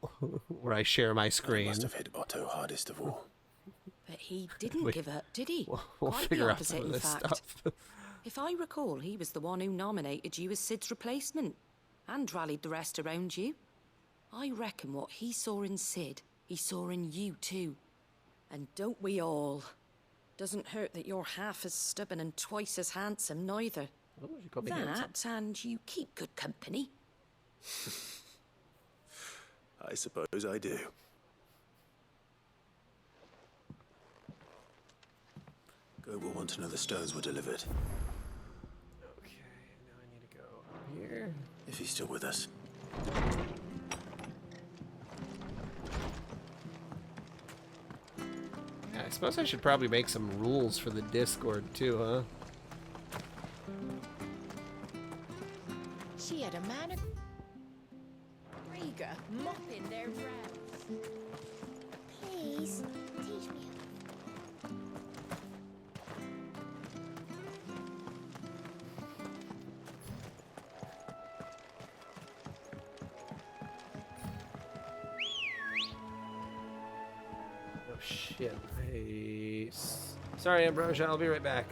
where I share my It screen. must have hit Otto hardest of all. But he didn't We- give up, did he? We'll Quite figure the out opposite, some of in this fact. stuff. If I recall, he was the one who nominated you as Sid's replacement and rallied the rest around you. I reckon what he saw in Sid, he saw in you too. And don't we all? Doesn't hurt that you're half as stubborn and twice as handsome, neither. Oh, you called me handsome. That, and you keep good company. I suppose I do. Goat will want to know the stones were delivered. Okay, now I need to go up here. If he's still with us. I suppose I should probably make some rules for the Discord too, huh? She had a man of Riga mopping their rounds. Please, teach me. Oh shit. Sorry, Ambrosia, I'll be right back.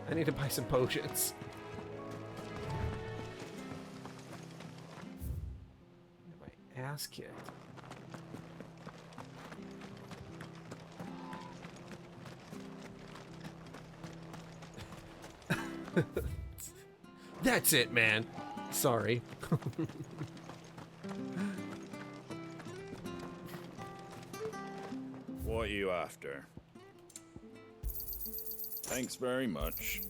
I need to buy some potions. Get my ass kicked. That's it, man. Sorry. What are you after? Thanks very much.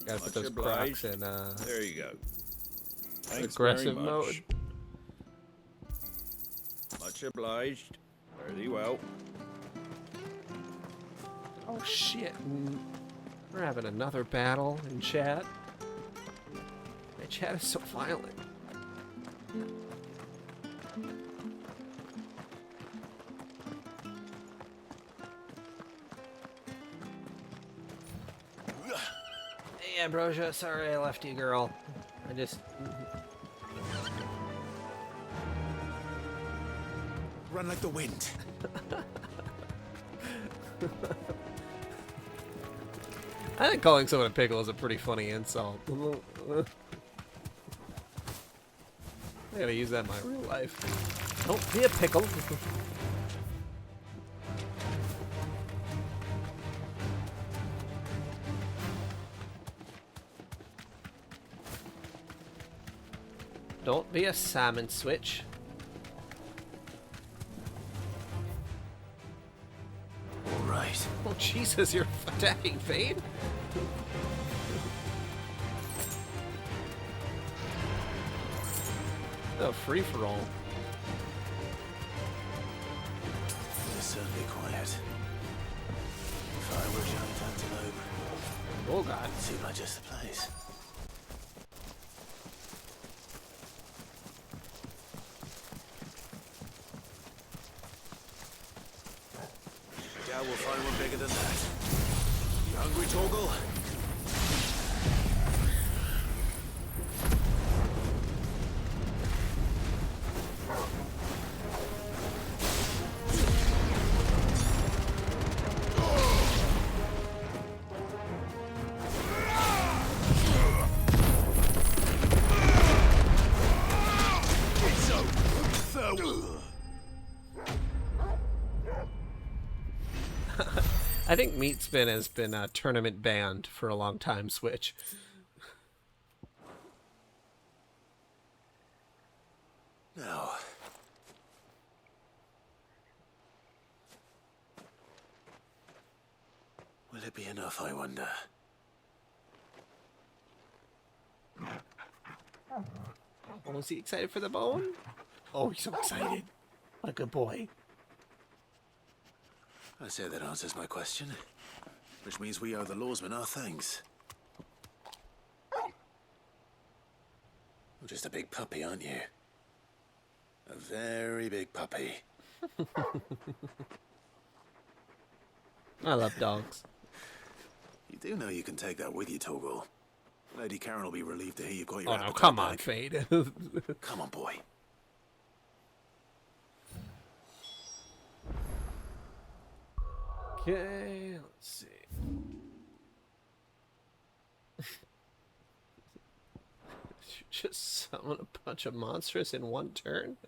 Gotta put Much those obliged. Crocs in, There you go. Thanks aggressive very much. mode. Much obliged. Very well. Oh shit. We're having another battle in chat. My chat is so violent. Hey Ambrosia, sorry I left you, girl. I just... Run like the wind. I think calling someone a pickle is a pretty funny insult. I gotta use that in my real life. Don't be a pickle. Don't be a salmon switch. All right. Oh Jesus, you're attacking Fade? Oh, free for all. It's certainly quiet. If I were a giant antelope, oh god, it'd seem like just the place. Yeah, we'll find one bigger than that. You hungry, Torgal? I think Meat Spin has been tournament banned for a long time, Switch. No. Will it be enough, I wonder? Oh, is he excited for the bone? Oh, he's so excited. What a good boy. I say that answers my question. Which means we owe the lawsmen our thanks. You're just a big puppy, aren't you? A very big puppy. I love dogs. You do know you can take that with you, Torgal. Lady Karen will be relieved to hear you got your Oh no, appetite come on, back. Fade. Come on, boy. Okay, let's see. Just summon a bunch of monsters in one turn?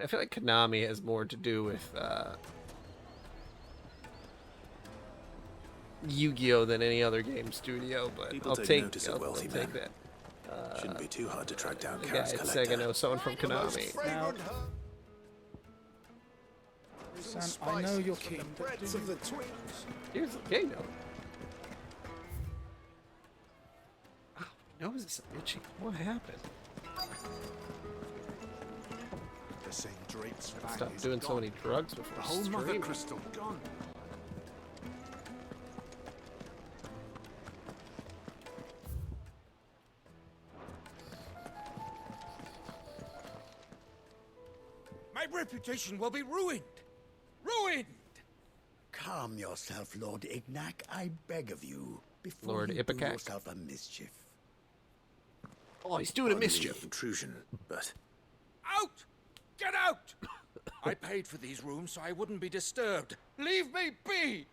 I feel like Konami has more to do with Yu-Gi-Oh than any other game studio, but People I'll take take, notice of I'll wealthy take men. that. Shouldn't be too hard to track down Yeah, Karen's it's collector. Sega knows someone from Konami. Now, Sam, I know you're keen, but do you... Here's the kingdom. nose is itchy. What happened? They're saying Drake's van Stop is doing so gone. many drugs before The whole Mother streaming. Crystal gone. My reputation will be ruined! Ruined! Calm yourself, Lord Ignac, I beg of you, before Lord you do Ipecac? yourself a mischief. Oh, he's doing a mischief. Intrusion, but Out! Get out! I paid for these rooms so I wouldn't be disturbed. Leave me be!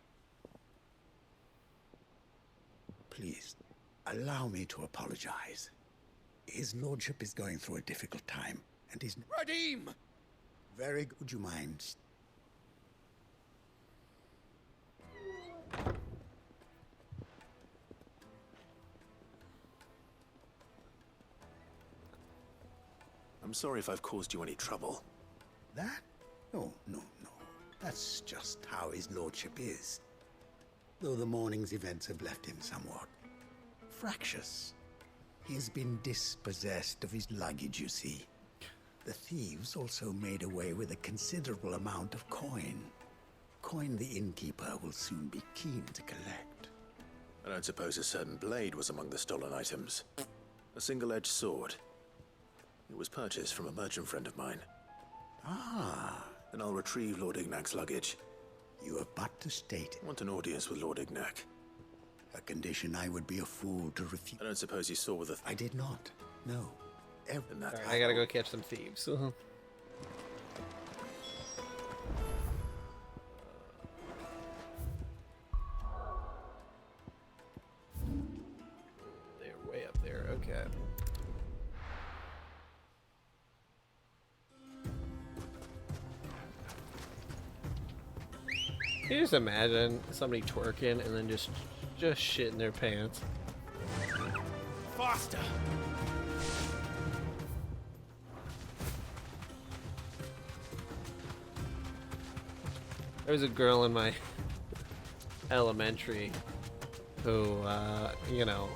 please, allow me to apologize. His lordship is going through a difficult time, and he's... Radim! Very good. Would you mind? I'm sorry if I've caused you any trouble. That? No, no, no. That's just how his lordship is. Though the morning's events have left him somewhat fractious. He has been dispossessed of his luggage, you see. The thieves also made away with a considerable amount of coin. Coin the innkeeper will soon be keen to collect. I don't suppose a certain blade was among the stolen items. A single-edged sword. It was purchased from a merchant friend of mine. Ah. Then I'll retrieve Lord Ignac's luggage. You have but to state it. I want an audience with Lord Ignac. A condition I would be a fool to refuse. I don't suppose you saw with the... I did not. No. Alright, I gotta go catch some thieves. They're way up there, okay. Can you just imagine somebody twerking and then just shit in their pants? Faster! There was a girl in my elementary who, you know,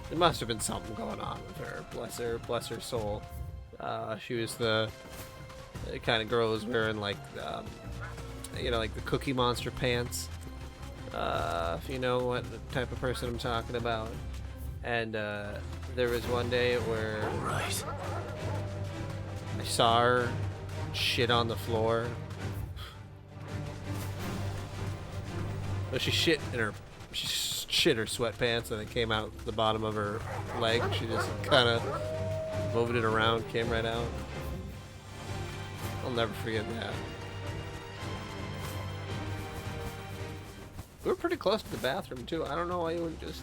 there must have been something going on with her. Bless her soul. She was the kind of girl who was wearing like, you know, like the Cookie Monster pants. If you know what type of person I'm talking about. And there was one day where I saw her shit on the floor. Well, she shit her sweatpants and it came out the bottom of her leg. She just kind of moved it around, came right out. I'll never forget that. We were pretty close to the bathroom too. I don't know why you wouldn't just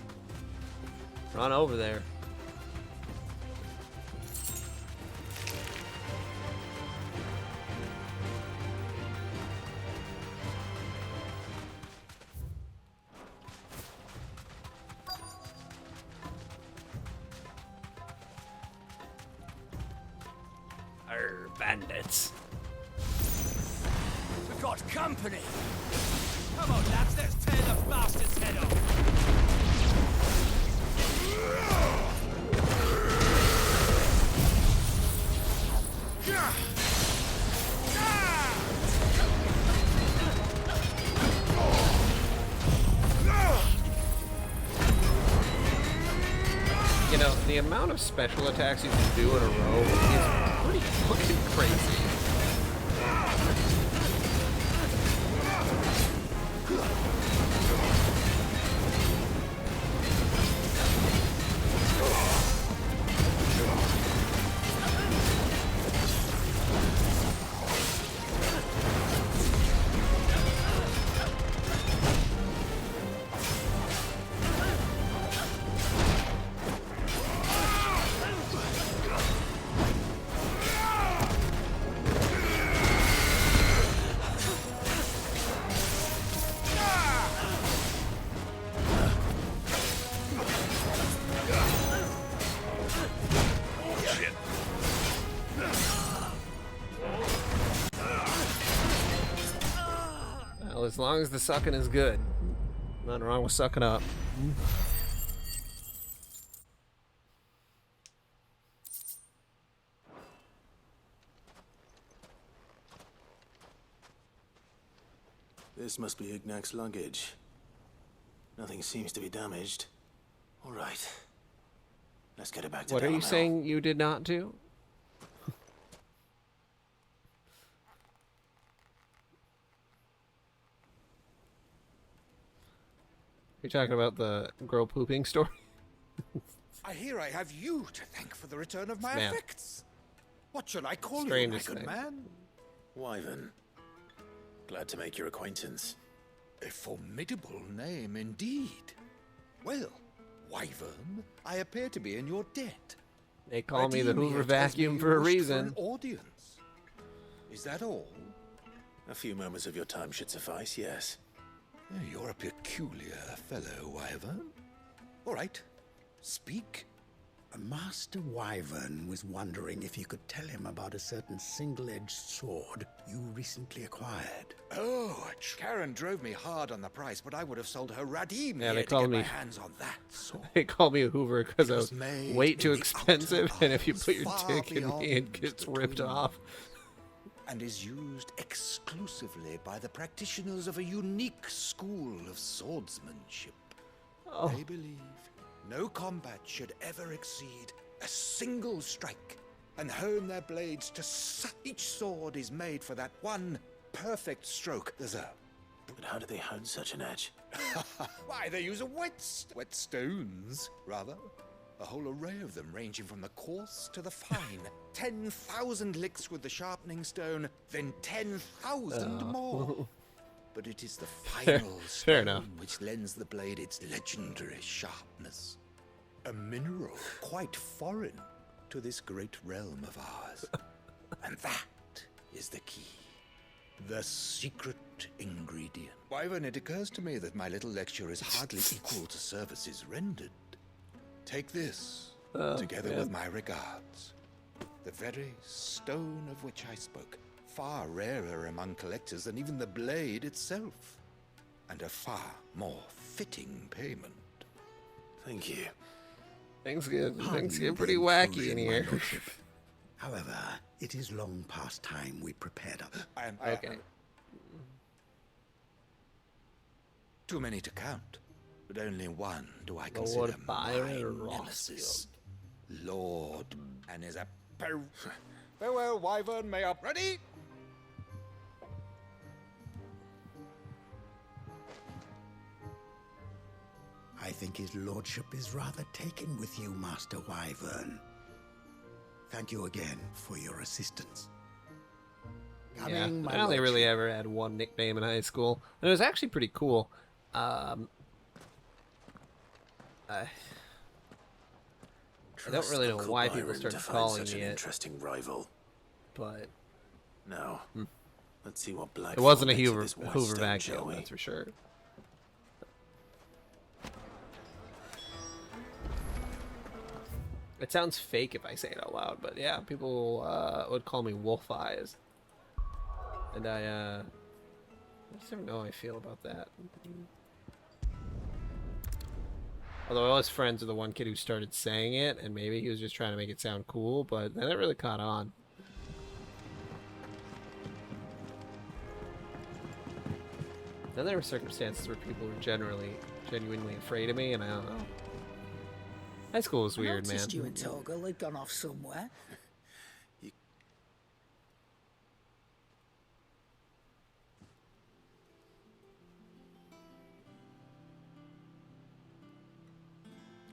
run over there. Bandits. We've got company! Come on, lads, let's tear the bastard's head off! You know, the amount of special attacks you can do in a row is pretty fucking crazy. Well, as long as the sucking is good. Nothing wrong with sucking up. This must be Ignac's luggage. Nothing seems to be damaged. All right. Let's get it back to What are you Dalamel. saying you did not do? You're talking about the girl pooping story? I hear I have you to thank for the return of my Man. effects. What should I call you, my Strangest good thing. man? Wyvern. Glad to make your acquaintance. A formidable name indeed. Well, Wyvern, I appear to be in your debt. They call me the Redeem Hoover it as vacuum we for a wished reason. an audience. Is that all? A few moments of your time should suffice, yes. You're a peculiar fellow, Wyvern. All right, speak. Master Wyvern was wondering if you could tell him about a certain single-edged sword you recently acquired. Oh, Karen drove me hard on the price, but I would have sold her Radim Yeah, here they to call get me. my hands on that sword. They call me a Hoover because I was made way in too the expensive, and if you Outer put your Isles, dick in far me, it gets beyond ripped the off. And is used exclusively by the practitioners of a unique school of swordsmanship. Oh. They believe no combat should ever exceed a single strike, and hone their blades to each sword is made for that one perfect stroke. There's a... But how do they hone such an edge? Why, they use whetstones, rather. A whole array of them, ranging from the coarse to the fine. 10,000 licks with the sharpening stone, then 10,000 more. But it is the final Fair stone enough. which lends the blade its legendary sharpness. A mineral quite foreign to this great realm of ours. And that is the key. The secret ingredient. Wyvern, it occurs to me that my little lecture is hardly equal to services rendered. Take this, together with my regards. The very stone of which I spoke, far rarer among collectors than even the blade itself, and a far more fitting payment. Thank you. Things get Pardon pretty the wacky in intrusion, my here. lordship. However, it is long past time we prepared our... Okay. Too many to count, but only one do I Lord consider my Byron nemesis. Lord and is a farewell, Wyvern. May up ready. I think his lordship is rather taken with you, Master Wyvern. Thank you again for your assistance. Yeah, Coming, my I only lordship. really ever had one nickname in high school, and it was actually pretty cool. I don't really know Uncle why people Byron started to find calling such me an it, interesting rival. but Now, let's see what Black it wasn't a makes of Hoover, this white Hoover stone, vacuum, shall we? that's for sure. It sounds fake if I say it out loud, but yeah, people would call me Wolf Eyes. And I just don't know how I feel about that. Although I was friends with the one kid who started saying it, and maybe he was just trying to make it sound cool, but then it really caught on. Then there were circumstances where people were genuinely afraid of me, and I don't know. High school was weird, I man. noticed you and Torgal had gone off somewhere.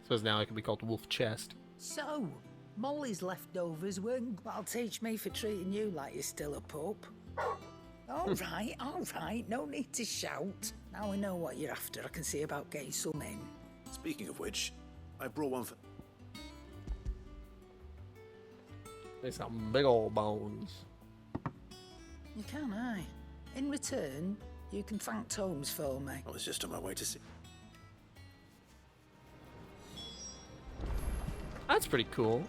Suppose now I can be called Wolf Chest. So, Molly's leftovers weren't... That'll teach me for treating you like you're still a pup. All right, no need to shout. Now we know what you're after. I can see about getting some in. Speaking of which, I brought one for... There's some big old bones. You can, aye. In return, you can thank Tomes for me. I was just on my way to see... That's pretty cool.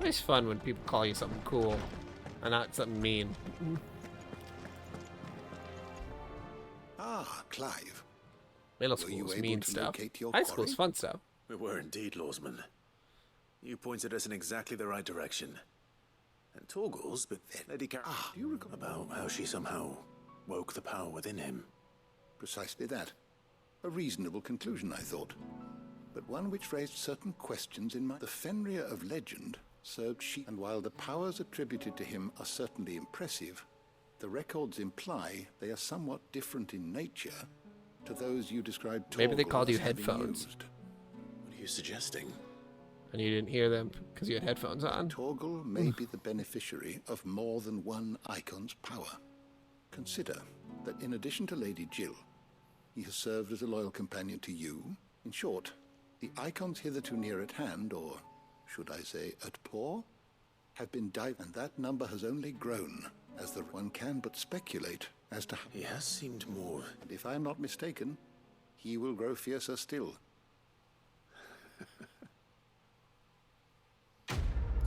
It's fun when people call you something cool and not something mean. Ah, Clive. Middle Were you school's able mean to stuff. locate your High school's quarry? fun stuff. We were indeed, Lawsman. You pointed us in exactly the right direction. And Torgal's, but then Lady Car— do you recall about how she somehow woke the power within him? Precisely that. A reasonable conclusion, I thought. But one which raised certain questions in my— The Fenrir of legend served she— And while the powers attributed to him are certainly impressive, the records imply they are somewhat different in nature to those you described Torgal Maybe they called you as having headphones. used. What are you suggesting? And you didn't hear them because you had headphones on. Torgal may be the beneficiary of more than one Icon's power. Consider that in addition to Lady Jill, he has served as a loyal companion to you. In short, the Icons hitherto near at hand, or should I say at paw, have been and that number has only grown, as the one can but speculate as to how— He has seemed more— And if I am not mistaken, he will grow fiercer still.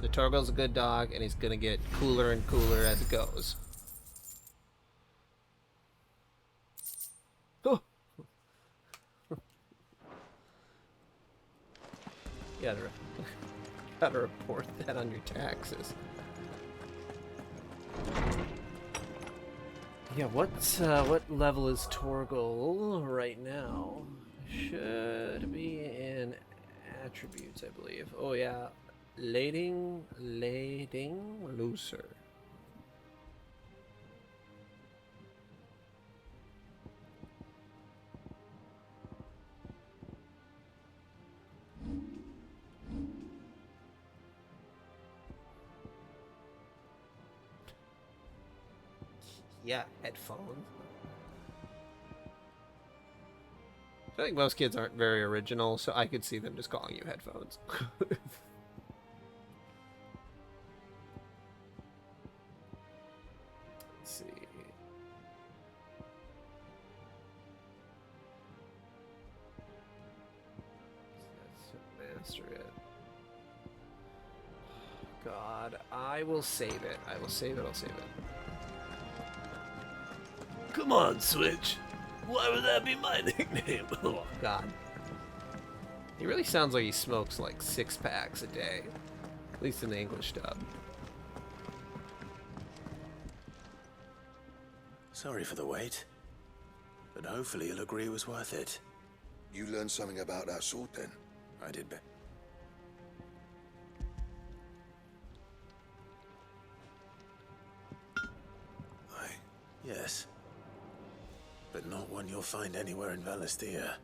So Torgal's a good dog, and he's gonna get cooler and cooler as it goes. Oh. You gotta report that on your taxes. Yeah, what level is Torgal right now? Should be in attributes, I believe. Oh yeah. Lading looser. Yeah, headphones. I feel like most kids aren't very original, so I could see them just calling you headphones. Master it. God, I will save it. I will save it. I'll save it. Come on, Switch. Why would that be my nickname? Oh, God. He really sounds like he smokes like 6 packs a day. At least in the English dub. Sorry for the wait. But hopefully you'll agree it was worth it. You learned something about that sword then? I did bet. Yes. But not one you'll find anywhere in Valisthea.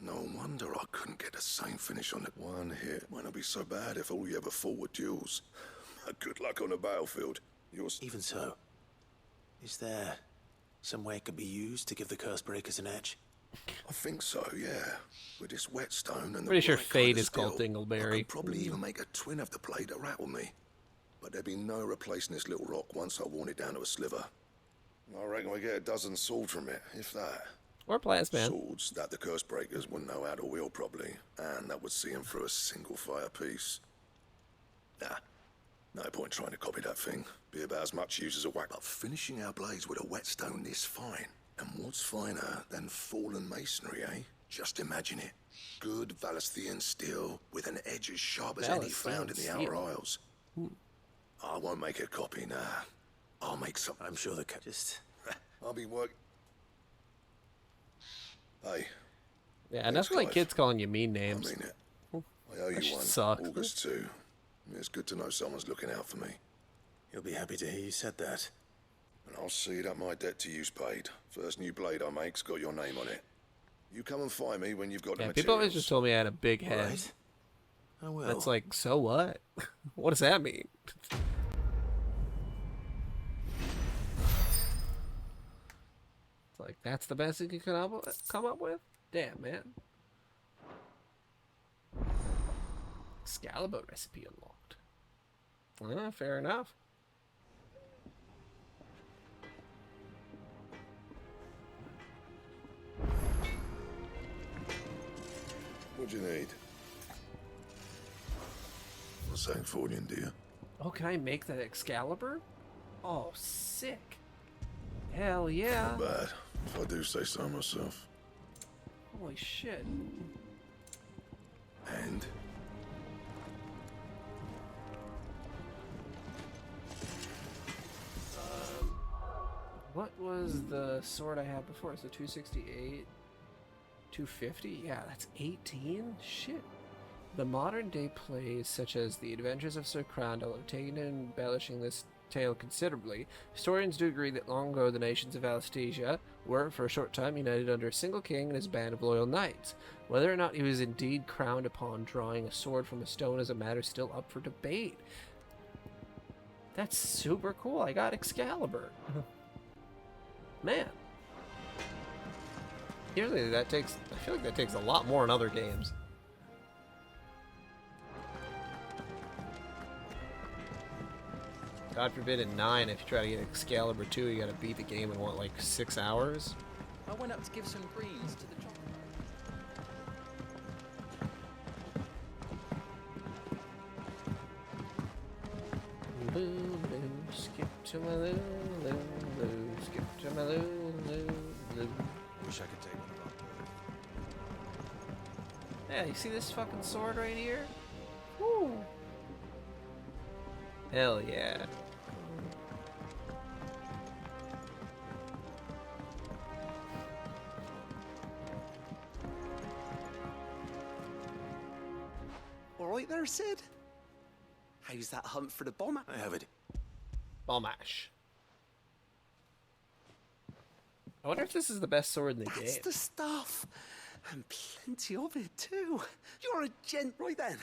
No wonder I couldn't get the same finish on that one hit. Might not be so bad if all you ever fought were duels. Good luck on the battlefield. Even so, is there some way it could be used to give the Cursebreakers an edge? I think so, yeah. With this whetstone and the Pretty sure right Fate kind of is called steel, I Dingleberry. could probably even make a twin of the blade that rattled me. But there'd be no replacing this little rock once I worn it down to a sliver. I reckon we get a dozen swords from it, if that. Or plasma. Swords that the Cursebreakers wouldn't know how to wield properly, and that would see them through a single fire piece. Nah, no point trying to copy that thing. Be about as much use as a whack. But finishing our blades with a whetstone this fine. And what's finer than fallen masonry, eh? Just imagine it. Good Valisthean steel with an edge as sharp as any found in the Outer Isles. I won't make a copy, nah. I'll make some. I'm sure the just... I'll be working. Hey. Yeah, enough like kids calling you mean I names. mean it. I owe That you shit one. sucks. August too. It's good to know someone's looking out for me. You'll be happy to hear you said that. And I'll see that my debt to you's paid. First new blade I make's got your name on it. You come and find me when you've got the Yeah, materials. people always just told me I had a big head. Right. I will. That's like, so what? What does that mean? It's like, that's the best you can come up with? Damn, man. Excalibur recipe unlocked. Fair enough. What do you need? Not saying Fordian, do you? Oh, can I make that Excalibur? Oh, sick. Hell yeah. Not bad, if I do say so myself. Holy shit. And? What was the sword I had before? So 268, 250? Yeah, that's 18? Shit. The modern day plays, such as The Adventures of Sir Crandall, have taken in embellishing this tale considerably. Historians do agree that long ago the nations of Alastasia were, for a short time, united under a single king and his band of loyal knights. Whether or not he was indeed crowned upon drawing a sword from a stone is a matter still up for debate. That's super cool. I got Excalibur. Man. Usually that takes, I feel like that takes a lot more in other games. God forbid in 9, if you try to get Excalibur 2, you gotta beat the game in what, like 6 hours? I went up to give some greens to the job. Loo, loo, skip to my loo, loo, loo, skip to my loo, loo, loo. Wish I could take one of them. Yeah, you see this fucking sword right here? Woo! Hell yeah. All right there, Sid? How's that hunt for the bomb? I have it. Bombash. I wonder if this is the best sword in the That's game. the stuff. And plenty of it, too. You're a gent right then.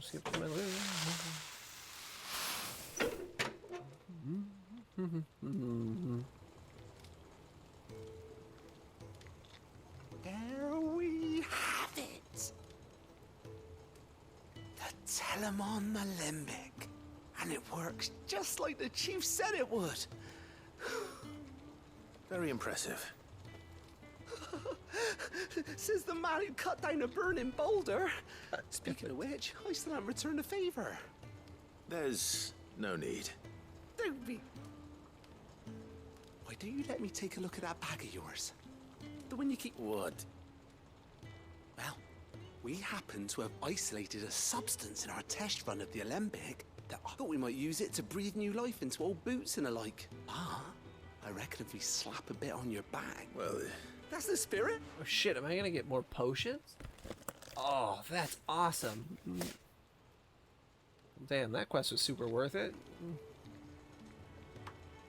Skip to my loo. There we have it. The Telemon Alembic. And it works just like the chief said it would. Very impressive. Says the man who cut down a burning boulder. Speaking of which, I still haven't returned the favor. There's no need. Don't be. Why don't you let me take a look at that bag of yours? The one you keep. What? Well, we happen to have isolated a substance in our test run of the Alembic that I thought we might use it to breathe new life into old boots and the like. Ah, I reckon if we slap a bit on your back. Well, that's the spirit. Oh shit, am I gonna get more potions? Oh, that's awesome. Damn, that quest was super worth it.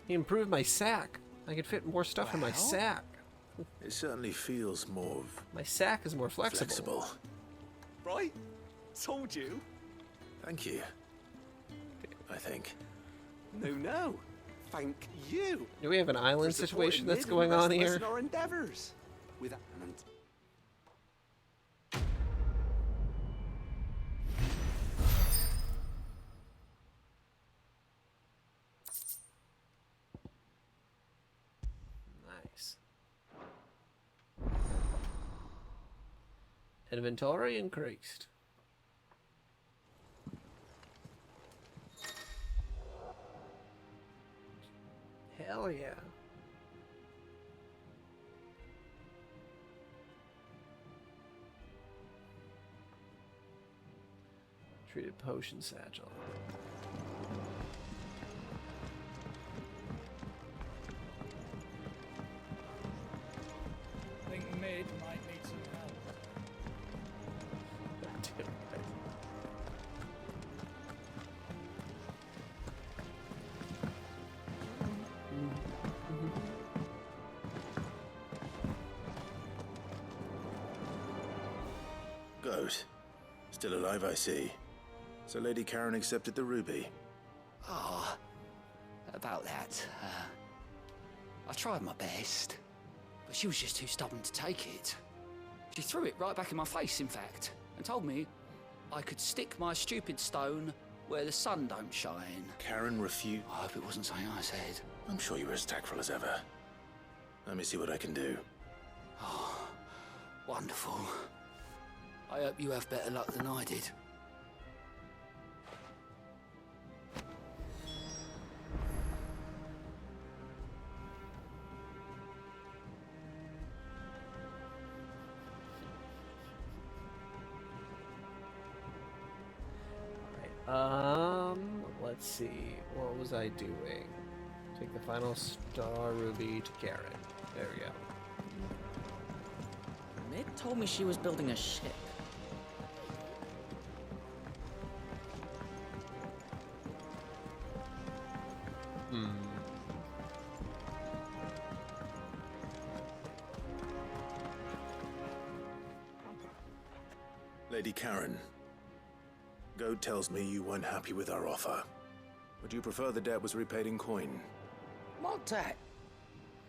He improved my sack. I could fit more stuff in my sack. It certainly feels more. My sack is more flexible. Right? Told you. Thank you. I think. No. Thank you. Do we have an island for situation supporting that's Mid and going on the rest of us here? in our endeavors. With and Nice. Inventory increased. Hell yeah. Treated potion satchel. I think Mid might need some help. Goat. Still alive, I see. So Lady Karen accepted the ruby. Ah, about that. I tried my best, but she was just too stubborn to take it. She threw it right back in my face, in fact, and told me I could stick my stupid stone where the sun don't shine. Karen refused. I hope it wasn't something I said. I'm sure you were as tactful as ever. Let me see what I can do. Oh, wonderful. I hope you have better luck than I did. Let's see. What was I doing? Take the final star ruby to Garrett. There we go. Meg told me she was building a ship. Lady Karen, Goad tells me you weren't happy with our offer. Would you prefer the debt was repaid in coin? What debt?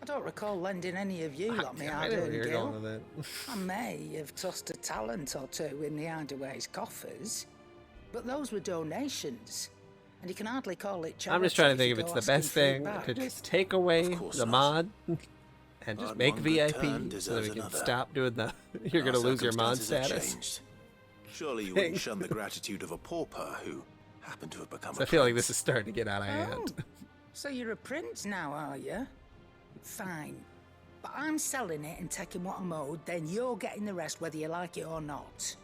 I don't recall lending any of you like me I know where hard-earned you're gil. going with it. I may have tossed a talent or two in the Hideaway's coffers, but those were donations, and you can hardly call it charity. I'm just trying to think if you it's go the best asking for it thing back. to just take away the mod and just Hard make one good VIP turn so that we deserves can another. stop doing the you're Our going to lose your mod circumstances have status. changed. Surely you wouldn't shun the gratitude of a pauper who happened to have become So I a feel like prince. this is starting to get out of hand. So you're a prince now, are you? Fine. But I'm selling it and taking what I'm owed, then you're getting the rest whether you like it or not.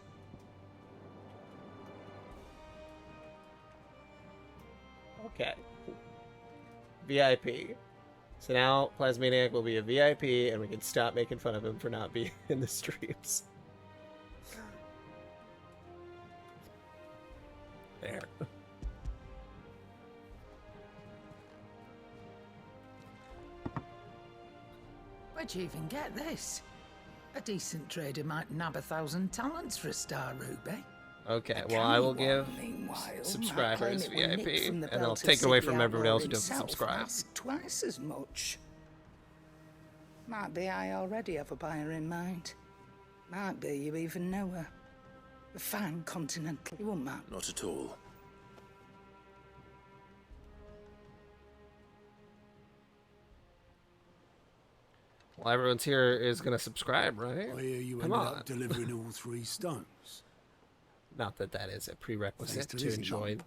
Okay. VIP. So now Plasmaniac will be a VIP and we can stop making fun of him for not being in the streams. There. Where'd you even get this? A decent trader might nab 1,000 talents for a star ruby. Okay, The well I will canny give one, meanwhile, might subscribers claim it were nicked VIP from the and I'll belt of take it away Sid from the everyone Outlaw else who doesn't himself and subscribe. ask twice as much. Might be I already have a buyer in mind. Might be you even know her. A fine continental woman. Not at all. Well, everyone's here is going to subscribe, right? I hear you Come ended on. up delivering all 3 stones. Not that that is a prerequisite Thanks to to Lizzie enjoy Lump.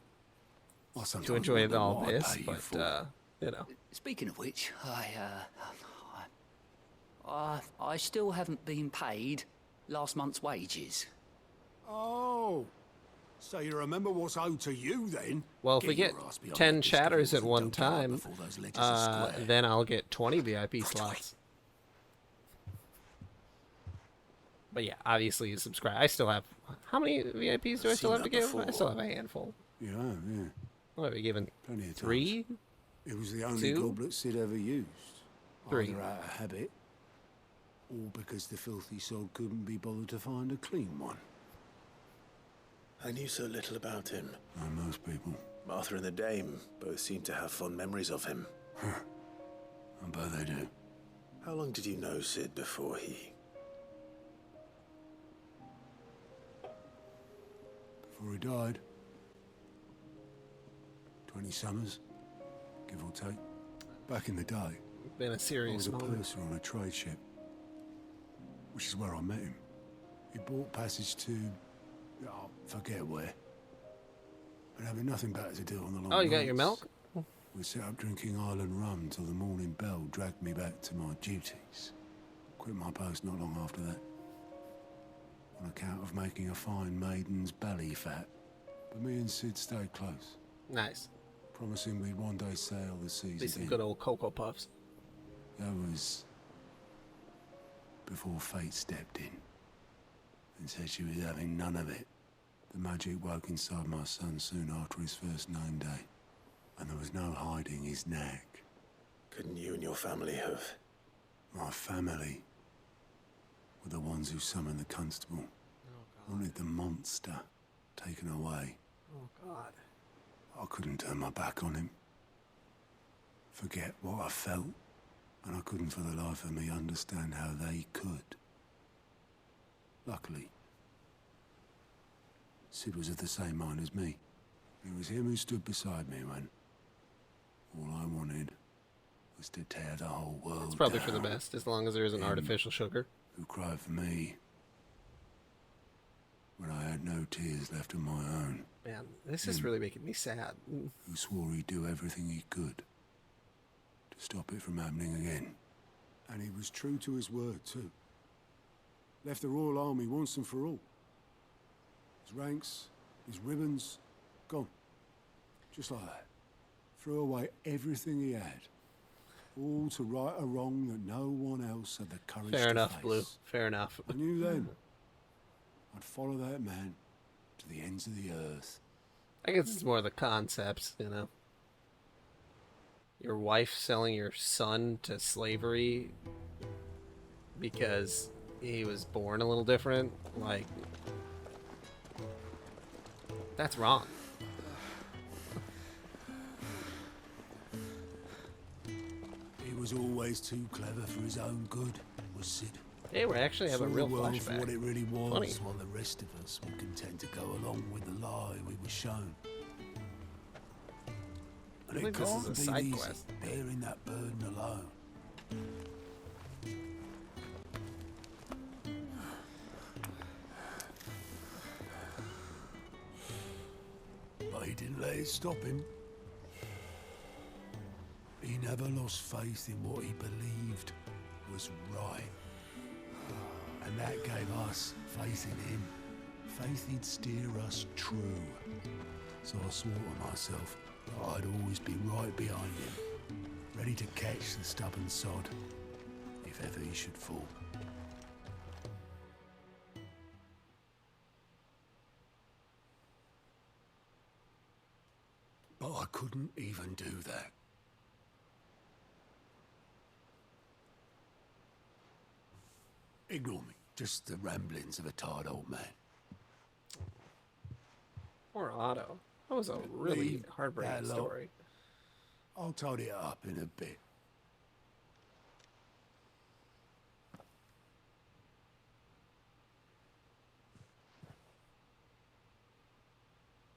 I sometimes enjoy wonder all what I this, pay you but for. you know. Speaking of which, I still haven't been paid last month's wages. Oh, so you remember what's owed to you then? Well, if we get your ass behind 10 the desk chatters and at one don't get up time, before those ledgers are square. then I'll get 20 VIP slots. But yeah, obviously you subscribe. I still have... How many VIPs do I still have to give? I still have a handful. Yeah, yeah. What have we given? Plenty of 3? It was the only 2? goblet Sid ever used. 3. Either out of habit, or because the filthy soul couldn't be bothered to find a clean one. I knew so little about him. Like most people. Martha and the Dame both seem to have fond memories of him. I bet they do. How long did you know Sid before he... Before he died. 20 summers, give or take. Back in the day, Been a I serious was a moment. purser on a trade ship, which is where I met him. He bought passage to, oh, forget where. But having nothing better to do on the long Oh, you got your nights, milk? we set up drinking Island rum till the morning bell dragged me back to my duties. Quit my post not long after that. On account of making a fine maiden's belly fat. But me and Sid stayed close. Nice. Promising we'd one day sail the seas Be some again. good old Cocoa Puffs. That was before fate stepped in and said she was having none of it. The magic woke inside my son soon after his first known day, and there was no hiding his nag. Couldn't you and your family have... My family were the ones who summoned the constable. Wanted the monster taken away. Oh, God. I couldn't turn my back on him. Forget what I felt, and I couldn't for the life of me understand how they could. Luckily, Sid was of the same mind as me. It was him who stood beside me when all I wanted was to tear the whole world It's probably for the down. best, as long as there isn't Him artificial sugar. Who cried for me had no tears left of my own. Man, this is really making me sad. Who swore he'd do everything he could to stop it from happening again. And he was true to his word, too. Left the Royal Army once and for all. His ranks, his ribbons, gone. Just like that. Threw away everything he had. All to right a wrong that no one else had the courage to face. Fair enough, Blue. Fair enough. I knew then I'd follow that man to the ends of the earth. I guess it's more the concepts, you know. Your wife selling your son to slavery because he was born a little different, like, that's wrong. He was always too clever for his own good, was Sid. Hey, we actually have a real Saw the world for flashback. what it really was, Funny. while the rest of us were content to go along with the lie we were shown. And I it think this is can't a be side easy quest. bearing that burden alone. But he didn't let it stop him. He never lost faith in what he believed was right. And that gave us faith in him. Faith he'd steer us true. So I swore to myself that I'd always be right behind him, ready to catch the stubborn sod, if ever he should fall. But I couldn't even do that. Ignore me. Just the ramblings of a tired old man. Poor Otto. That was a really Leave heartbreaking that lot. story. I'll tidy it up in a bit.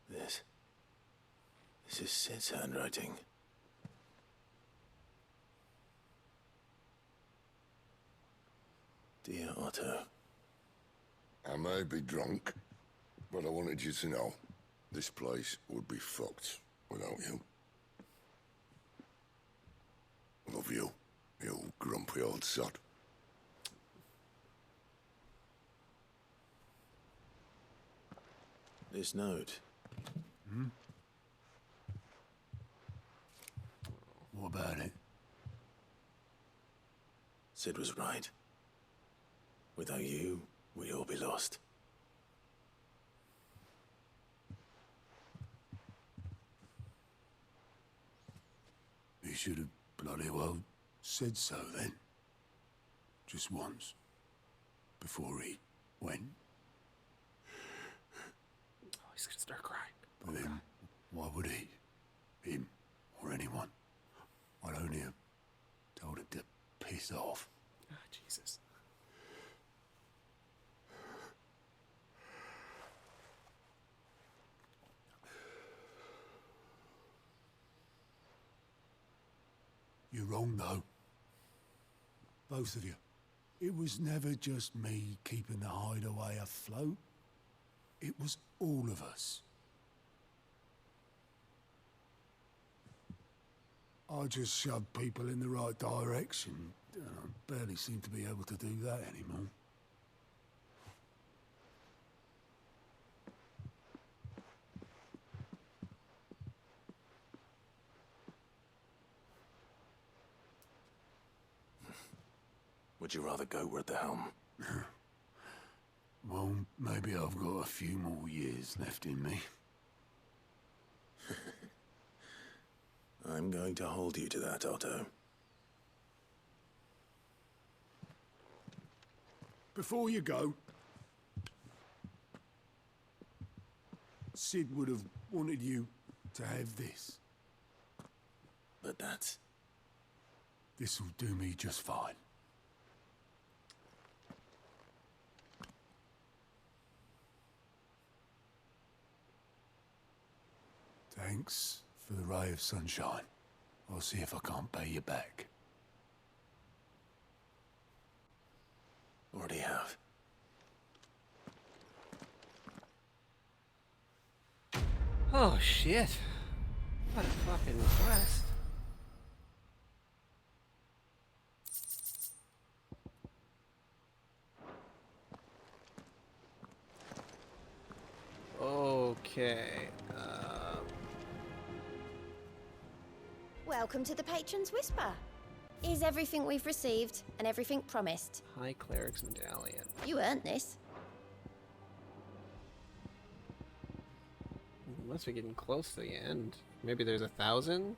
This is Sid's handwriting. Dear Otto. I may be drunk, but I wanted you to know this place would be fucked without you. Love you, you grumpy old sod. This note. What about it? Sid was right. Without you, we'd all be lost. He should have bloody well said so then. Just once. Before he went. Oh, he's gonna start crying. But then, why would he? Him or anyone? I'd only have told him to piss off. Ah, Jesus. You're wrong, though. Both of you. It was never just me keeping the hideaway afloat. It was all of us. I just shoved people in the right direction. I barely seem to be able to do that anymore. Would you rather go where at the helm? Well, maybe I've got a few more years left in me. I'm going to hold you to that, Otto. Before you go, Sid would have wanted you to have this. But that's... This'll do me just fine. Thanks for the ray of sunshine. I'll see if I can't pay you back. Already have. Oh shit. What a fucking quest. Okay. Welcome to the Patron's Whisper. Is everything we've received and everything promised? High Cleric's Medallion. You earned this. Unless we're getting close to the end. Maybe there's 1,000?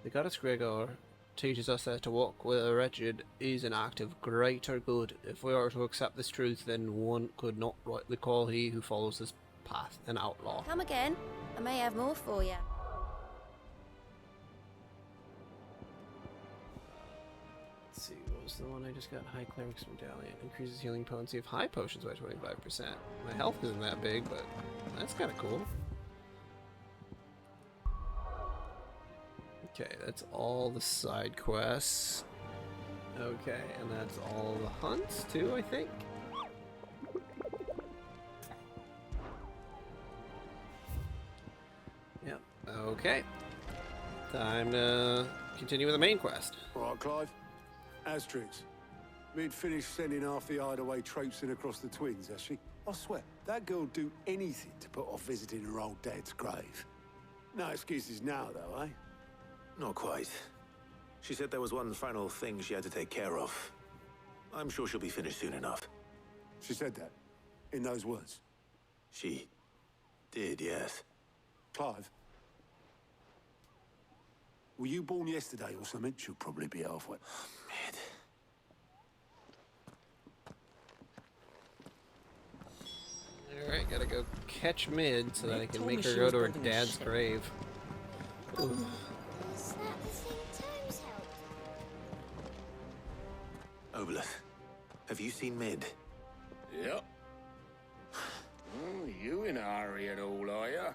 The goddess Gregor teaches us that to walk with a wretched is an act of greater good. If we are to accept this truth, then one could not rightly call he who follows this path an outlaw. Come again. I may have more for you. Let's see, what was the one I just got? High Cleric's Medallion. Increases healing potency of high potions by 25%. My health isn't that big, but that's kind of cool. Okay, that's all the side quests. Okay, and that's all the hunts too, I think. Yep, okay. Time to continue with the main quest. Right, Clive. Astrix. Mid finished sending half the hideaway traipsing across the twins, has she? I swear, that girl'd do anything to put off visiting her old dad's grave. No excuses now, though, eh? Not quite. She said there was one final thing she had to take care of. I'm sure she'll be finished soon enough. She said that? In those words? She did, yes. Clive? Were you born yesterday or something? She'll probably be halfway. Mid. Alright, gotta go catch Mid so that I can told make me her she go was to her building a dad's ship. grave. Ooh. Is that the thing Tomes held? Obolus, have you seen Mid? Yep. You in a hurry at all, are you?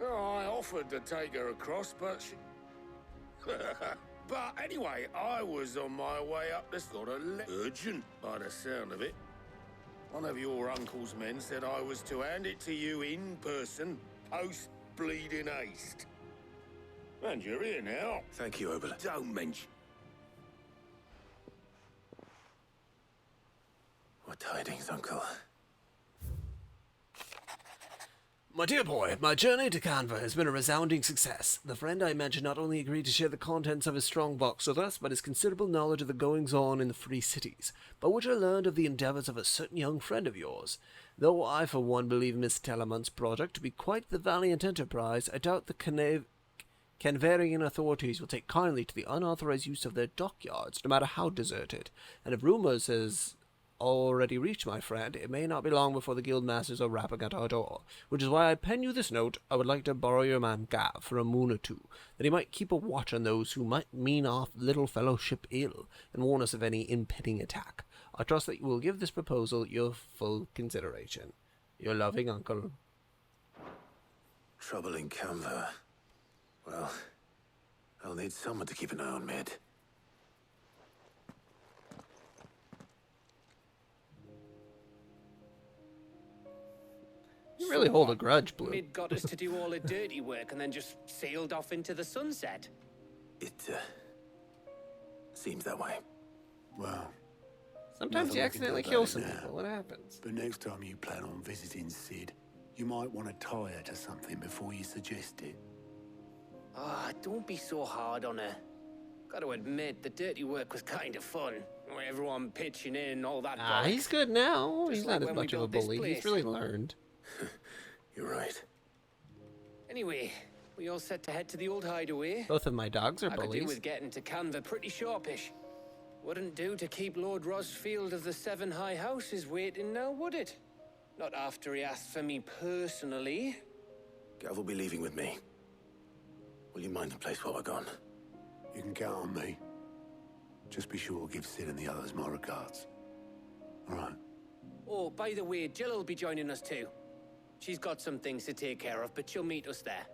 Oh, I offered to take her across, but she... But anyway, I was on my way up the sort of urgent by the sound of it. One of your uncle's men said I was to hand it to you in person, post-bleeding haste. And you're here now. Thank you, Obolus. Don't mention. What tidings, Uncle? My dear boy, my journey to Canva has been a resounding success. The friend I mentioned not only agreed to share the contents of his strong box with us, but his considerable knowledge of the goings-on in the free cities, by which I learned of the endeavours of a certain young friend of yours. Though I, for one, believe Miss Telemont's project to be quite the valiant enterprise, I doubt the Canverian authorities will take kindly to the unauthorized use of their dockyards, no matter how deserted, and if rumours has already reached my friend, it may not be long before the guild masters are rapping at our door, which is why I pen you this note. I would like to borrow your man Gav for a moon or two, that he might keep a watch on those who might mean our little fellowship ill, and warn us of any impending attack. I trust that you will give this proposal your full consideration. Your loving uncle. Trouble in Canva. Well, I'll need someone to keep an eye on Mid. You really hold a grudge, Blue. Mid got us to do all the dirty work and then just sailed off into the sunset. It, seems that way. Well... Sometimes you nothing we can accidentally do kill about it some now. people. What happens? But next time you plan on visiting Sid, you might want to tie her to something before you suggest it. Ah, don't be so hard on her. Got to admit, the dirty work was kind of fun. Everyone pitching in and all that. Ah, bollocks. he's good now. Just He's like not as when we much of a built this bully. He's place. really learned. You're right. Anyway, we all set to head to the old hideaway. Both of my dogs are I could do bullies. with getting to Canva pretty sharpish. Wouldn't do to keep Lord Rosfield of the Seven High Houses waiting now, would it? Not after he asked for me personally. Gav will be leaving with me. Will you mind the place while we're gone? You can count on me. Just be sure to give Sid and the others my regards. All right. Oh, by the way, Jill will be joining us too. She's got some things to take care of, but she'll meet us there.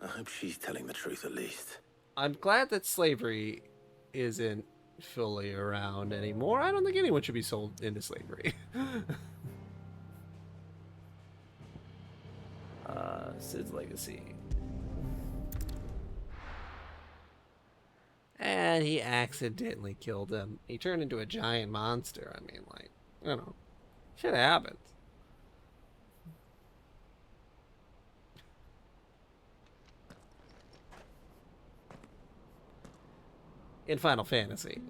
I hope she's telling the truth at least. I'm glad that slavery isn't fully around anymore. I don't think anyone should be sold into slavery. Sid's Legacy. And he accidentally killed him. He turned into a giant monster. I mean, like, you know, shit happens. In Final Fantasy.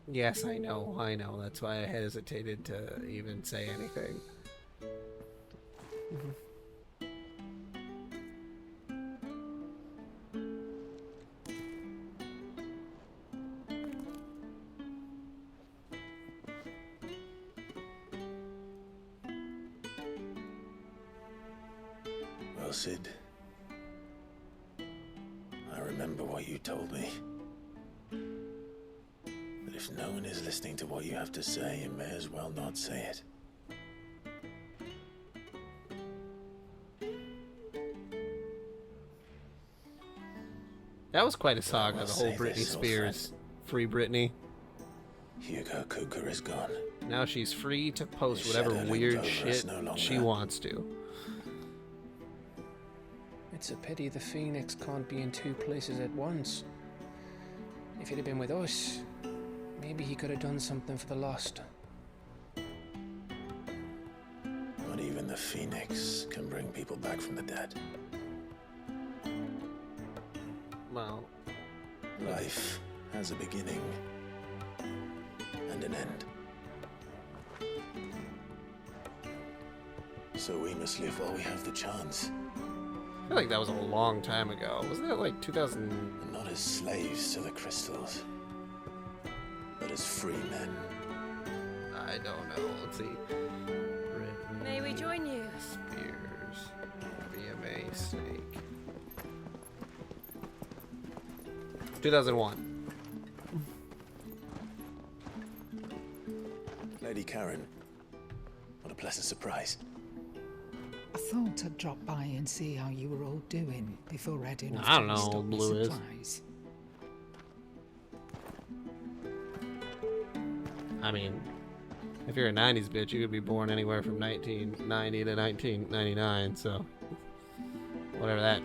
Yes, I know. That's why I hesitated to even say anything. Well, Sid, I remember what you told me. But if no one is listening to what you have to say, you may as well not say it. That was quite a saga, the whole Britney Spears. Free Britney. Hugo Cougar is gone. Now she's free to post whatever weird shit she wants to. It's a pity the Phoenix can't be in two places at once. If he'd have been with us, maybe he could have done something for the Lost. Not even the Phoenix can bring people back from the dead. Well, life has a beginning and an end. So we must live while we have the chance. I feel like that was a long time ago. Wasn't that like 2000? Not as slaves to the crystals, but as free men. I don't know. Let's see. May we join you? Spears. BMA Snake. 2001. Lady Karen, what a pleasant surprise. I thought I'd drop by and see how you were all doing before heading off I don't to know restock what my Blue is. supplies. I mean, if you're a 90s bitch, you could be born anywhere from 1990 to 1999, so whatever that.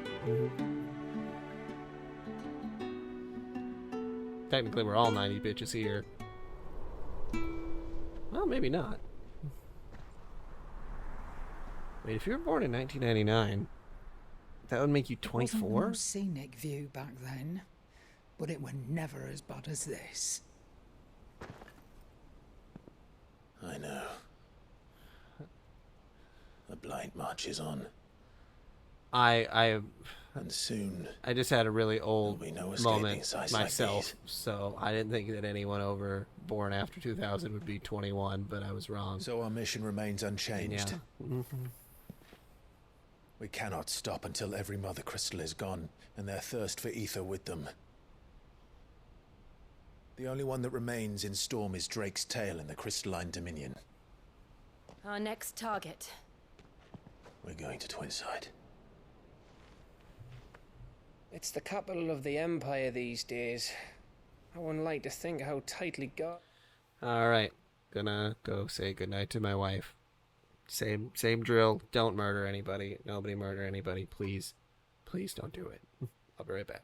Technically, we're all 90 bitches here. Well, maybe not. Wait, if you were born in 1999, that would make you It wasn't the 24? most scenic view back then, but it were never as bad as this. I know. The Blight March is on. And soon, I just had a really old there'll be no escaping moment sights like myself, these. so I didn't think that anyone born after 2000 would be 21, but I was wrong. So our mission remains unchanged. Yeah. We cannot stop until every Mother Crystal is gone, and their thirst for ether with them. The only one that remains in Storm is Drake's tail in the Crystalline Dominion. Our next target. We're going to Twinside. It's the capital of the Empire these days. I wouldn't like to think how tightly got. Alright, gonna go say goodnight to my wife. Same drill. Don't murder anybody. Nobody murder anybody, please. Please don't do it. I'll be right back.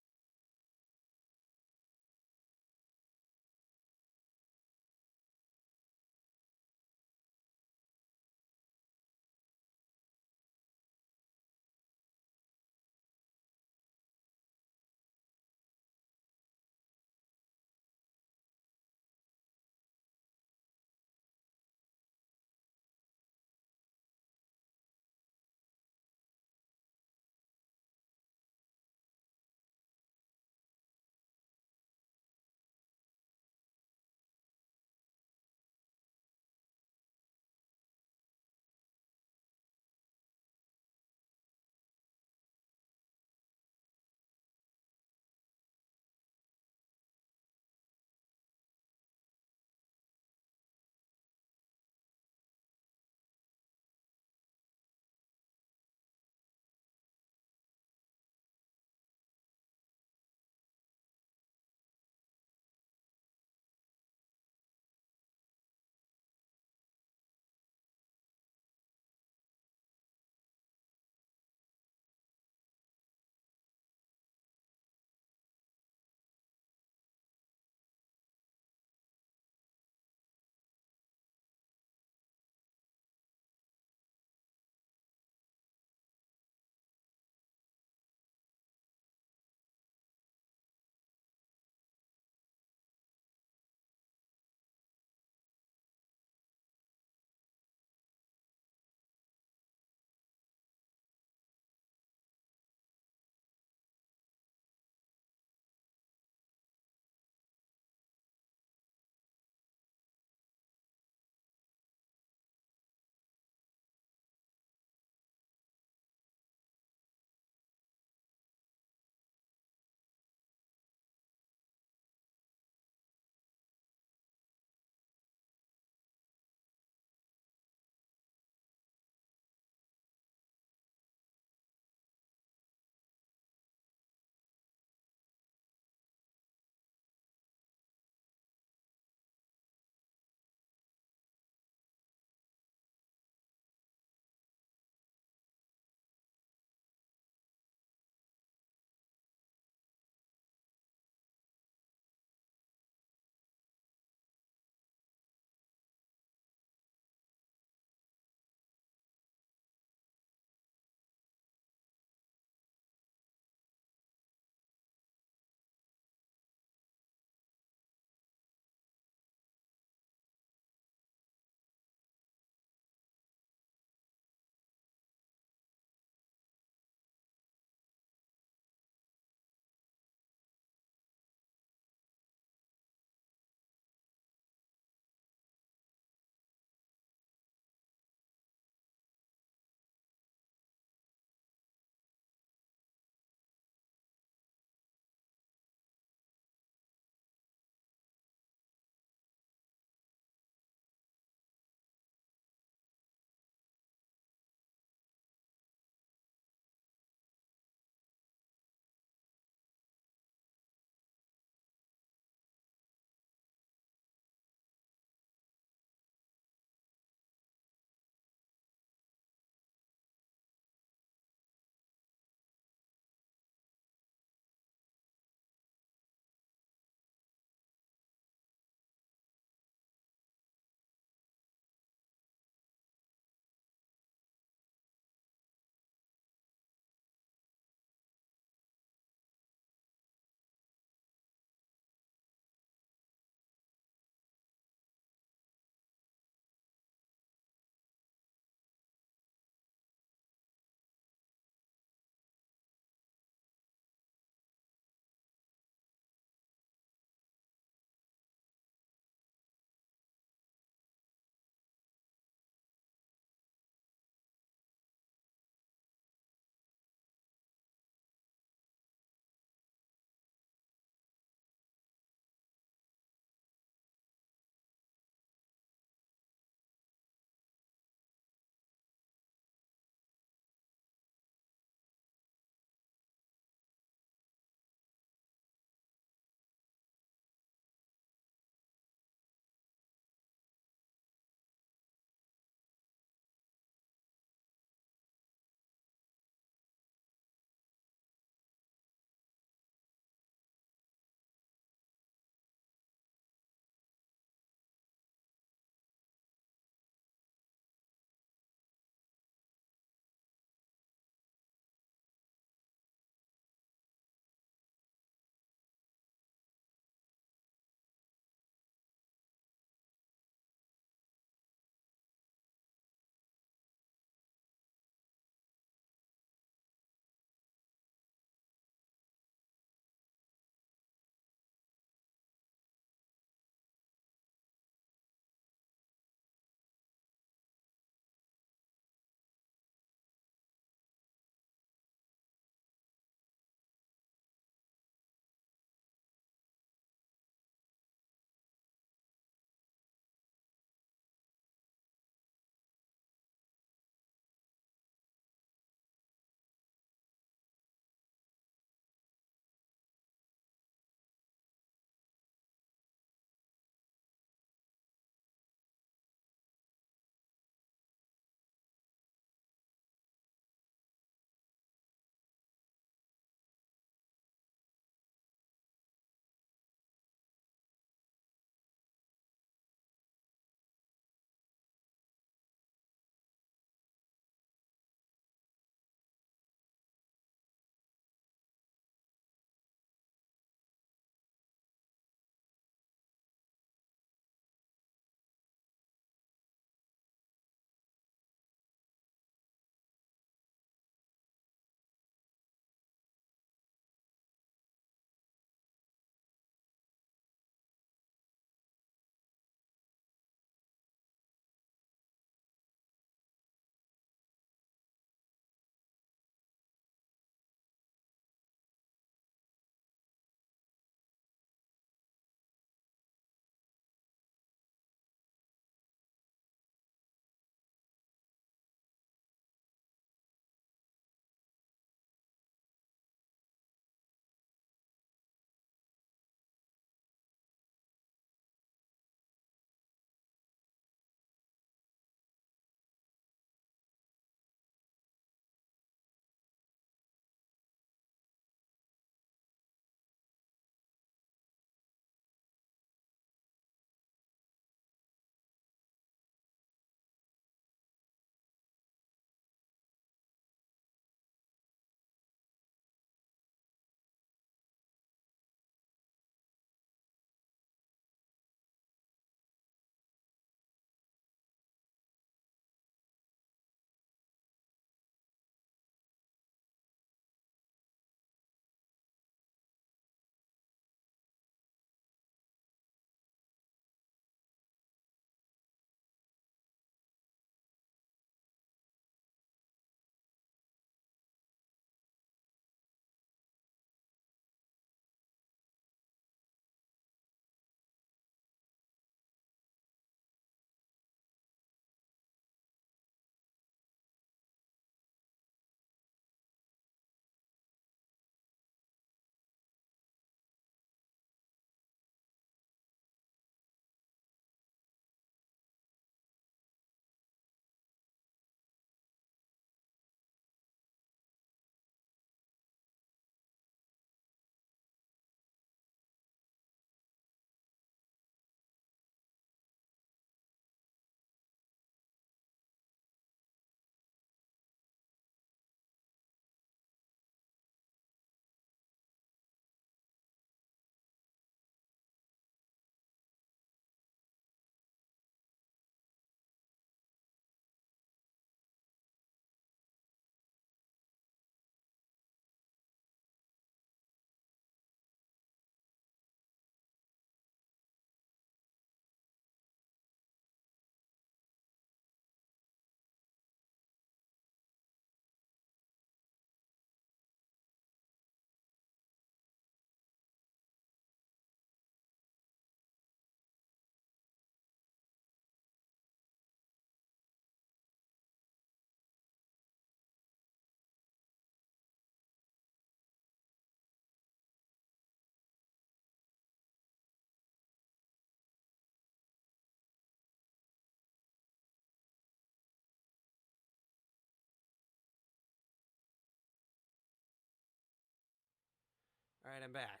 Alright, I'm back.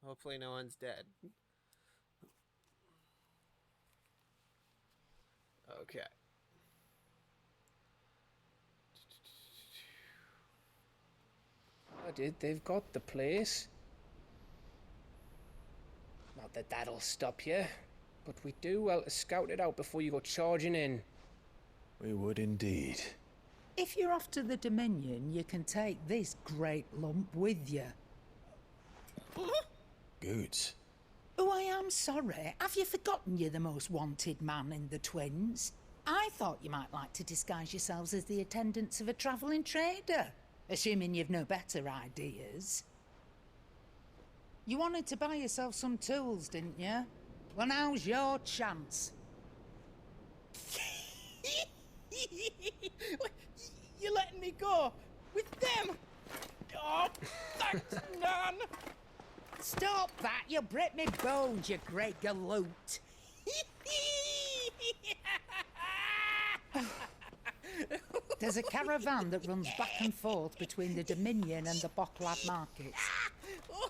Hopefully no one's dead. Okay. Oh, dude, they've got the place. Not that that'll stop you, but we do well to scout it out before you go charging in. We would indeed. If you're off to the Dominion, you can take this great lump with you. Goods. Oh, I am sorry. Have you forgotten you're the most wanted man in the Twins? I thought you might like to disguise yourselves as the attendants of a travelling trader, assuming you've no better ideas. You wanted to buy yourself some tools, didn't you? Well, now's your chance. You're letting me go with them? Oh, thanks, Nan. Stop that! You'll break me bones, you great galoot. There's a caravan that runs back and forth between the Dominion and the Bocklad markets.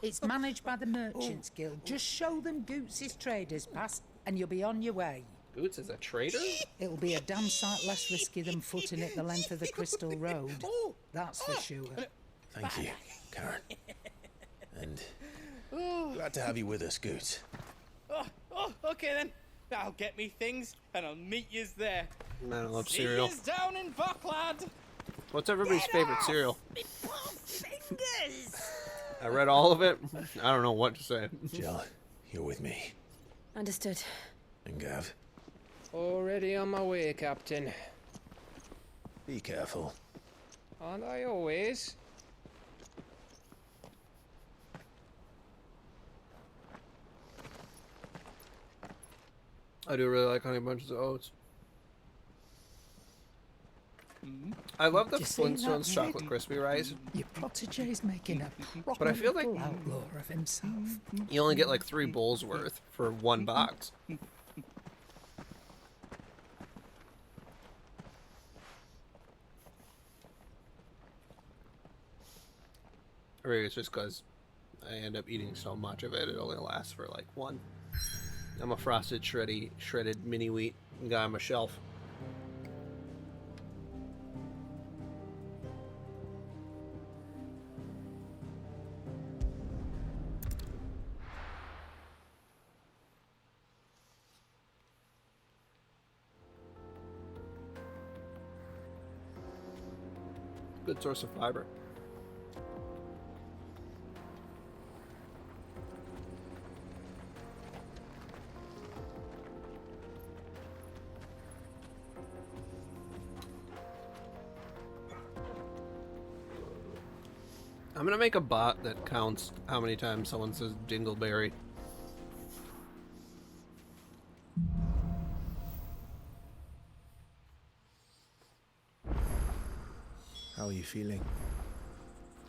It's managed by the Merchants Guild. Just show them Goots' traders pass and you'll be on your way. Goots is a trader? It'll be a damn sight less risky than footing it the length of the Crystal Road. That's for sure. Thank you, Karen. And glad to have you with us, Goots. Okay then. I'll get me things and I'll meet yous there. Man, I love See cereal. yous down in Bocklad. What's everybody's favorite cereal? Fingers! I read all of it. I don't know what to say. Jill, you're with me. Understood. And Gav, Already on my way, Captain. be careful. Aren't I always? I do really like Honey Bunches of Oats. I love the Did you see that, Flintstones Ned? chocolate crispy rice. Your protege's making a proper But I feel like- little outlaw of himself. You only get like 3 bowls worth for 1 box. Or maybe it's just because I end up eating so much of it, it only lasts for like 1. I'm a frosted, shredded mini wheat guy on my shelf. Good source of fiber. I'm gonna make a bot that counts how many times someone says Dingleberry. How are you feeling?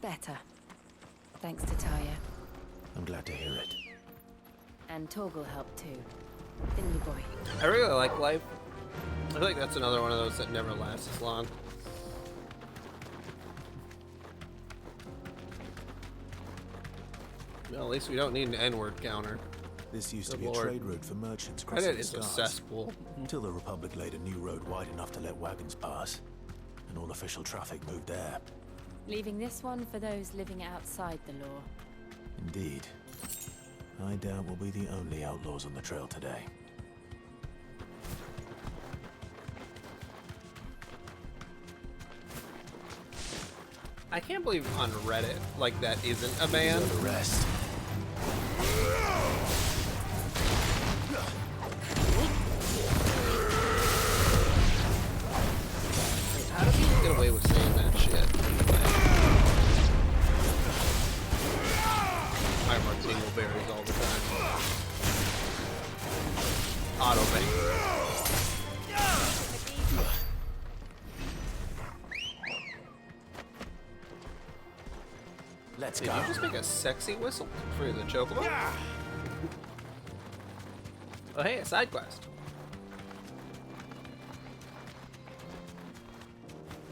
Better. Thanks to Taya. I'm glad to hear it. And Torgal helped too. Didn't you, boy? I really like life. I feel like that's another one of those that never lasts as long. Well, at least we don't need an N-word counter. This used to Good be a Lord. trade route for merchants crossing Reddit the is a Scars, cesspool. until the Republic laid a new road wide enough to let wagons pass, and all official traffic moved there. Leaving this one for those living outside the law. Indeed. I doubt we'll be the only outlaws on the trail today. I can't believe on Reddit, like, that isn't a ban. Arrest. How do people get away with saying that shit? I run dingleberries all the time. Autobang. Let's Did go. you just make a sexy whistle for the chocobo? Oh, hey, a side quest.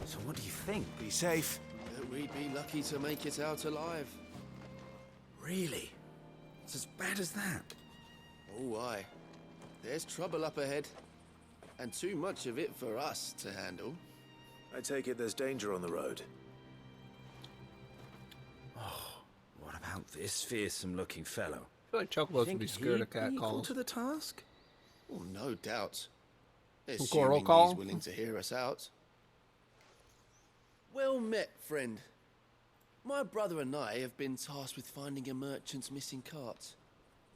So what do you think? Be safe. We'd be lucky to make it out alive. Really? It's as bad as that? Oh, aye. There's trouble up ahead. And too much of it for us to handle. I take it there's danger on the road. What about this fearsome-looking fellow? I feel like Chocobos would be scared of cat calls. to the task? Oh, no doubt. Coral Assuming call? he's willing to hear us out. Well met, friend. My brother and I have been tasked with finding a merchant's missing cart.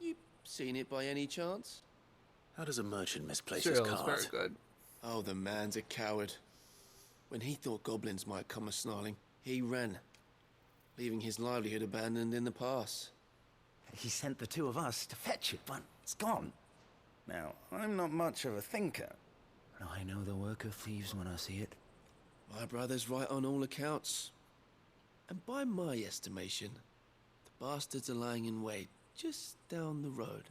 You seen it by any chance? How does a merchant misplace Cyril his is cart? very good. Oh, the man's a coward. When he thought goblins might come a-snarling, he ran, leaving his livelihood abandoned in the pass. He sent the two of us to fetch it, but it's gone. Now, I'm not much of a thinker, but I know the work of thieves when I see it. My brother's right on all accounts. And by my estimation, the bastards are lying in wait just down the road.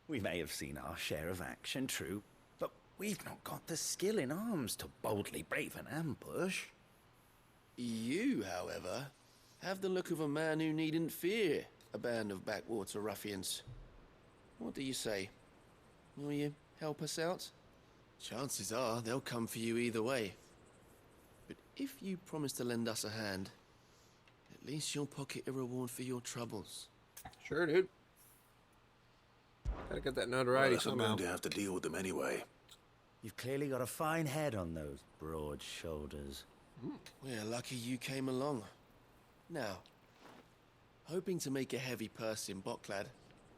We may have seen our share of action, true, but we've not got the skill in arms to boldly brave an ambush. You, however, have the look of a man who needn't fear a band of backwater ruffians. What do you say? Will you help us out? Chances are they'll come for you either way. But if you promise to lend us a hand, at least you'll pocket a reward for your troubles. Sure, dude. Gotta get that notoriety I'm somehow. going to have to deal with them anyway. You've clearly got a fine head on those broad shoulders. We're lucky you came along. Now, hoping to make a heavy purse in Bocklad,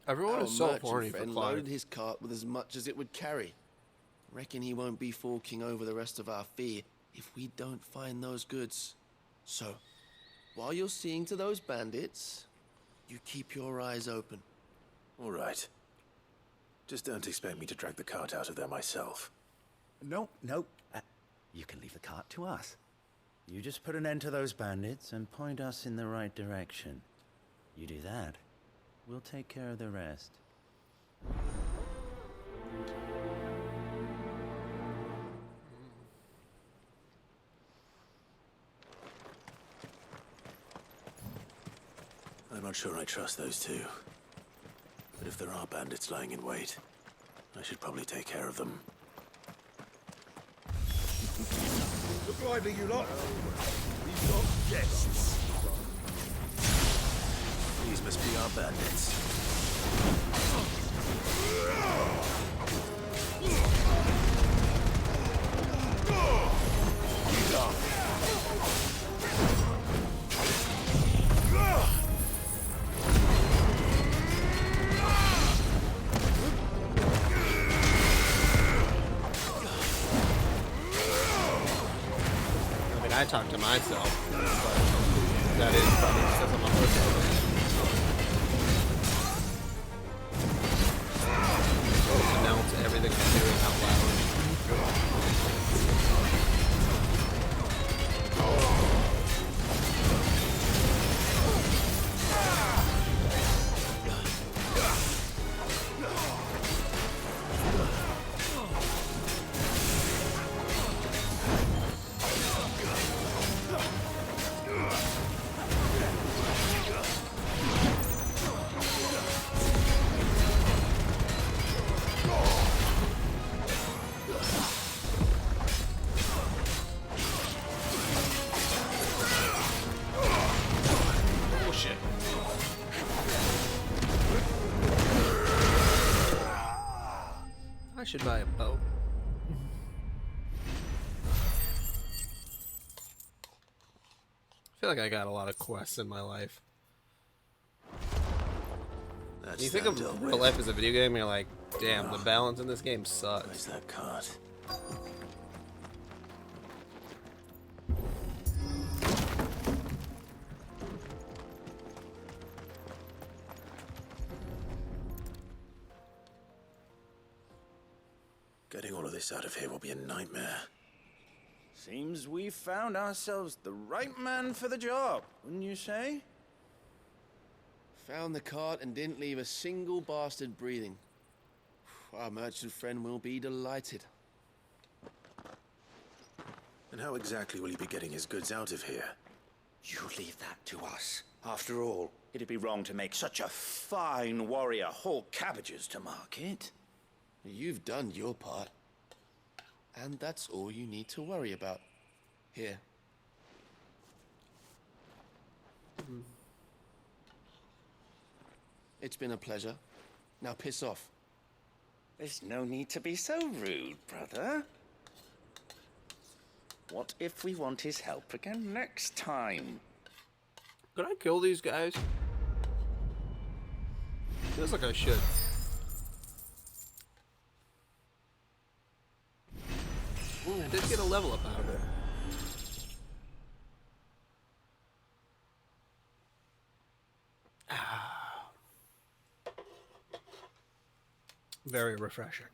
Everyone our is so merchant horny for friend Clyde. loaded his cart with as much as it would carry. Reckon he won't be forking over the rest of our fee if we don't find those goods. So, while you're seeing to those bandits, you keep your eyes open. All right. Just don't expect me to drag the cart out of there myself. No. You can leave the cart to us. You just put an end to those bandits and point us in the right direction. You do that, we'll take care of the rest. I'm not sure I trust those two. But if there are bandits lying in wait, I should probably take care of them. Look lively, you lot. We've got guests. These must be our bandits. I talk to myself, but that is probably because I'm a person. Just announce everything I'm doing out loud. I should buy a boat. I feel like I got a lot of quests in my life. That's You think that of Delric. real life as a video game, you're like, damn, the balance in this game Where's sucks. that cart? Getting all of this out of here will be a nightmare. Seems we've found ourselves the right man for the job, wouldn't you say? Found the cart and didn't leave a single bastard breathing. Our merchant friend will be delighted. And how exactly will he be getting his goods out of here? You leave that to us. After all, it'd be wrong to make such a fine warrior haul cabbages to market. You've done your part. And that's all you need to worry about. Here. It's been a pleasure. Now piss off. There's no need to be so rude, brother. What if we want his help again next time? Could I kill these guys? Feels like I should. Ooh, I did get a level up out of it. Very refreshing.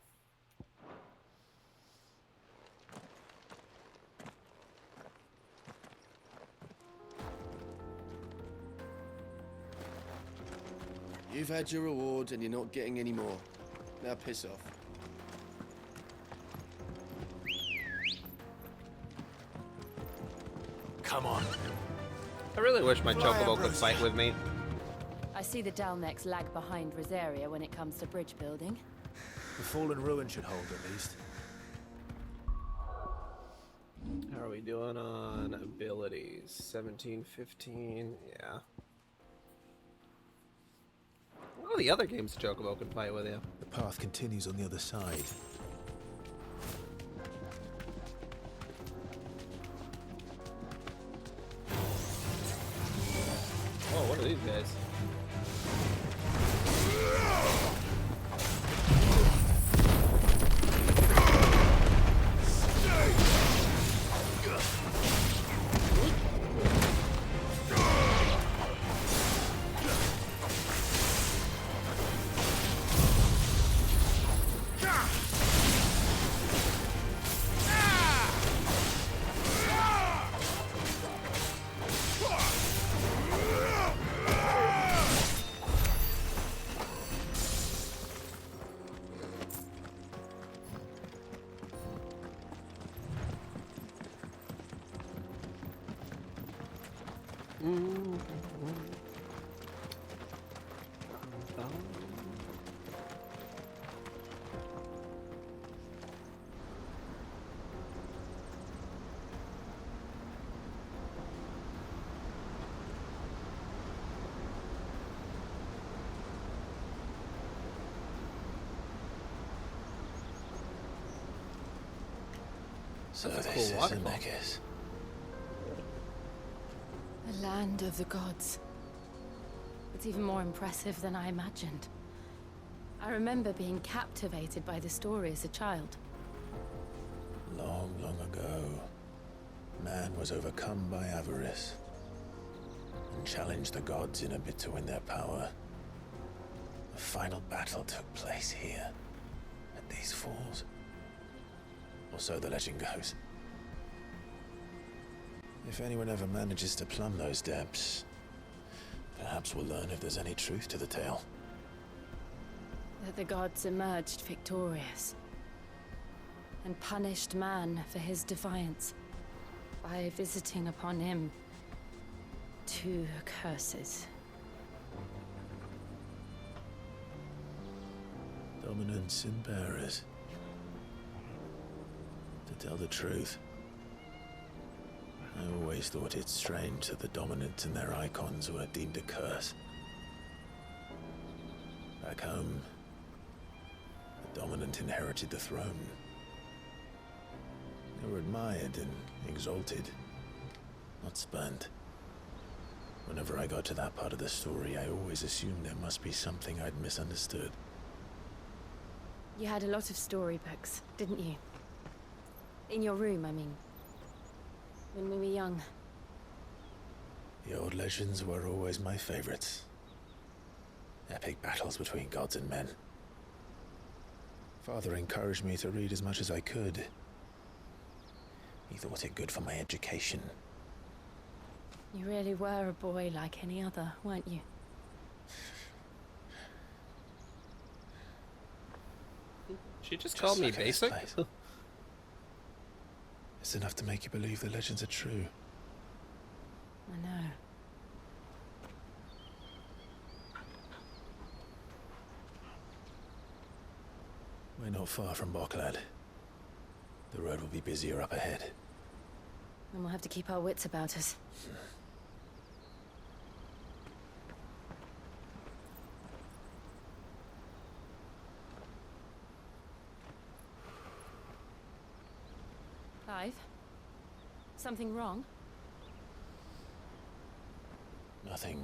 You've had your reward and you're not getting any more. Now piss off. Come on. I really wish my Chocobo could fight with me. I see the Dalnecs lag behind Rosaria when it comes to bridge building. The fallen ruin should hold at least. How are we doing on abilities? 17, 15, yeah. Well, the other games Chocobo can fight with you. The path continues on the other side. Oh, what are these guys? So That's a this cool is waterfall. Zemeckis. The land of the gods. It's even more impressive than I imagined. I remember being captivated by the story as a child. Long, long ago, man was overcome by avarice and challenged the gods in a bid to win their power. The final battle took place here, at these falls. Or so the legend goes. If anyone ever manages to plumb those depths, perhaps we'll learn if there's any truth to the tale. That the gods emerged victorious and punished man for his defiance by visiting upon him 2 curses. Dominance and bearers. To tell the truth, I always thought it strange that the dominant and their icons were deemed a curse. Back home, the dominant inherited the throne. They were admired and exalted, not spurned. Whenever I got to that part of the story, I always assumed there must be something I'd misunderstood. You had a lot of storybooks, didn't you? In your room, I mean. When we were young. The old legends were always my favorites. Epic battles between gods and men. Father encouraged me to read as much as I could. He thought it good for my education. You really were a boy like any other, weren't you? She just called me like in this basic? place. It's enough to make you believe the legends are true. I know. We're not far from Boklad. The road will be busier up ahead. Then we'll have to keep our wits about us. Clive? Something wrong? Nothing.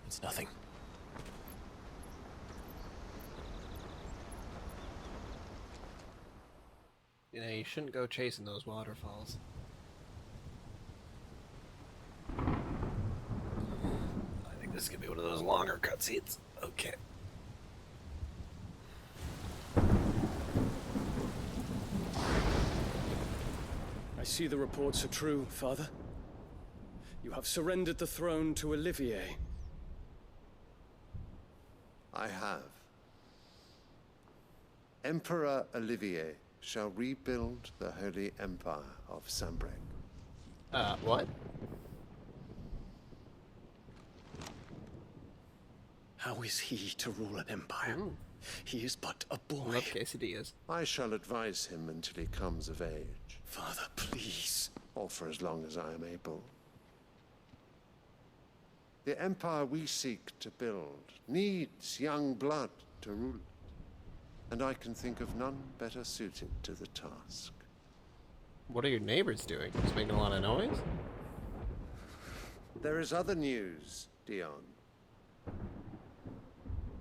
It's nothing. You know, you shouldn't go chasing those waterfalls. I think this is gonna be one of those longer cutscenes. Okay. I see the reports are true, Father. You have surrendered the throne to Olivier. I have. Emperor Olivier shall rebuild the Holy Empire of Sanbreque. What? How is he to rule an empire? He is but a boy. Love quesadillas. I shall advise him until he comes of age. Father, please. Or for as long as I am able. The empire we seek to build needs young blood to rule it. And I can think of none better suited to the task. What are your neighbors doing? Just making a lot of noise? There is other news, Dion.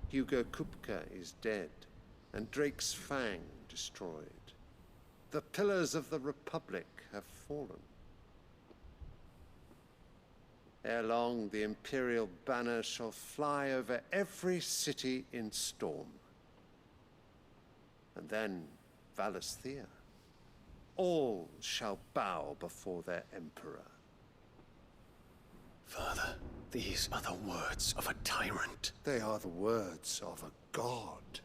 Hugo Kupka is dead, and Drake's Fang destroyed. The pillars of the Republic have fallen. Ere long, the Imperial banner shall fly over every city in Storm. And then Valisthea. All shall bow before their emperor. Father, these are the words of a tyrant. They are the words of a god.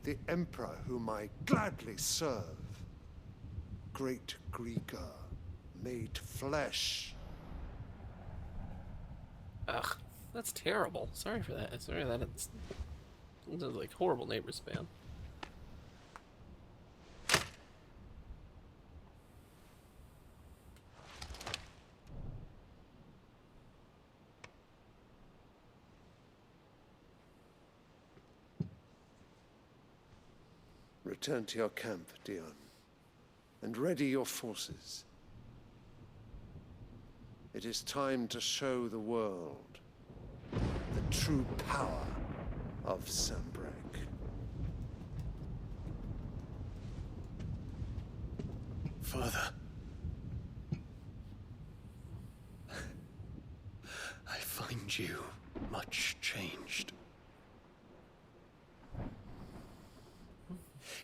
The emperor whom I gladly serve. Great Greager, made flesh. Ugh, that's terrible. Sorry for that. Sorry that it's like horrible neighbor spam. Return to your camp, Dion, and ready your forces. It is time to show the world the true power of Sanbreque. Father. I find you much changed.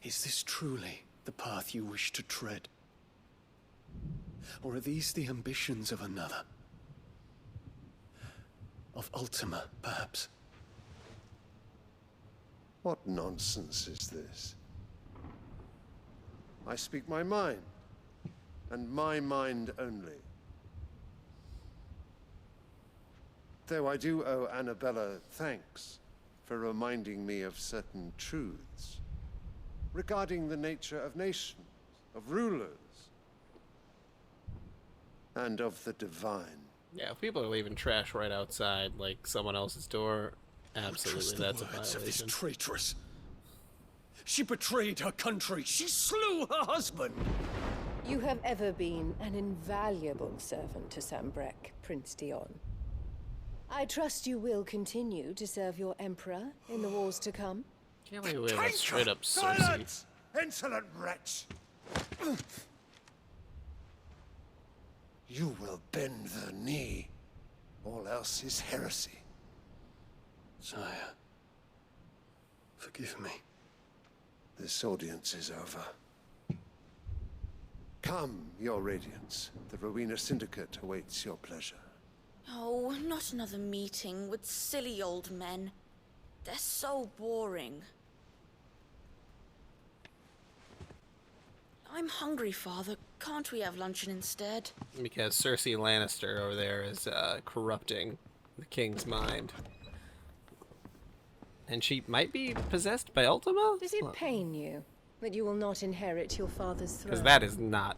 Is this truly the path you wish to tread? Or are these the ambitions of another? Of Ultima, perhaps? What nonsense is this? I speak my mind, and my mind only. Though I do owe Annabella thanks for reminding me of certain truths regarding the nature of nations, of rulers, and of the divine. Yeah, if people are leaving trash right outside, like someone else's door, absolutely, that's a Words of violation. this traitress. She betrayed her country. She slew her husband. You have ever been an invaluable servant to Sanbreque, Prince Dion. I trust you will continue to serve your emperor in the wars to come. Can't believe we have a straight up Cersei. Silence! Insolent wretch! You will bend the knee. All else is heresy. Sire, forgive me. This audience is over. Come, your radiance. The Rowena Syndicate awaits your pleasure. Oh, not another meeting with silly old men. They're so boring. I'm hungry, Father. Can't we have luncheon instead? Because Cersei Lannister over there is corrupting the king's mind. And she might be possessed by Ultima? Does it pain you that you will not inherit your father's throne? Because that is not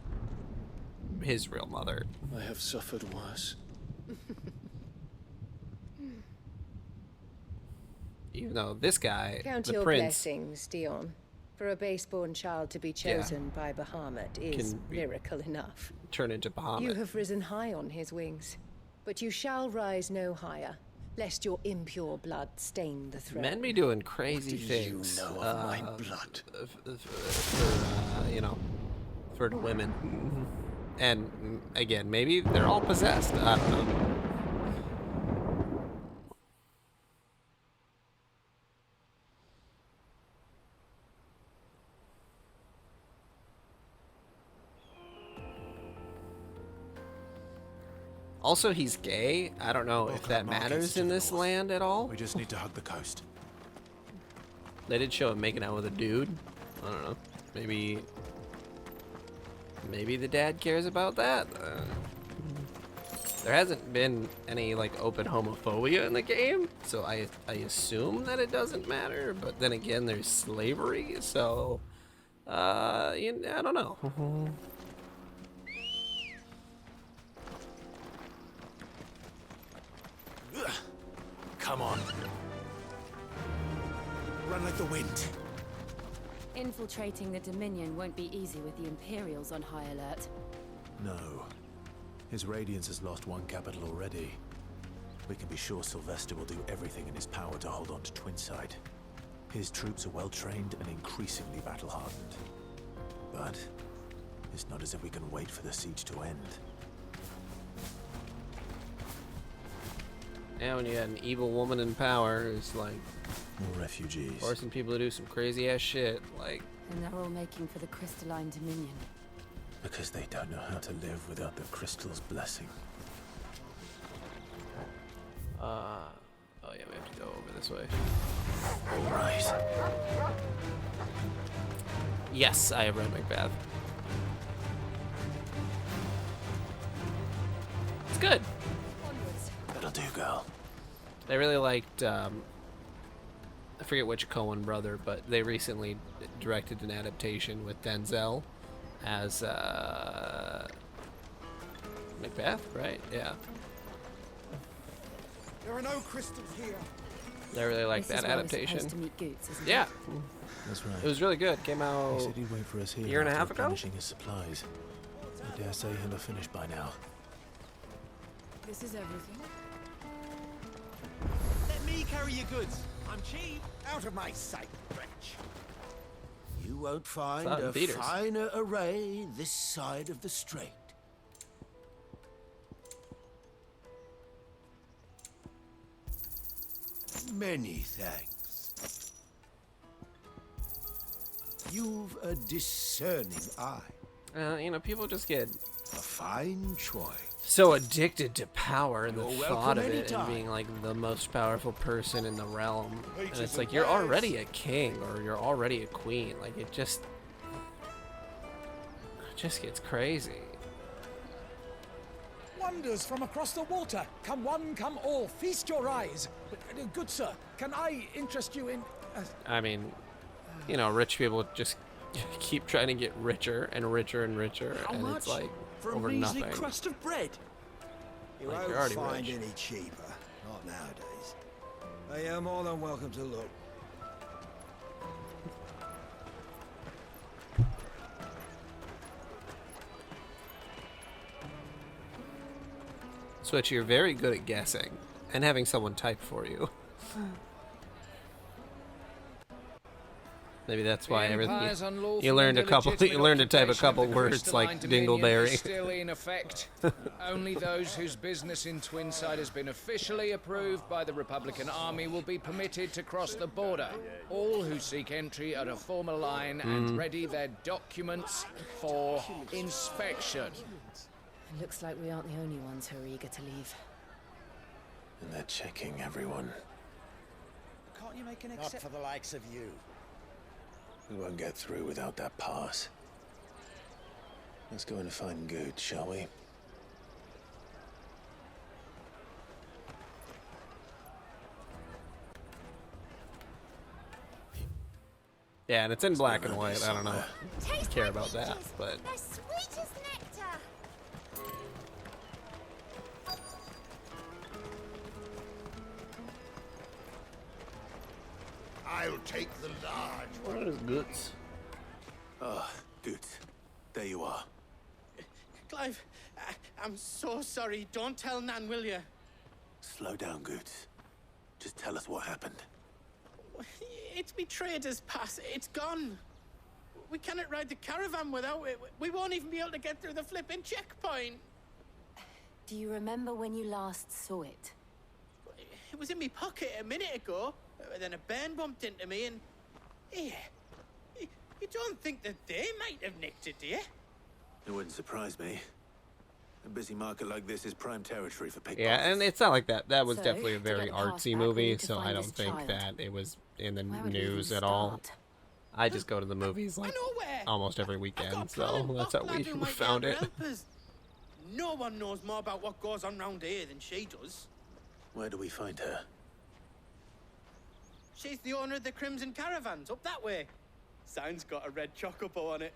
his real mother. I have suffered worse. Even though this guy, Count the your prince, blessings, Dion. For a base-born child to be chosen by Bahamut is miracle enough. turn into Bahamut. You have risen high on his wings, but you shall rise no higher, lest your impure blood stain the throne. Men be doing crazy things. You know of my blood. You know, for the women. And again, maybe they're all possessed. I don't know. Also, he's gay. I don't know if that matters in this land at all. We just need to hug the coast. They did show him making out with a dude. I don't know. Maybe the dad cares about that. There hasn't been any like open homophobia in the game, so I assume that it doesn't matter. But then again, there's slavery, so I don't know. Come on. Run like the wind. Infiltrating the Dominion won't be easy with the Imperials on high alert. No. His Radiance has lost one capital already. We can be sure Sylvester will do everything in his power to hold on to Twinside. His troops are well trained and increasingly battle-hardened. But it's not as if we can wait for the siege to end. Yeah, when you had an evil woman in power, it's like more refugees, forcing people to do some crazy ass shit. Like, and they're all making for the Crystalline Dominion. Because they don't know how to live without the crystal's blessing. oh yeah, we have to go over this way. All right. Yes, I have read Macbeth. It's good. That'll do, girl. I really liked, I forget which Coen brother, but they recently directed an adaptation with Denzel as Macbeth, right? Yeah. There are no crystals here. I really liked that adaptation. Yeah. That's right. It was really good. Came out He said he'd wait for us here a year and a half after ago? replenishing his supplies. I dare say he'll have finished by now. This is everything. Let me carry your goods. I'm cheap. Out of my sight, wretch. You won't find It's out in a theaters. finer array this side of the strait. Many thanks. You've a discerning eye. You know, people just get a fine choice. so addicted to power and the You're thought of welcome it and anytime. being like the most powerful person in the realm. And it's like you're already a king or you're already a queen. Like it just gets crazy. Wonders from across the water. Come one, come all. Feast your eyes. Good sir, can I interest you in... I mean, you know, rich people just keep trying to get richer and richer and richer, How and much? it's like For a over measly nothing. crust of bread? You Like, won't you're already find rich. any cheaper. Not nowadays. But you're more than welcome to look. Switch, you're very good at guessing and having someone type for you. Maybe that's why everything you learned a couple. You learned to type a couple words like dingleberry. Still in effect. Only those whose business in Twinside has been officially approved by the Republican Army will be permitted to cross the border. All who seek entry are to form a line and ready their documents for inspection. It looks like we aren't the only ones who are eager to leave. And they're checking everyone. Can't you make an Not for the likes of you. We won't get through without that pass. Let's go and find Good, shall we? Yeah, and it's in black and white. I don't know. I care about that, but They're sweet as nectar. I'll take the large one. what is Goots? Ah, good. There you are. Clive, I'm so sorry. Don't tell Nan, will you? Slow down, Goots. Just tell us what happened. It's me trader's pass. It's gone. We cannot ride the caravan without it. We won't even be able to get through the flipping checkpoint. Do you remember when you last saw it? It was in my pocket a minute ago. Then a bairn bumped into me and... Here. You don't think that they might have nicked it, do you? It wouldn't surprise me. A busy market like this is prime territory for pickpockets. Yeah, and it's not like that. That was So, definitely a to very get the pass artsy back, we movie, need to so find I don't this think child. that it was in the Where would we news even at all. start? I just go to the movies like almost every weekend, so that's how we found it. No one knows more about what goes on round here than she does. Where do we find her? She's the owner of the Crimson Caravans, up that way. Sign's got a red chocobo on it.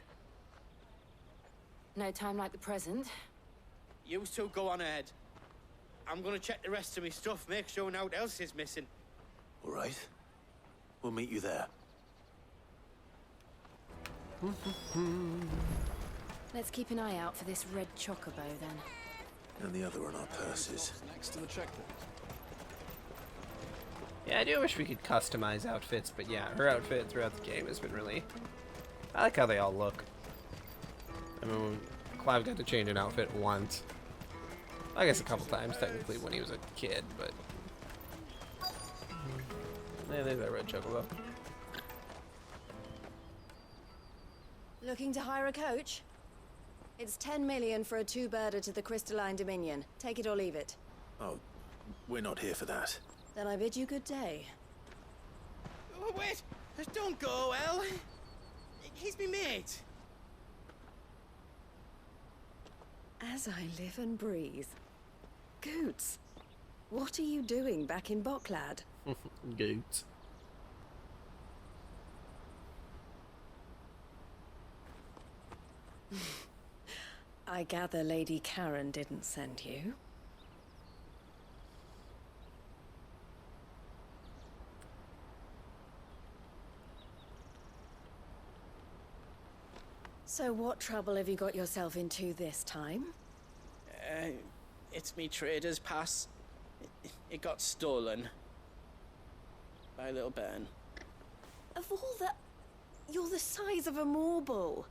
No time like the present. You two go on ahead. I'm gonna check the rest of my stuff, make sure no one else is missing. All right. We'll meet you there. Let's keep an eye out for this red chocobo then. And the other on our purses. Next to the checkpoint. Yeah, I do wish we could customize outfits, but yeah, her outfit throughout the game has been really... I like how they all look. I mean, Clive got to change an outfit once. I guess a couple times, technically, when he was a kid, but... Yeah, there's that red chocobo. Looking to hire a coach? It's 10 million for a two-birder to the Crystalline Dominion. Take it or leave it. Oh, we're not here for that. Then I bid you good day. Oh, wait! Don't go, El! He's me mate. As I live and breathe. Goots, what are you doing back in Bocklad? Goots. I gather Lady Karen didn't send you. So what trouble have you got yourself into this time? It's me trader's pass. It got stolen. By a little bairn. Of all the... You're the size of a marble.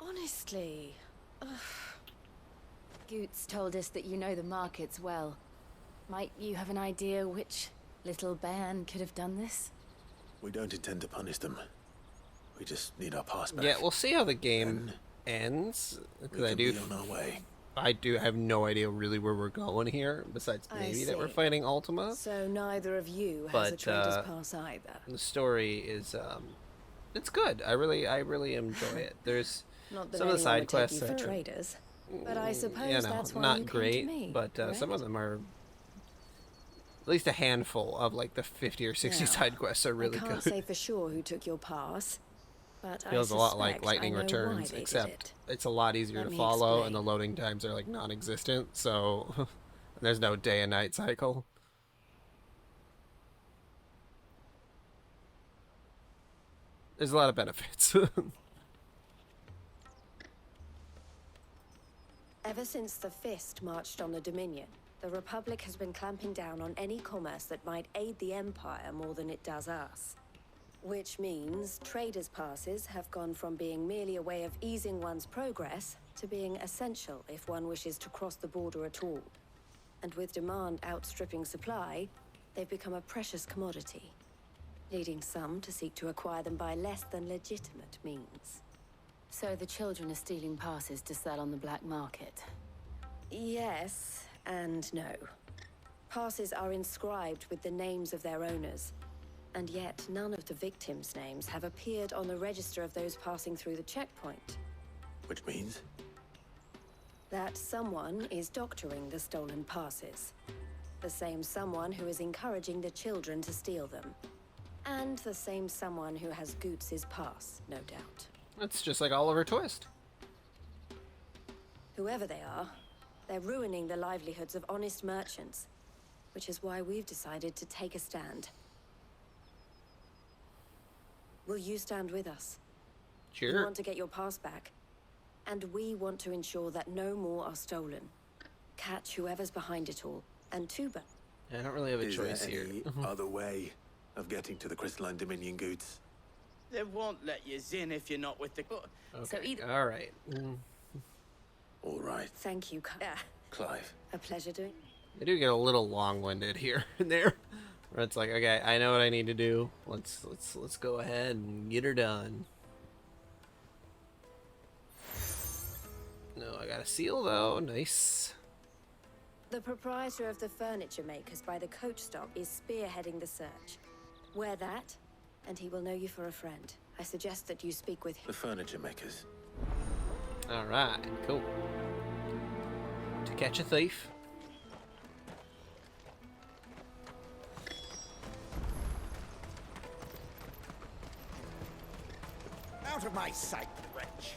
Honestly. Ugh. Goots told us that you know the markets well. Might you have an idea which little bairn could have done this? We don't intend to punish them. We just need our pass back. Yeah, we'll see how the game ends. Because I do... on our way. I do have no idea really where we're going here, besides maybe that we're see. fighting Ultima. So neither of you has a trader's pass either. The story is, it's good. I really enjoy it. There's Not that some of the anyone side would take quests you for that are, traders, but I suppose you know, that's why not you came great, to me, but some of them are. At least a handful of like the 50 or 60 Now, side quests are really I can't good. say for sure who took your pass, but Feels I a lot like suspect Lightning I know why Returns, they did except it. it's a lot easier Let to me follow, explain. and the loading times are like non-existent. So there's no day and night cycle. There's a lot of benefits. Ever since the Fist marched on the Dominion, the Republic has been clamping down on any commerce that might aid the Empire more than it does us. Which means traders' passes have gone from being merely a way of easing one's progress to being essential if one wishes to cross the border at all. And with demand outstripping supply, they've become a precious commodity, leading some to seek to acquire them by less than legitimate means. So the children are stealing passes to sell on the black market. Yes and no. Passes are inscribed with the names of their owners, and yet none of the victims' names have appeared on the register of those passing through the checkpoint. Which means? That someone is doctoring the stolen passes. The same someone who is encouraging the children to steal them. And the same someone who has Goots' pass, no doubt. That's just like Oliver Twist. Whoever they are, they're ruining the livelihoods of honest merchants, which is why we've decided to take a stand. Will you stand with us? Sure. You want to get your pass back, and we want to ensure that no more are stolen. Catch whoever's behind it all, and Tuba. I don't really have a Is choice there here. any other way of getting to the Crystalline Dominion Goots? They won't let you in if you're not with the... So either... All right. All right. Thank you, Clive. A pleasure doing. I do get a little long-winded here and there, where it's like, okay, I know what I need to do. Let's go ahead and get her done. No, I got a seal though. Nice. The proprietor of the furniture makers by the coach stop is spearheading the search. Wear that, and he will know you for a friend. I suggest that you speak with him. The furniture makers. All right, cool. To catch a thief. Out of my sight, wretch.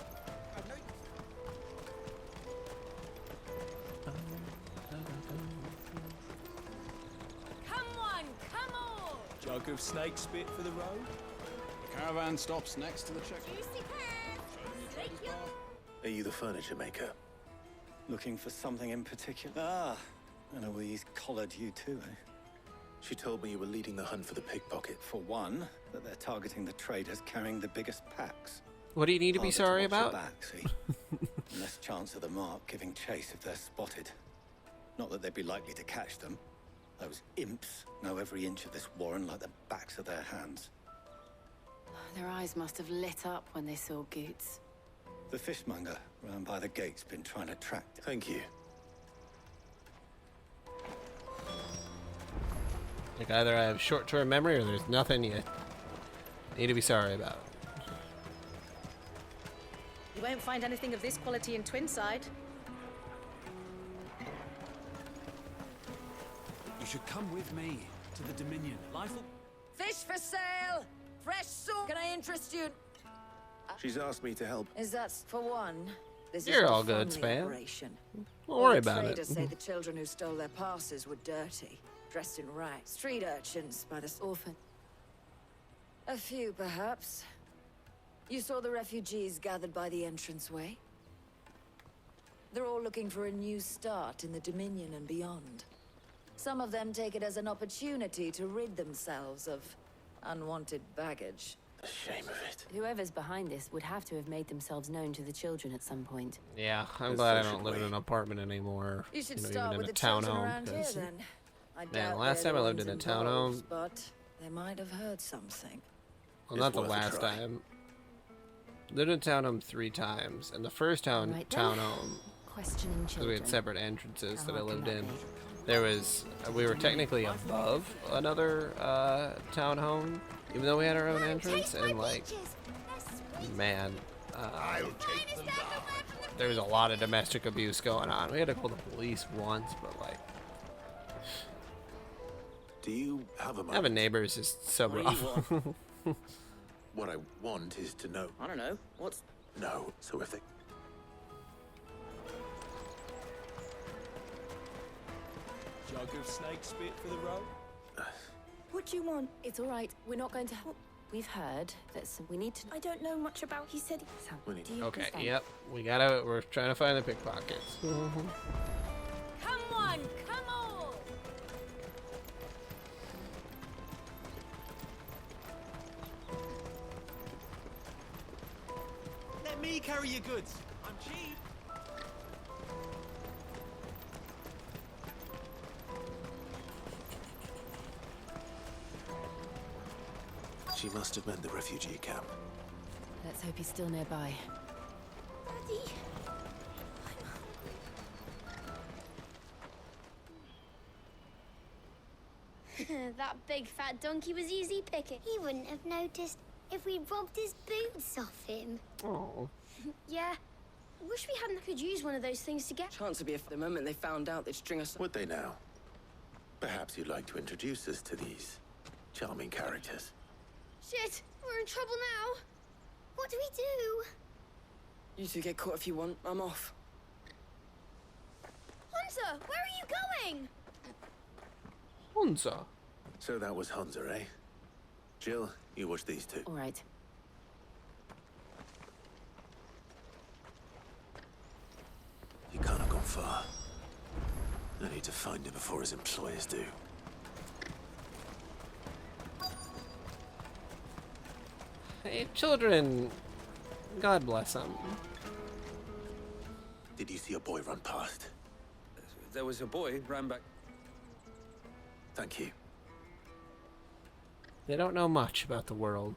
Come on, come on! Jug of snake spit for the road. The caravan stops next to the checkpoint. Juicy pears! Take your... Are you the furniture maker? Looking for something in particular? Ah, and Eloise collared you too, eh? She told me you were leading the hunt for the pickpocket. For one, that they're targeting the traders carrying the biggest packs. What do you need to be Harder sorry watch your about? Back, see? Less chance of the mark giving chase if they're spotted. Not that they'd be likely to catch them. Those imps know every inch of this warren like the backs of their hands. Their eyes must have lit up when they saw Goots. The fishmonger round by the gate's been trying to track them. Thank you. Like either I have short-term memory or there's nothing you need to be sorry about. You won't find anything of this quality in Twinside. You should come with me to the Dominion. Life will... Fish for sale! Fresh soup! Can I interest you? She's asked me to help. Is that for one? This You're is all a good, family Spam. operation. Don't worry All about the it. traders say the children who stole their passes were dirty, dressed in rags. Street urchins by the orphan. A few, perhaps. You saw the refugees gathered by the entranceway? They're all looking for a new start in the Dominion and beyond. Some of them take it as an opportunity to rid themselves of unwanted baggage. The shame of it. Whoever's behind this would have to have made themselves known to the children at some point. Yeah, I'm Yes, glad I so don't should live in we. an apartment anymore. You should even start in with a the children townhome. around here, 'cause- then. I Man, doubt last they're time I the lived in a ones townhome- involved, but they might have heard something. Well, It's not the worth a last try. time. Lived in a townhome 3 times, and the first Right then. townhome, Questioning because we children. had separate entrances How that I hard can lived that in. be? There was, we were technically above another townhome, even though we had our own entrance, and like, man, there was a lot of domestic abuse going on. We had to call the police once, but like, Do you have a moment? having neighbors is so What do rough. you What I want is to know. I don't know. What's... No, so if they... Jug of snake spit for the road. What do you want? It's all right. We're not going to... We've heard that we need to... I don't know much about. He said. Sam, We need- do you Okay, understand? yep, we're trying to find the pickpockets. Come on, come on! Let me carry your goods. I'm cheap. She must have meant the refugee camp. Let's hope he's still nearby. Daddy. That big fat donkey was easy picking. He wouldn't have noticed if we robbed his boots off him. Oh. Yeah. Wish we hadn't could use one of those things to get. Chance would be if the moment they found out they'd string us... Would they now? Perhaps you'd like to introduce us to these charming characters. Shit, we're in trouble now. What do we do? You two get caught if you want. I'm off. Hunter, where are you going? Hunza. So that was Hunza, eh? Jill, you watch these two. All right. He can't have gone far. I need to find him before his employers do. Hey, children. God bless them. Did you see a boy run past? There was a boy ran back. Thank you. They don't know much about the world.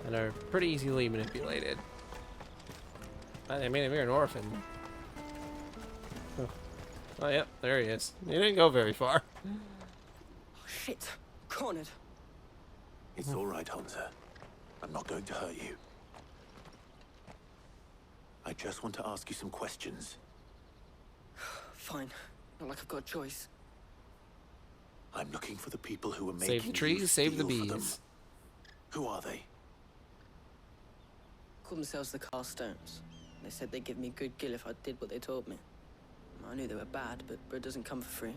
And are pretty easily manipulated. I mean, if you're an orphan. Oh, yep, there he is. He didn't go very far. Oh, shit. Cornered. It's all right, Hunter. I'm not going to hurt you. I just want to ask you some questions. Fine. Not like I've got a choice. I'm looking for the people who are making Save the trees, save the bees. Who are they? Called themselves the Carstones. They said they'd give me good gill if I did what they told me. I knew they were bad, but bread doesn't come for free.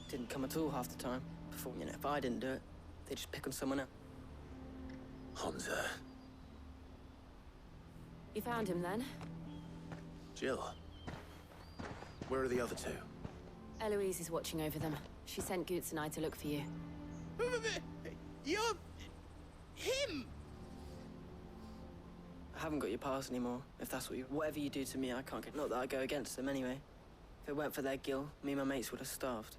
Didn't come at all half the time. Before, you know, if I didn't do it, they'd just pick on someone else. Hunza. You found him then? Jill. Where are the other two? Eloise is watching over them. She sent Goots and I to look for you. You're... him! I haven't got your pass anymore. If that's what you... Whatever you do to me, I can't get... Not that I go against them anyway. If it weren't for their gill, me and my mates would have starved.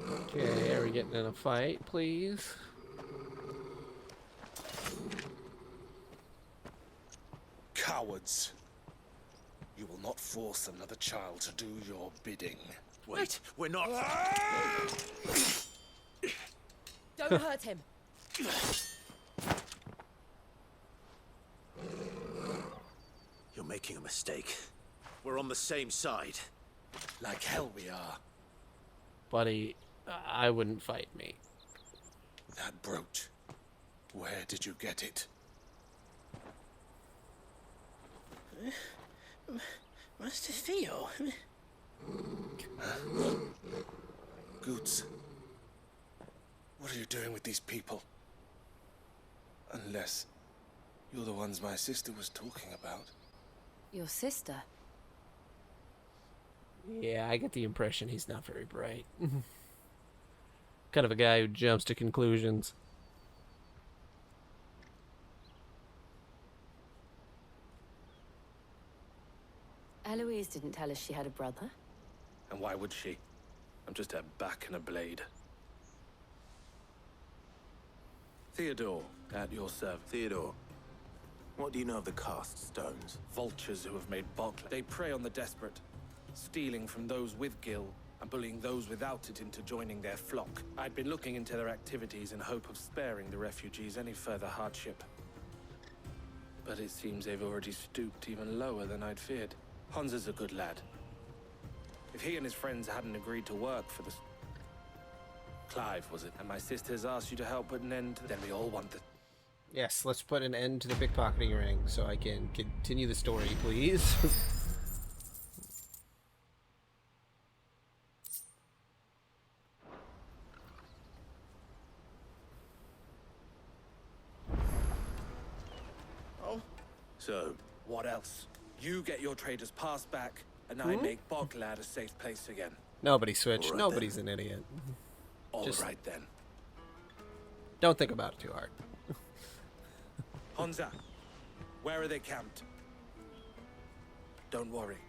Okay, are we getting in a fight, please? Cowards. You will not force another child to do your bidding. Wait, we're not... Don't hurt him. You're making a mistake. We're on the same side. Like hell we are. Buddy, I wouldn't fight me. That brooch. Where did you get it? Master Theo? Goots. What are you doing with these people? Unless you're the ones my sister was talking about. Your sister? Yeah, I get the impression he's not very bright. Kind of a guy who jumps to conclusions. Eloise didn't tell us she had a brother. And why would she? I'm just her back and a blade. Theodore, at your service. Theodore, what do you know of the Cast Stones? Vultures who have made Bokla. They prey on the desperate, stealing from those with Gil and bullying those without it into joining their flock. I'd been looking into their activities in hope of sparing the refugees any further hardship. But it seems they've already stooped even lower than I'd feared. Hunza's a good lad. If he and his friends hadn't agreed to work for the... Clive, was it? And my sisters asked you to help put an end to... Then we all want the... Yes, let's put an end to the pickpocketing ring so I can continue the story, please. Oh? So? What else? You get your trader's pass back, and I make Boglad a safe place again. Nobody switched. All right, Nobody's an idiot. All right then. Don't think about it too hard. Hunza, where are they camped? Don't worry.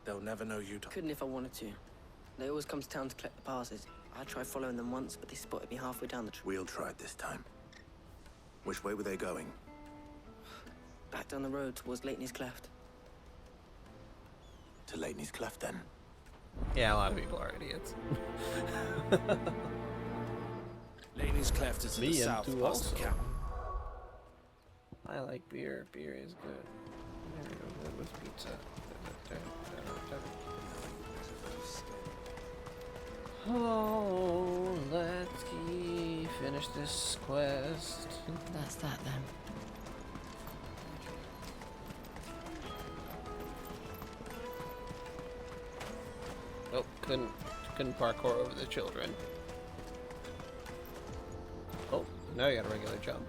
They'll never know you. Couldn't if I wanted to. They always come to town to collect the passes. I tried following them once, but they spotted me halfway down the tree. We'll try it this time. Which way were they going? Back down the road towards Lateney's Cleft. To Lateney's Cleft, then? Yeah, a lot of people are idiots. Lateney's Cleft is to the south past the camp. I like beer. Beer is good. There we go. with pizza. Oh, let's finish this quest. That's that then. Oh, couldn't parkour over the children. Oh, now you got a regular jump.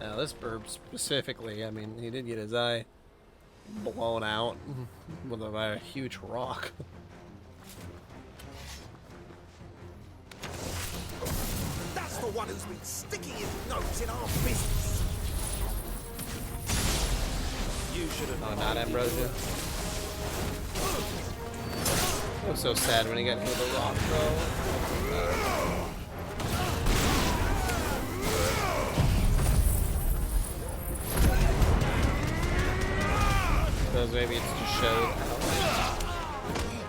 Now this burb specifically, I mean, he did get his eye blown out with a huge rock. That's the one who's been sticking his nose in our business. You should have. Oh, not Ambrosia. It was so sad when he got hit with a rock, though. Because maybe it's to show how,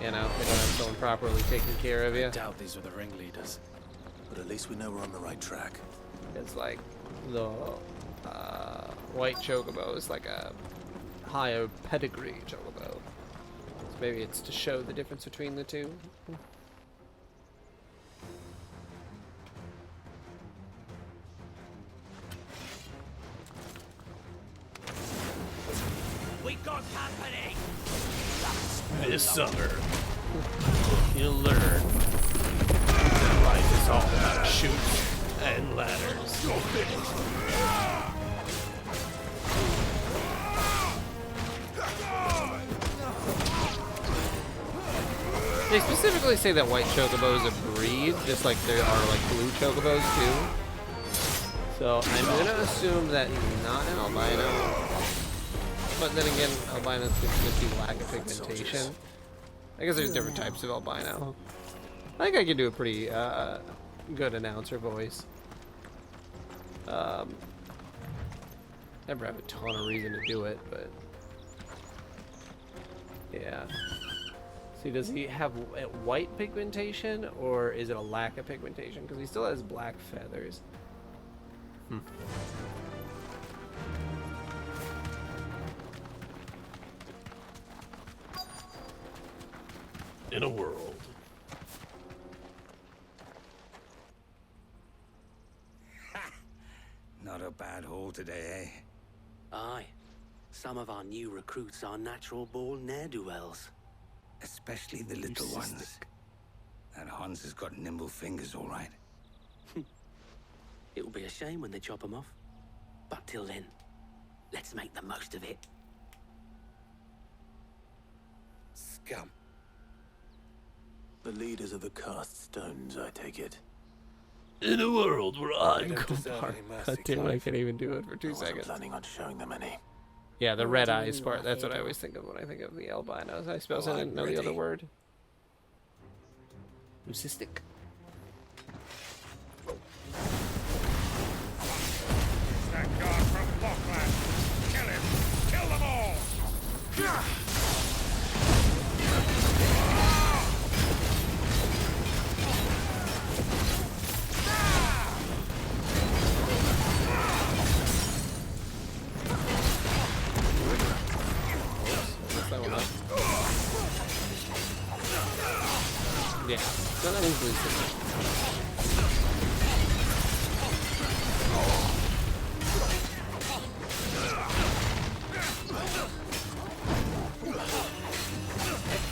you know, they don't have someone properly taking care of you. I doubt these are the ringleaders, but at least we know we're on the right track. It's like the white chocobo is like a higher pedigree chocobo. So maybe it's to show the difference between the two. We got company. This summer, you'll learn that life is all about shoots and ladders. They specifically say that white chocobo is a breed, just like there are like blue chocobos too. So I'm gonna assume that he's not an albino. But then again, albinos could just be lack of pigmentation. I guess there's different types of albino. I think I can do a pretty good announcer voice. Never have a ton of reason to do it, but yeah. See, does he have white pigmentation, or is it a lack of pigmentation? Because he still has black feathers. In a world. Not a bad haul today, eh? Aye. Some of our new recruits are natural-born ne'er-do-wells. Especially the little ones. That Hans has got nimble fingers, all right. It'll be a shame when they chop them off. But till then, let's make the most of it. Scum. The leaders of the cast stones, I take it. In a world where I'm don't deserve Kumpar. any mercy, God damn it, I Clive. can't even do it for 2 I wasn't seconds. planning on showing them any. Yeah, the What red do eyes you part. That's what I do? always think of when I think of the albinos. I suppose Oh, I didn't know I'm the other ready. word. Leucistic. That guard from Falkland. Kill him. Kill them all. What's that one up? Yeah, so that is Leucistic.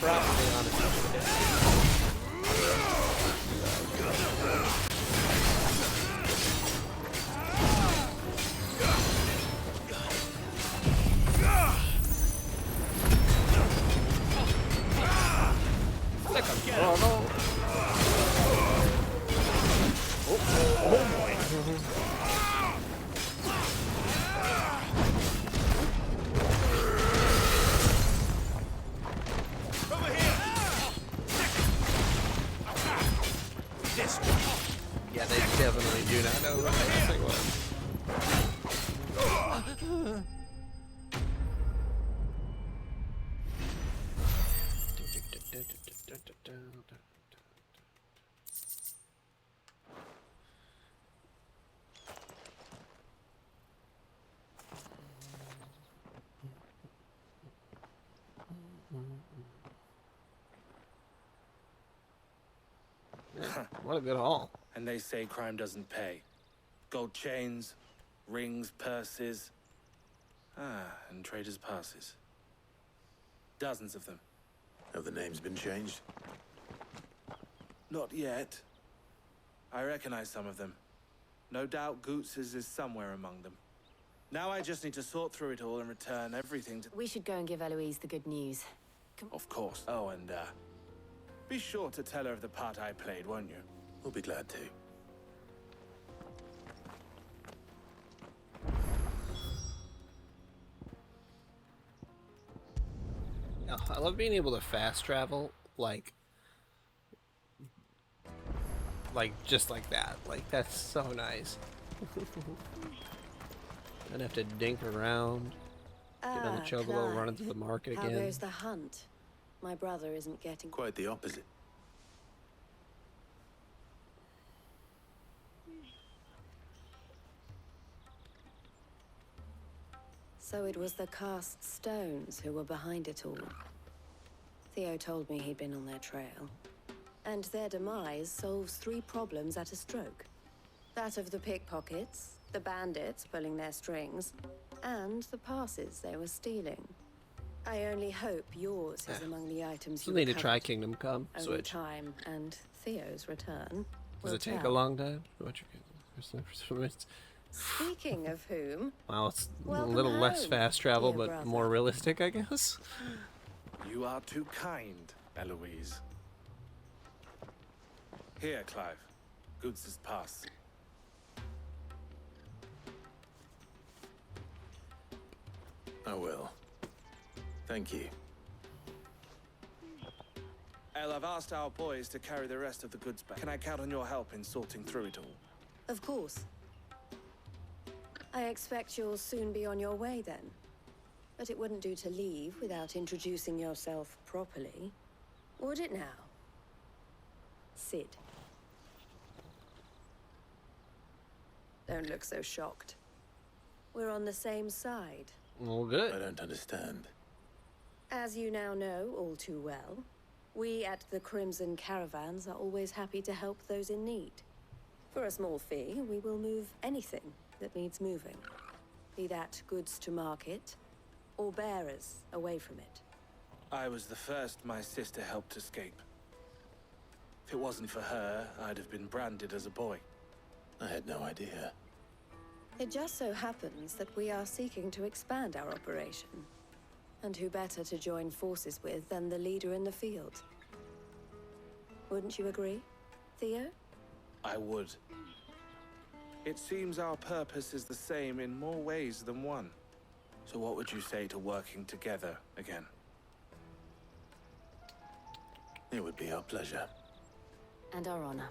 Probably, honestly. Like a bravo. What a good haul. And they say crime doesn't pay. Gold chains, rings, purses. And traders' passes. Dozens of them. Have the names been changed? Not yet. I recognize some of them. No doubt Goots's is somewhere among them. Now I just need to sort through it all and return everything to... We should go and give Eloise the good news. Of course. Oh, and, be sure to tell her of the part I played, won't you? We'll be glad to. Oh, I love being able to fast travel, like just like that. Like, that's so nice. I'd have to dink around, get on the chocobo, Clive. run into the market How again. goes the hunt? My brother isn't getting... Quite the opposite. So it was the cast stones who were behind it all. Theo told me he'd been on their trail. And their demise solves 3 problems at a stroke. That of the pickpockets, the bandits pulling their strings, and the passes they were stealing. I only hope yours is among the items Still you need to try recovered. Kingdom Come Only Switch. time and Theo's return Does will it take a tell. long time? Speaking of whom, Well, it's a welcome little less home, fast travel, dear but brother. more realistic, I guess. You are too kind, Eloise. Here, Clive. Goots's pass. I will. Thank you. El, I've asked our boys to carry the rest of the goods back. Can I count on your help in sorting through it all? of course. I expect you'll soon be on your way then. But it wouldn't do to leave without introducing yourself properly. Would it now? Sid. Don't look so shocked. We're on the same side. Well, good. I don't understand. As you now know all too well, we at the Crimson Caravans are always happy to help those in need. For a small fee, we will move anything that needs moving. Be that goods to market, or bearers away from it. I was the first my sister helped escape. If it wasn't for her, I'd have been branded as a boy. I had no idea. It just so happens that we are seeking to expand our operation. And who better to join forces with than the leader in the field? Wouldn't you agree, Theo? I would. It seems our purpose is the same in more ways than one. So what would you say to working together again? It would be our pleasure. And our honor.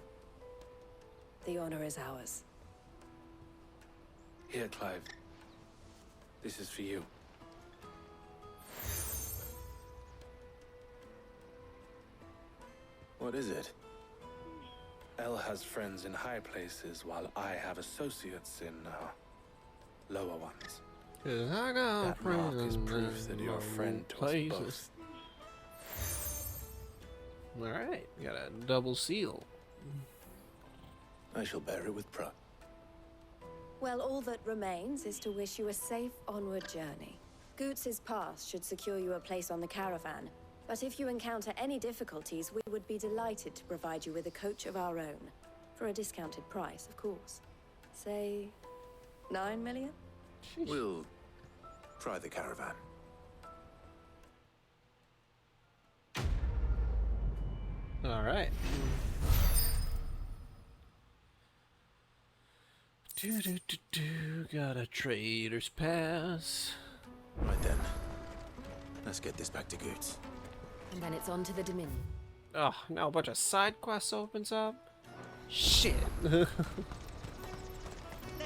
The honor is ours. Here, Clive. This is for you. What is it? El has friends in high places, while I have associates in, lower ones. I got That mark is friends proof that in you're a friend to us places. both. Alright, got a double seal. I shall bear it with pride. Well, all that remains is to wish you a safe onward journey. Goots's pass should secure you a place on the caravan, but if you encounter any difficulties, we would be delighted to provide you with a coach of our own. For a discounted price, of course. Say, 9 million? We'll try the caravan. Alright. Got a trader's pass. Right then. Let's get this back to Goots. And then it's on to the Dominion. Oh, now a bunch of side quests opens up. Shit. Let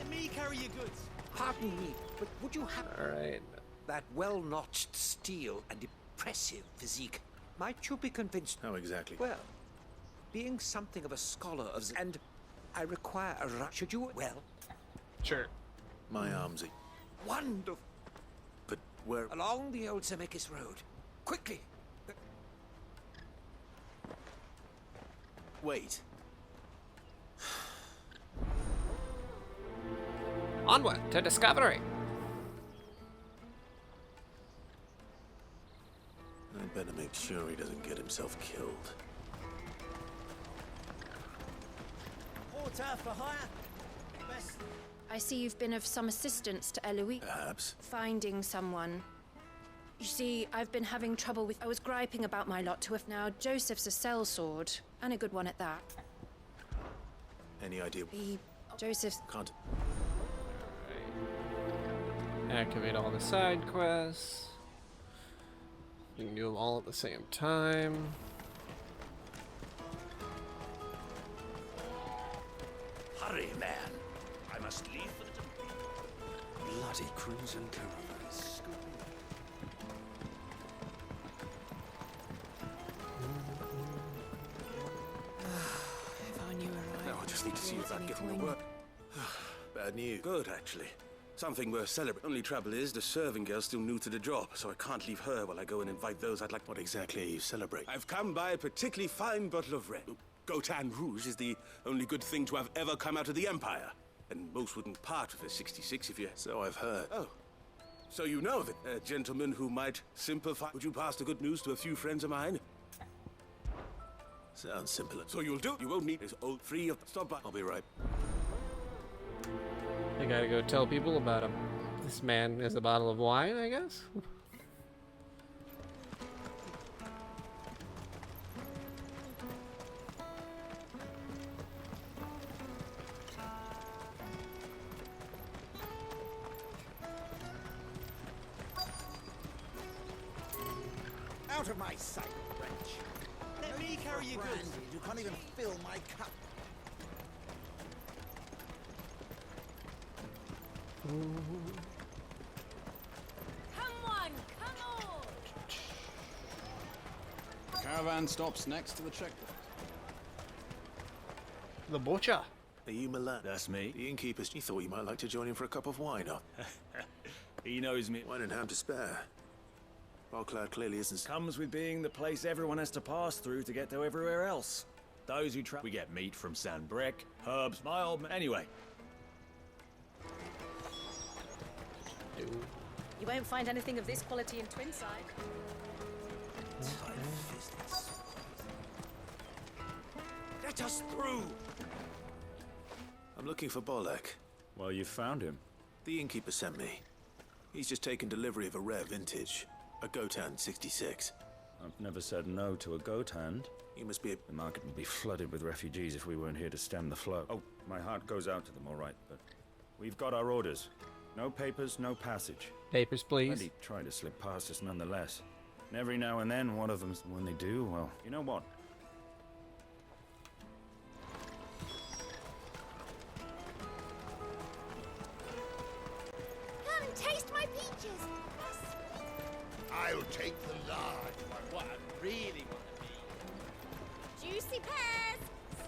me carry your goods. Pardon me, but would you have Alright. that well-notched steel and impressive physique? Might you be convinced? How exactly? Well, being something of a scholar of and I require a should you well? Sure. My arms are... Wonderful. But where... Along the old Zemeckis Road. Quickly. Wait. Onward to discovery. I'd better make sure he doesn't get himself killed. Water for hire. Best. I see you've been of some assistance to Eloise. Perhaps. Finding someone. You see, I've been having trouble with... I was griping about my lot to... Now, Joseph's a sellsword, and a good one at that. Any idea? Joseph's... Can't. Activate all the side quests. You can do them all at the same time. Hurry, man. I must leave for the bloody crimson caravan is scooping. If I knew where I... No, I just need to see if I can get from the work. Bad news. Good, actually. Something worth celebrating. Only trouble is, the serving girl's still new to the job, so I can't leave her while I go and invite those I'd like. What exactly are you celebrating? I've come by a particularly fine bottle of red. Gotan Rouge is the only good thing to have ever come out of the Empire. And most wouldn't part with a 66 if you... So I've heard. Oh. So you know that a gentleman who might simplify... Would you pass the good news to a few friends of mine? Sounds simple. So you'll do. You won't need this old free of... Stop by. I'll be right. I gotta go tell people about him. This man is a bottle of wine, I guess? Out of my sight, wench. Let me carry your goods. You can't even fill my cup. Come on, come on! Caravan stops next to the checkpoint. The butcher. Are you Milan? That's me. The innkeeper's... He thought you might like to join him for a cup of wine, huh? He knows me. Wine and ham to spare. Barclad clearly isn't... Comes with being the place everyone has to pass through to get to everywhere else. Those who we get meat from Sanbreque, herbs, my old man... Anyway. You won't find anything of this quality in Twinside. Let us through. I'm looking for Bolek. Well, you found him. The innkeeper sent me. He's just taken delivery of a rare vintage. A Gotan 66. I've never said no to a goat hand. You must be a... The market would be flooded with refugees if we weren't here to stem the flow. Oh, my heart goes out to them, all right, but we've got our orders. No papers, no passage. Papers, please. Plenty try to slip past us nonetheless. And every now and then, one of them, when they do, well, you know what? Come and taste my peaches. I'll take the large one. What I really want to be. Juicy pears.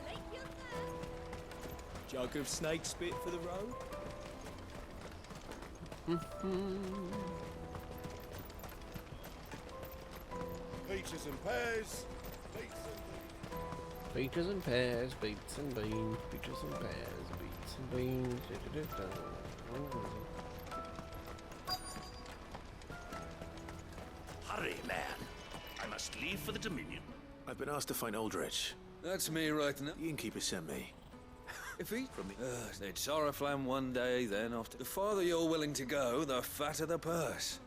Slake your thirst. Jug of snake spit for the road? Peaches and pears. Peaches and pears, beets and beans, peaches and pears, beets and beans. Hurry, man. I must leave for the Dominion. I've been asked to find Aldrich. That's me right now. The innkeeper sent me. If he... From the... It's Oriflamme one day, then after... The farther you're willing to go, the fatter the purse.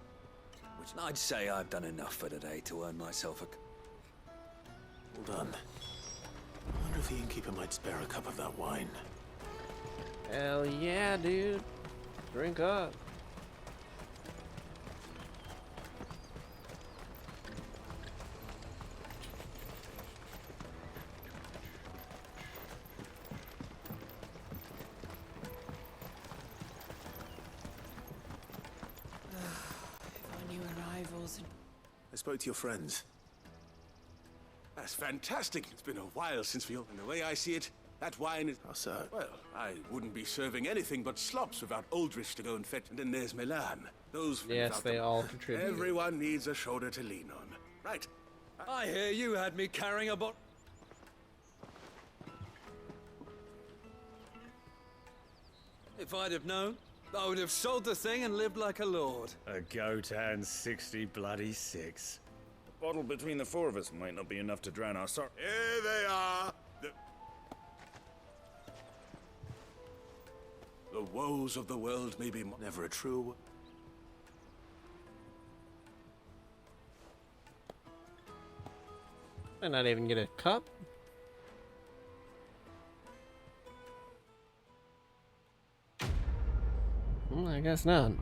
Which I'd say I've done enough for today to earn myself a... Well done. I wonder if the innkeeper might spare a cup of that wine. Hell yeah, dude. Drink up. I spoke to your friends. That's fantastic. It's been a while since we opened. The way I see it, that wine is... How so? Well, I wouldn't be serving anything but slops without Aldrich to go and fetch. And then there's Milan. Those... Yes, they all contribute. Everyone needs a shoulder to lean on. Right. I hear you had me carrying a bot... If I'd have known, I would have sold the thing and lived like a lord. A Gotan 60 bloody 6. A bottle between the four of us might not be enough to drown our sorrow. Here they are. The woes of the world may be never a true. I not even get a cup. I guess not.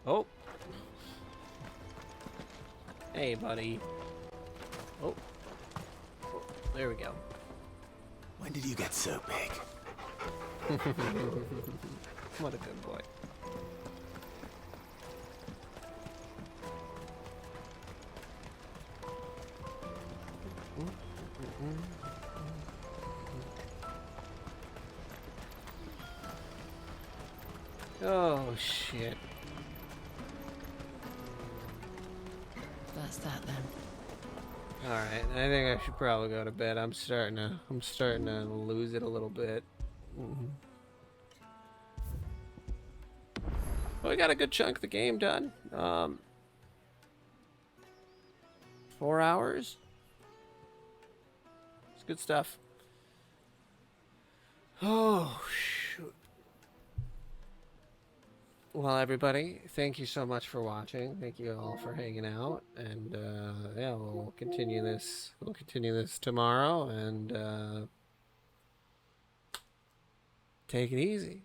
Oh. Hey, buddy. Oh. There we go. When did you get so big? What a good boy. Oh shit. That's that then. Alright, I think I should probably go to bed. I'm starting to lose it a little bit. Well, we got a good chunk of the game done. 4 hours. It's good stuff. Oh shoot. Well, everybody, thank you so much for watching. Thank you all for hanging out, and yeah, we'll continue this. We'll continue this tomorrow, and take it easy.